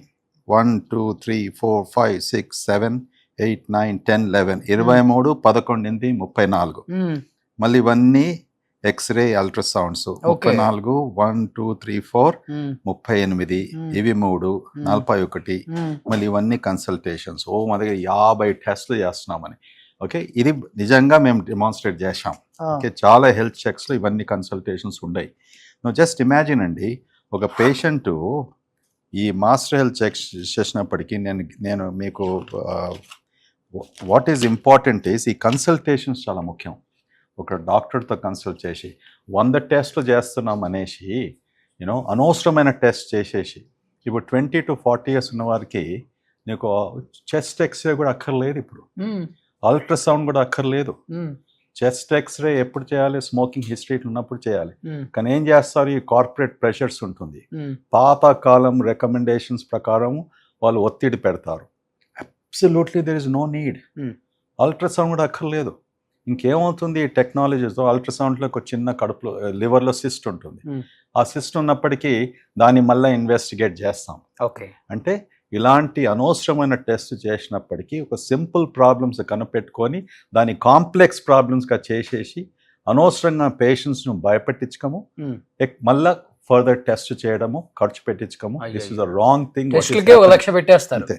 1 2 3 4 5 6 7 8 9 10 11 23 11 34, మళ్ళీ ఇవన్నీ ఎక్స్రే అల్ట్రాసౌండ్స్ 34 1 2 3 4 38, ఇవి 3 41, మళ్ళీ ఇవన్నీ కన్సల్టేషన్స్. మా దగ్గర 50 టెస్ట్లు చేస్తున్నామని. ఓకే, ఇది నిజంగా మేము డెమాన్స్ట్రేట్ చేశాం. ఓకే, చాలా హెల్త్ చెక్స్లో ఇవన్నీ కన్సల్టేషన్స్ ఉన్నాయి. నువ్వు జస్ట్ ఇమాజిన్ అండి, ఒక పేషెంట్ ఈ మాస్టర్ హెల్త్ చెక్ చేసినప్పటికీ నేను మీకు వాట్ ఈజ్ ఇంపార్టెంట్ ఈస్ ఈ కన్సల్టేషన్స్ చాలా ముఖ్యం. ఒక డాక్టర్తో కన్సల్ట్ చేసి 100 టెస్ట్లు చేస్తున్నాం అనేసి అనవసరమైన టెస్ట్ చేసేసి, ఇప్పుడు 20 to 40 years ఉన్న వారికి నీకు చెస్ట్ ఎక్స్రే కూడా అక్కర్లేదు, ఇప్పుడు అల్ట్రాసౌండ్ కూడా అక్కర్లేదు. చెస్ట్ ఎక్స్రే ఎప్పుడు చేయాలి? స్మోకింగ్ హిస్టరీ ఉన్నప్పుడు చేయాలి. కానీ ఏం చేస్తారు, ఈ కార్పొరేట్ ప్రెషర్స్ ఉంటుంది, పాతకాలం రికమెండేషన్స్ ప్రకారం వాళ్ళు ఒత్తిడి పెడతారు. Absolutely there is no need. Ultrasound కూడా అక్కర్లేదు. ఇంకేమవుతుంది, ఈ టెక్నాలజీతో అల్ట్రాసౌండ్లోకి ఒక చిన్న కడుపులో లివర్లో సిస్ట్ ఉంటుంది. ఆ సిస్ట్ ఉన్నప్పటికీ దాన్ని మళ్ళీ ఇన్వెస్టిగేట్ చేస్తాం. ఓకే, అంటే ఇలాంటి అనవసరమైన టెస్ట్ చేసినప్పటికీ ఒక సింపుల్ ప్రాబ్లమ్స్ కనిపెట్టుకొని దాన్ని కాంప్లెక్స్ ప్రాబ్లమ్స్గా చేసేసి అనవసరంగా పేషెంట్స్ను భయపెట్టించకము, మళ్ళా ఫర్దర్ టెస్ట్ చేయడము, ఖర్చు పెట్టించకము. This is a wrong thing. అంతే.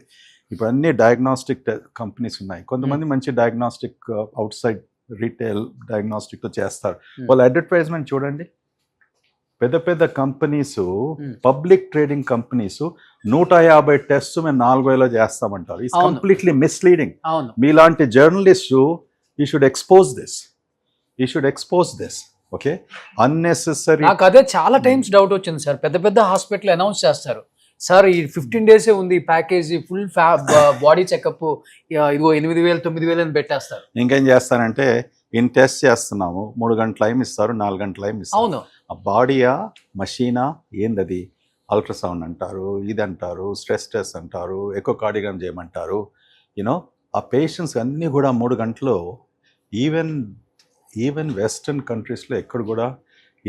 ఇప్పుడు అన్ని డయాగ్నోస్టిక్ కంపెనీస్ ఉన్నాయి. కొంతమంది మంచి డయాగ్నోస్టిక్ అవుట్ సైడ్ రీటైల్ డయాగ్నోస్టిక్తో చేస్తారు. వాళ్ళ అడ్వర్టైజ్మెంట్ చూడండి, పెద్ద పెద్ద companies, public trading companies 150 test మేము 4000 చేస్తామంటారు. It's completely misleading. మీలాంటి journalist you should expose this. Okay, unnecessary. నాకు అదే చాలా టైమ్స్ డౌట్ వచ్చింది సార్. పెద్ద పెద్ద హాస్పిటల్ అనౌన్స్ చేస్తారు, సార్ ఈ 15 days ఉంది ప్యాకేజీ, ఫుల్ బాడీ చెకప్, ఇదిగో 8000 9000 అని పెట్టేస్తారు. ఇంకేం చేస్తారంటే ఇన్ టెస్ట్ చేస్తున్నాము, 3 గంటల టైం ఇస్తారు, 4 గంటల టైం ఇస్తారు. అవును, ఆ బాడీయా మషీనా ఏందది? అల్ట్రాసౌండ్ అంటారు, ఇది అంటారు, స్ట్రెస్ టెస్ట్ అంటారు, ఎకోకార్డియోగ్రామ్ చేయమంటారు. ఆ పేషెంట్స్ అన్నీ కూడా 3 గంటలు. ఈవెన్ వెస్టర్న్ కంట్రీస్లో ఎక్కడ కూడా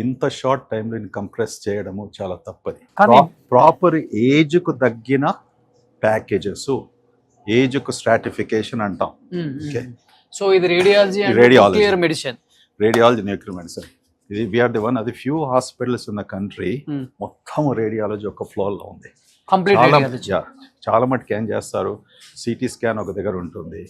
ఇంత షార్ట్ టైంలో కంప్రెస్ చేయడము చాలా తప్పది. కానీ- ప్రాపర్ ఏజ్కు తగ్గిన ప్యాకేజెస్, ఏజ్కు స్ట్రాటిఫికేషన్ అంటాం. Okay. సో ఇది radiology and Radiology. Nuclear medicine. Radiology, nuclear medicine. ఇది వీఆర్ ది వన్ అది few hospitals in the country మొత్తం రేడియాలజీ ఒక ఫ్లోర్లో ఉంది. కంప్లీట్ చాలా రేడియాలజీ. చాలా మటుకు ఏం చేస్తారు, సిటీ స్కాన్ ఒక దగ్గర ఉంటుంది,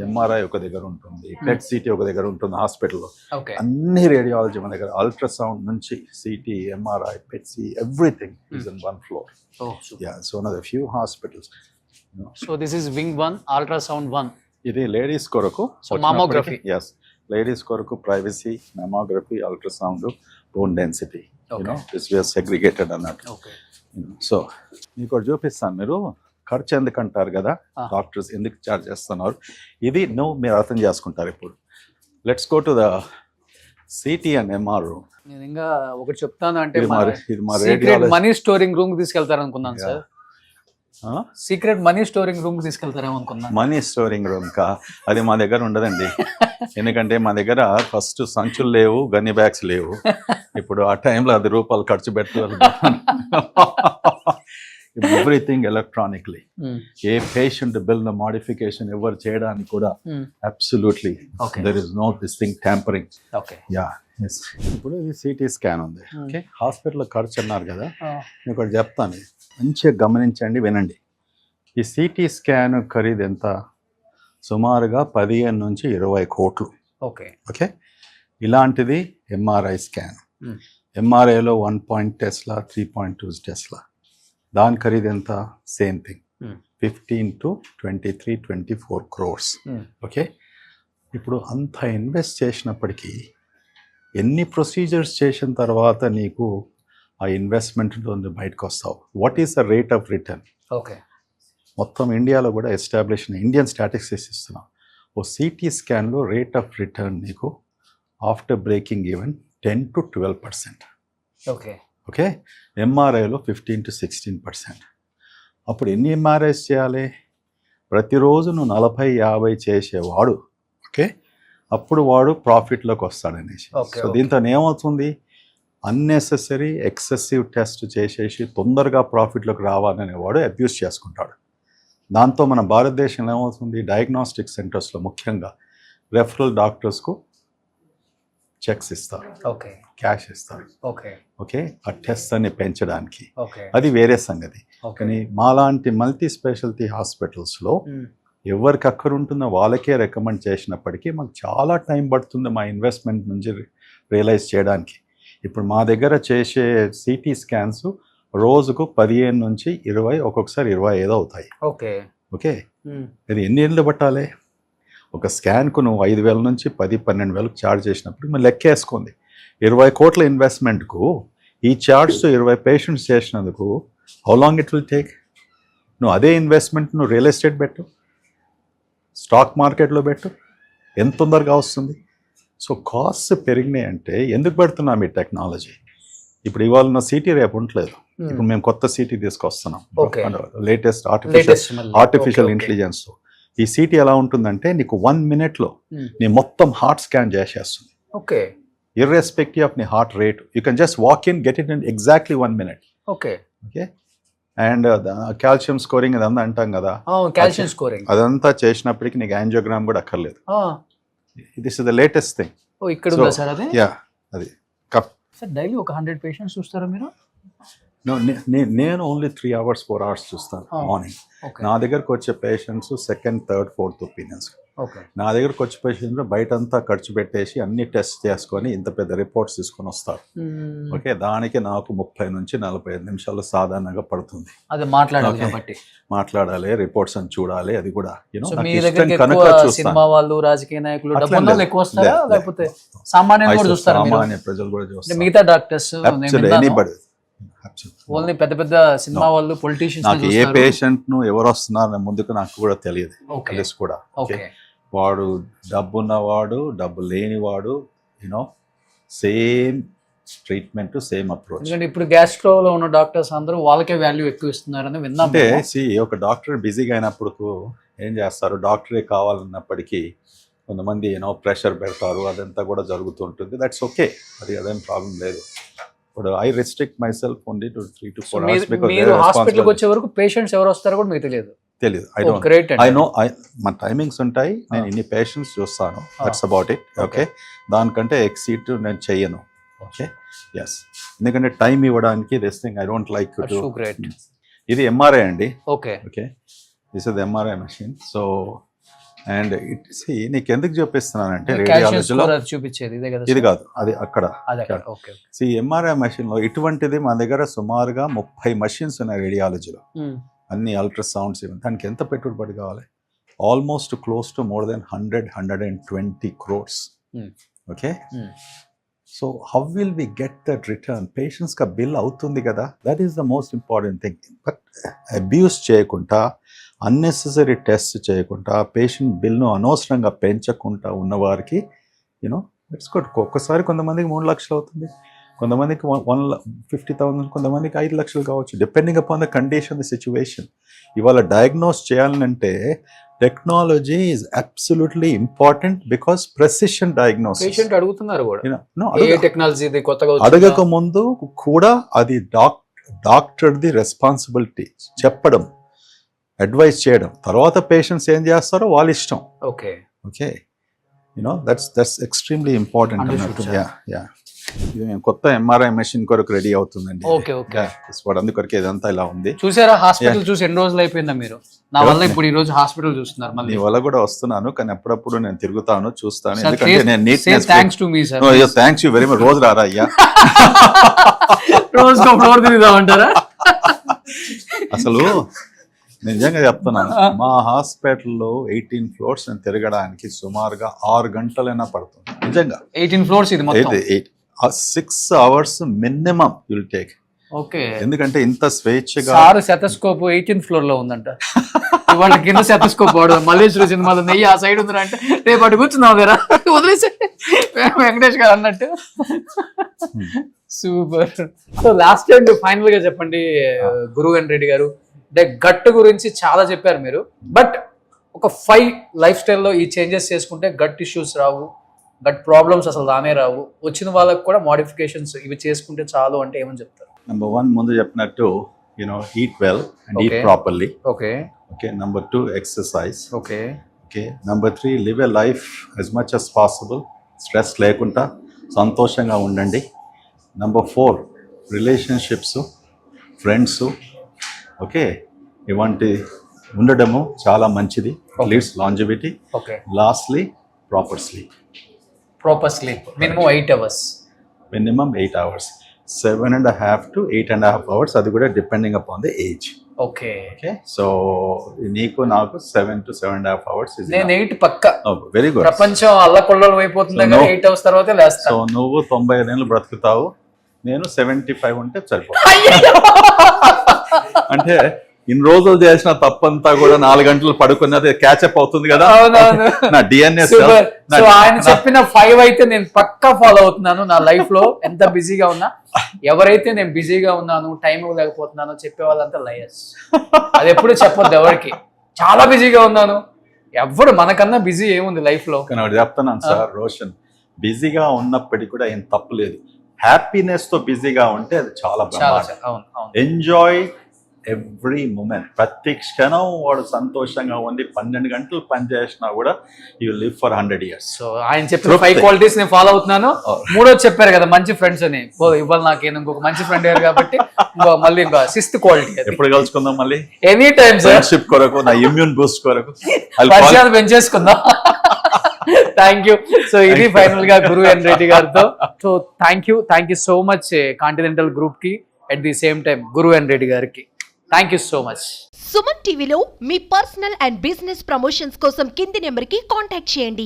ఎంఆర్ఐ ఒక దగ్గర ఉంటుంది, పెట్ సిటీ ఒక దగ్గర ఉంటుంది హాస్పిటల్లో. ఓకే. అన్ని రేడియాలజీ మన దగ్గర, అల్ట్రాసౌండ్ నుంచి CT, MRI, PET C, everything is in one floor. So one of the few hospitals. So this is wing 1, ultrasound 1. ఇది లేడీస్ కొరకు mammography. ఎస్, లేడీస్ కొరకు privacy, mammography, ultrasound, bone density, this were segregated అన్నట్టు. Okay. So మీకు ఒకటి చూపిస్తాను. మీరు ఖర్చు ఎందుకు అంటారు కదా, డాక్టర్స్ ఎందుకు చార్జ్ చేస్తున్నారు, ఇది మీరు అర్థం చేసుకుంటారు. ఇప్పుడు let's go to the CT and MR. నేను ఇంకా ఒకటి చెప్తాను అంటే ఇది మా secret radiology. Money storing room తీసుకెళ్తారు అనుకున్నాను sir. Secret money storing room తీసుకెళ్తారేమో అనుకున్నాను. మనీ స్టోరింగ్ రూమ్ కా, అది మా దగ్గర ఉండదండి. ఎందుకంటే మా దగ్గర ఫస్ట్ సంచులు లేవు, గన్ని బ్యాగ్స్ లేవు. ఇప్పుడు ఆ టైంలో 10 రూపాయలు ఖర్చు పెట్టాలి. Everything electronically. ఏ పేషెంట్ బిల్ మోడిఫికేషన్ ఎవరు చేయడానికి కూడా absolutely there is no this thing tampering. Okay. Yeah, yes. ఇప్పుడు ఇది సిటీ స్కాన్ ఉంది. ఓకే, హాస్పిటల్ ఖర్చు అన్నారు కదా, నేను ఒకటి చెప్తాను, మంచిగా గమనించండి, వినండి. ఈ సిటీ స్కాన్ ఖరీదు ఎంత? సుమారుగా 15 నుంచి 20 కోట్లు. ఓకే. ఓకే, ఇలాంటిది ఎంఆర్ఐ స్కాన్. ఎంఆర్ఐలో 1 టెస్లా, 3.2 టెస్లా, దాని ఖరీదు ఎంత? Same thing, 15 to 23, 24 crores. Okay, ఇప్పుడు అంత ఇన్వెస్ట్ చేసినప్పటికీ ఎన్ని ప్రొసీజర్స్ చేసిన తర్వాత నీకు ఆ ఇన్వెస్ట్మెంట్లో బయటకు వస్తావు? What is the rate of return? Okay. మొత్తం ఇండియాలో కూడా ఎస్టాబ్లిష్ ఇండియన్ స్టాటిస్టిక్స్ ఇస్తున్నాం. ఓ సిటీ స్కాన్లో రేట్ ఆఫ్ రిటర్న్ నీకు after breaking even 10 to 12%. Okay. Okay, ఎంఆర్ఐలో 15 to 16%. అప్పుడు ఎన్ని ఎంఆర్ఐస్ చేయాలి? ప్రతిరోజు నువ్వు 40-50 చేసేవాడు, ఓకే, అప్పుడు వాడు ప్రాఫిట్లోకి వస్తాడనేసి. సో దీంతో ఏమవుతుంది, అన్నెసెసరీ ఎక్సెసివ్ టెస్ట్ చేసేసి తొందరగా ప్రాఫిట్లోకి రావాలనేవాడు అబ్యూస్ చేసుకుంటాడు. దాంతో మన భారతదేశంలో ఏమవుతుంది, డయాగ్నోస్టిక్ సెంటర్స్లో ముఖ్యంగా రెఫరల్ డాక్టర్స్కు చెక్స్ ఇస్తారు, ఓకే, క్యాష్ ఇస్తారు. ఓకే. ఓకే, ఆ టెస్ట్ అన్ని పెంచడానికి. ఓకే. అది వేరే సంగతి. కానీ మాలాంటి మల్టీ స్పెషాలిటీ హాస్పిటల్స్లో ఎవరికి అక్కడ ఉంటుందో వాళ్ళకే రికమెండ్ చేసినప్పటికీ మాకు చాలా టైం పడుతుంది మా ఇన్వెస్ట్మెంట్ నుంచి రియలైజ్ చేయడానికి. ఇప్పుడు మా దగ్గర చేసే సిటీ స్కాన్స్ రోజుకు 15 నుంచి 20, ఒక్కొక్కసారి 25 అవుతాయి. ఓకే. ఓకే, ఇది ఎన్ని ఏళ్ళు పట్టాలి? ఒక స్కాన్కు నువ్వు 5,000 నుంచి 10-12,000 ఛార్జ్ చేసినప్పుడు మనం లెక్కేసుకోండి. 20 కోట్ల ఇన్వెస్ట్మెంట్కు ఈ ఛార్జ్తో 20 పేషెంట్స్ చేసినందుకు how long it will take? నువ్వు అదే ఇన్వెస్ట్మెంట్ నువ్వు రియల్ ఎస్టేట్ పెట్టు, స్టాక్ మార్కెట్లో పెట్టు, ఎంత తొందరగా వస్తుంది? సో కాస్ట్ పెరిగినాయి అంటే ఎందుకు పెడుతున్నాం ఈ టెక్నాలజీ? ఇప్పుడు ఇవాళ నా సిటీ రేపు ఉండలేదు. ఇప్పుడు మేము కొత్త సిటీ తీసుకొస్తున్నాం, లేటెస్ట్ ఆర్టిఫిషియల్ ఇంటెలిజెన్స్. ఈ సిటీ ఎలా ఉంటుందంటే నీకు 1 minute నీ మొత్తం హార్ట్ స్కాన్ చేసేస్తుంది. ఓకే, ఇర్రెస్పెక్టివ్ ఆఫ్ నీ heart rate. You can just walk in, get it in exactly 1 minute. Okay. Okay, and calcium scoring అదంతా అంటాం కదా, కాల్షియం స్కోరింగ్ అదంతా చేసినప్పటికీ నీకు యాంజియోగ్రామ్ కూడా అక్కర్లేదు. This is the latest thing. Oh, ఇక్కడ ఉందా సార్ అది? యా, అది సార్ డైలీ ఒక 100 పేషెంట్స్ చూస్తారా మీరు? నేను ఓన్లీ 3 hours 4 hours చూస్తాను మార్నింగ్. నా దగ్గరకు వచ్చే patients second, third, fourth opinions. నా దగ్గరకు వచ్చే పేషెంట్స్ బయట అంతా ఖర్చు పెట్టేసి అన్ని టెస్ట్ చేసుకొని ఇంత పెద్ద రిపోర్ట్స్ తీసుకొని వస్తారు. ఓకే, దానికి నాకు 30 నుంచి 45 నిమిషాలు సాధారణంగా పడుతుంది. అది మాట్లాడాలి కాబట్టి మాట్లాడాలి, రిపోర్ట్స్ అని చూడాలి. అది కూడా కనుక సినిమా వాళ్ళు, రాజకీయ నాయకులు, ఎక్కువ వస్తారా లేకపోతే సామాన్య ప్రజలు కూడా చూస్తారు? మిగతా డాక్టర్స్ ఎనీబడి, ఓన్లీ పెద్ద పెద్ద సినిమా వాళ్ళు, పొలిటీషియన్స్? నాకు ఏ పేషెంట్ ను ఎవరు వస్తున్నారు ముందుకు నాకు కూడా తెలియదు. తెలుసు కూడా. వాడు డబ్బు ఉన్నవాడు, డబ్బు లేనివాడు, you know same treatment, same approach. ఎందుకంటే ఇప్పుడు గ్యాస్ట్రోలో ఉన్న డాక్టర్స్ అందరూ వాళ్ళకే వాల్యూ ఎక్కువ ఇస్తున్నారని విన్నాం. అంటే ఒక డాక్టర్ బిజీగా అయినప్పుడు ఏం చేస్తారు, డాక్టరే కావాలన్నప్పటికీ కొంతమంది ప్రెషర్ పెడతారు, అదంతా కూడా జరుగుతుంటుంది. దట్స్ ఓకే, అదేం ప్రాబ్లం లేదు. ఇప్పుడు I restrict my self only to 3 to 4 hours because మీరు హాస్పిటల్కి వచ్చే వరకు పేషెంట్స్ ఎవరు వస్తారో కూడా మీకు తెలియదు. గ్రేట్. ఐ నో మా టైమింగ్స్ ఉంటాయి, నేను ఇన్ని పేషెంట్స్ చూస్తాను, దట్స్ అబౌట్ ఇట్. ఓకే, దానికంటే ఎక్సీడ్ నేను చెయ్యను. ఓకే, ఎస్, ఎందుకంటే టైం ఇవ్వడానికి this thing I don't like to. ఇది ఎంఆర్ఐ అండి. Okay okay, this is MRI machine. So and నీకు ఎందుకు చూపిస్తున్నానంటే రేడియాలజీలో చూపించేది ఇది కాదు, అది అక్కడ. ఓకే, ఎంఆర్ఐ మెషిన్ లో ఇటువంటిది మన దగ్గర సుమారుగా 30 మెషిన్స్ ఉన్నాయి రేడియాలజీలో, అన్ని అల్ట్రాసౌండ్స్. దానికి ఎంత పెట్టుబడి కావాలి? Almost close to more than 120 crores. Okay, so how will we get that return? Patients కా బిల్ అవుతుంది కదా, that is the most important thing. But abuse చేయకుండా, అన్నెసెసరీ టెస్ట్ చేయకుండా, పేషెంట్ బిల్ను అనవసరంగా పెంచకుండా ఉన్నవారికి ఇట్స్ గుడ్. ఒక్కసారి కొంతమందికి 3 లక్షలు అవుతుంది, కొంతమందికి 150,000, కొంతమందికి 5 లక్షలు కావచ్చు, depending upon the condition, the situation. ఇవాళ డయాగ్నోస్ చేయాలంటే technology is absolutely important because precision diagnosis. Patient అడుగుతున్నారు కూడా టెక్నాలజీ అడగక ముందు కూడా అది డాక్టర్ది రెస్పాన్సిబిలిటీ చెప్పడం, అడ్వైస్ చేయడం. తర్వాత పేషెంట్స్ ఏం చేస్తారో వాళ్ళ ఇష్టం. Okay okay, that's extremely important అన్నట్టు. ఇది నేను కొత్త ఎంఆర్ఐ మెషిన్ కొరకు రెడీ అవుతుందండి. ఓకే ఓకే, అందుకొరకు ఇదంతా ఇలా ఉంది. చూసారా, హాస్పిటల్ చూసి ఎన్ని రోజులు అయిపోయిందా మీరు? నా వల్ల ఇప్పుడు ఈ రోజు హాస్పిటల్ చూస్తున్నారు. మళ్ళీ నీ వల్ల కూడా వస్తున్నాను, కానీ అప్పుడప్పుడు నేను తిరుగుతాను, చూస్తాను. ఎందుకంటే నేను neatness. Thanks to me sir. Thanks you very much. రోజు రారా అయ్యా, రోజుకో ఫ్లోర్ తిరుగుదామంటారా? అసలు నిజంగా చెప్తున్నాను, మా హాస్పిటల్లో 18 floors నేను తిరగడానికి సుమారుగా 6 గంటలైనా పడుతుంది. నిజంగా 18 floors ఇది మొత్తం. 6 hours minimum you'll take. Okay, ఎందుకంటే ఇంత స్వేచ్ఛగా. సార్ శతస్కోప్ 18th floor లో ఉందంట. ఇవాళ కింద శతస్కోప్ వాడు మల్లేశ్వరి సినిమాలో నెయ్యి ఆ సైడ్ ఉందిరా అంటే రేపు అటు కూర్చున్నావు కదా, వదిలేసి వెంకటేష్ గారు అన్నట్టు. Super. So last and final గా చెప్పండి గురువు రెడ్డి గారు, అంటే గట్ గురించి చాలా చెప్పారు మీరు, బట్ ఒక 5 లైఫ్ స్టైల్లో ఈ చేంజెస్ చేసుకుంటే గట్ ఇష్యూస్ రావు, గట్ ప్రాబ్లమ్స్ అసలు రానే రావు, వచ్చిన వాళ్ళకి కూడా మోడిఫికేషన్స్ ఇవి చేసుకుంటే చాలు అంటే ఏమని చెప్తారు? Number 1, ముందు చెప్పినట్టు eat well and eat properly. Okay Okay, number 2, exercise. Okay Okay, number 3, live a life as much as possible, stress లేకుండా సంతోషంగా ఉండండి. Number 4, రిలేషన్షిప్స్, ఫ్రెండ్స్, ఓకే, ఇవంటి ఉండడము చాలా మంచిది, leads longevity. Okay, lastly proper sleep. Minimum 8 hours. Minimum 8 hours, 7.5 to 8.5 hours, అది కూడా depending upon the age. Okay okay, so నీకు నాకు 7 to 7.5 hours. నేను 8 పక్కా. Very good. ప్రపంచం అల్లకొల్లలో అయిపోతుంది కానీ 8 hours తర్వాత లేస్తా. సో నువ్వు 90 ఏళ్ళు బ్రతుకుతావు, నేను 75 ఉంటే సరిపోతుంది. అంటే ఇన్ని రోజులు చేసిన తప్పంతా కూడా 4 గంటలు పడుకున్నది క్యాచప్ అవుతుంది కదా. నా డిఎన్ఏ. సో ఆయన చెప్పిన 5 అయితే నేను పక్కా ఫాలో అవుతున్నాను నా లైఫ్ లో. ఎంత బిజీగా ఉన్నా, ఎవరైతే నేను బిజీగా ఉన్నాను, టైం ఇవ్వలేకపోతున్నానో చెప్పే వాళ్ళంతా లయర్స్. అది ఎప్పుడు చెప్పొద్దు ఎవరికి. చాలా బిజీగా ఉన్నాను, ఎవరు మనకన్నా బిజీ ఏముంది లైఫ్ లో. చెప్తున్నాను సార్, రోషన్ బిజీగా ఉన్నప్పటికీ కూడా ఏం తప్పులేదు. హ్యాపీనెస్ తో బిజీగా ఉంటే అది చాలా బ్రహ్మాండం. Enjoy every moment. ప్రతి క్షణం వాడు సంతోషంగా ఉంది. 12 గంటలు పని చేసినా కూడా you live for 100 years. So ఆయన చెప్పిన 5 qualities నేను ఫాలో అవుతున్నాను. 3వ చెప్పారు కదా మంచి ఫ్రెండ్స్ అని, ఇవాళ నాకు ఇంకొక మంచి ఫ్రెండ్ అయ్యారు కాబట్టి మళ్ళీ ఇంకో 6th quality. ఎప్పుడు కలుసుకుందాం మళ్ళీ? Any time sir. ఫ్రెండ్షిప్ కొరకు, నా ఇమ్యూన్ బూస్ట్ కొరకు పరిచయాలు పెంచేసుకుందాం. Thank you. సో ఇది ఫైనల్ గా గురు రెడ్డి గారితో. So thank you so much Continental group కి, at the same time Guru Reddy గారికి thank you so much. Suman టీవీలో మీ పర్సనల్ అండ్ బిజినెస్ ప్రమోషన్స్ కోసం కింది నెంబర్కి కాంటాక్ట్ చేయండి.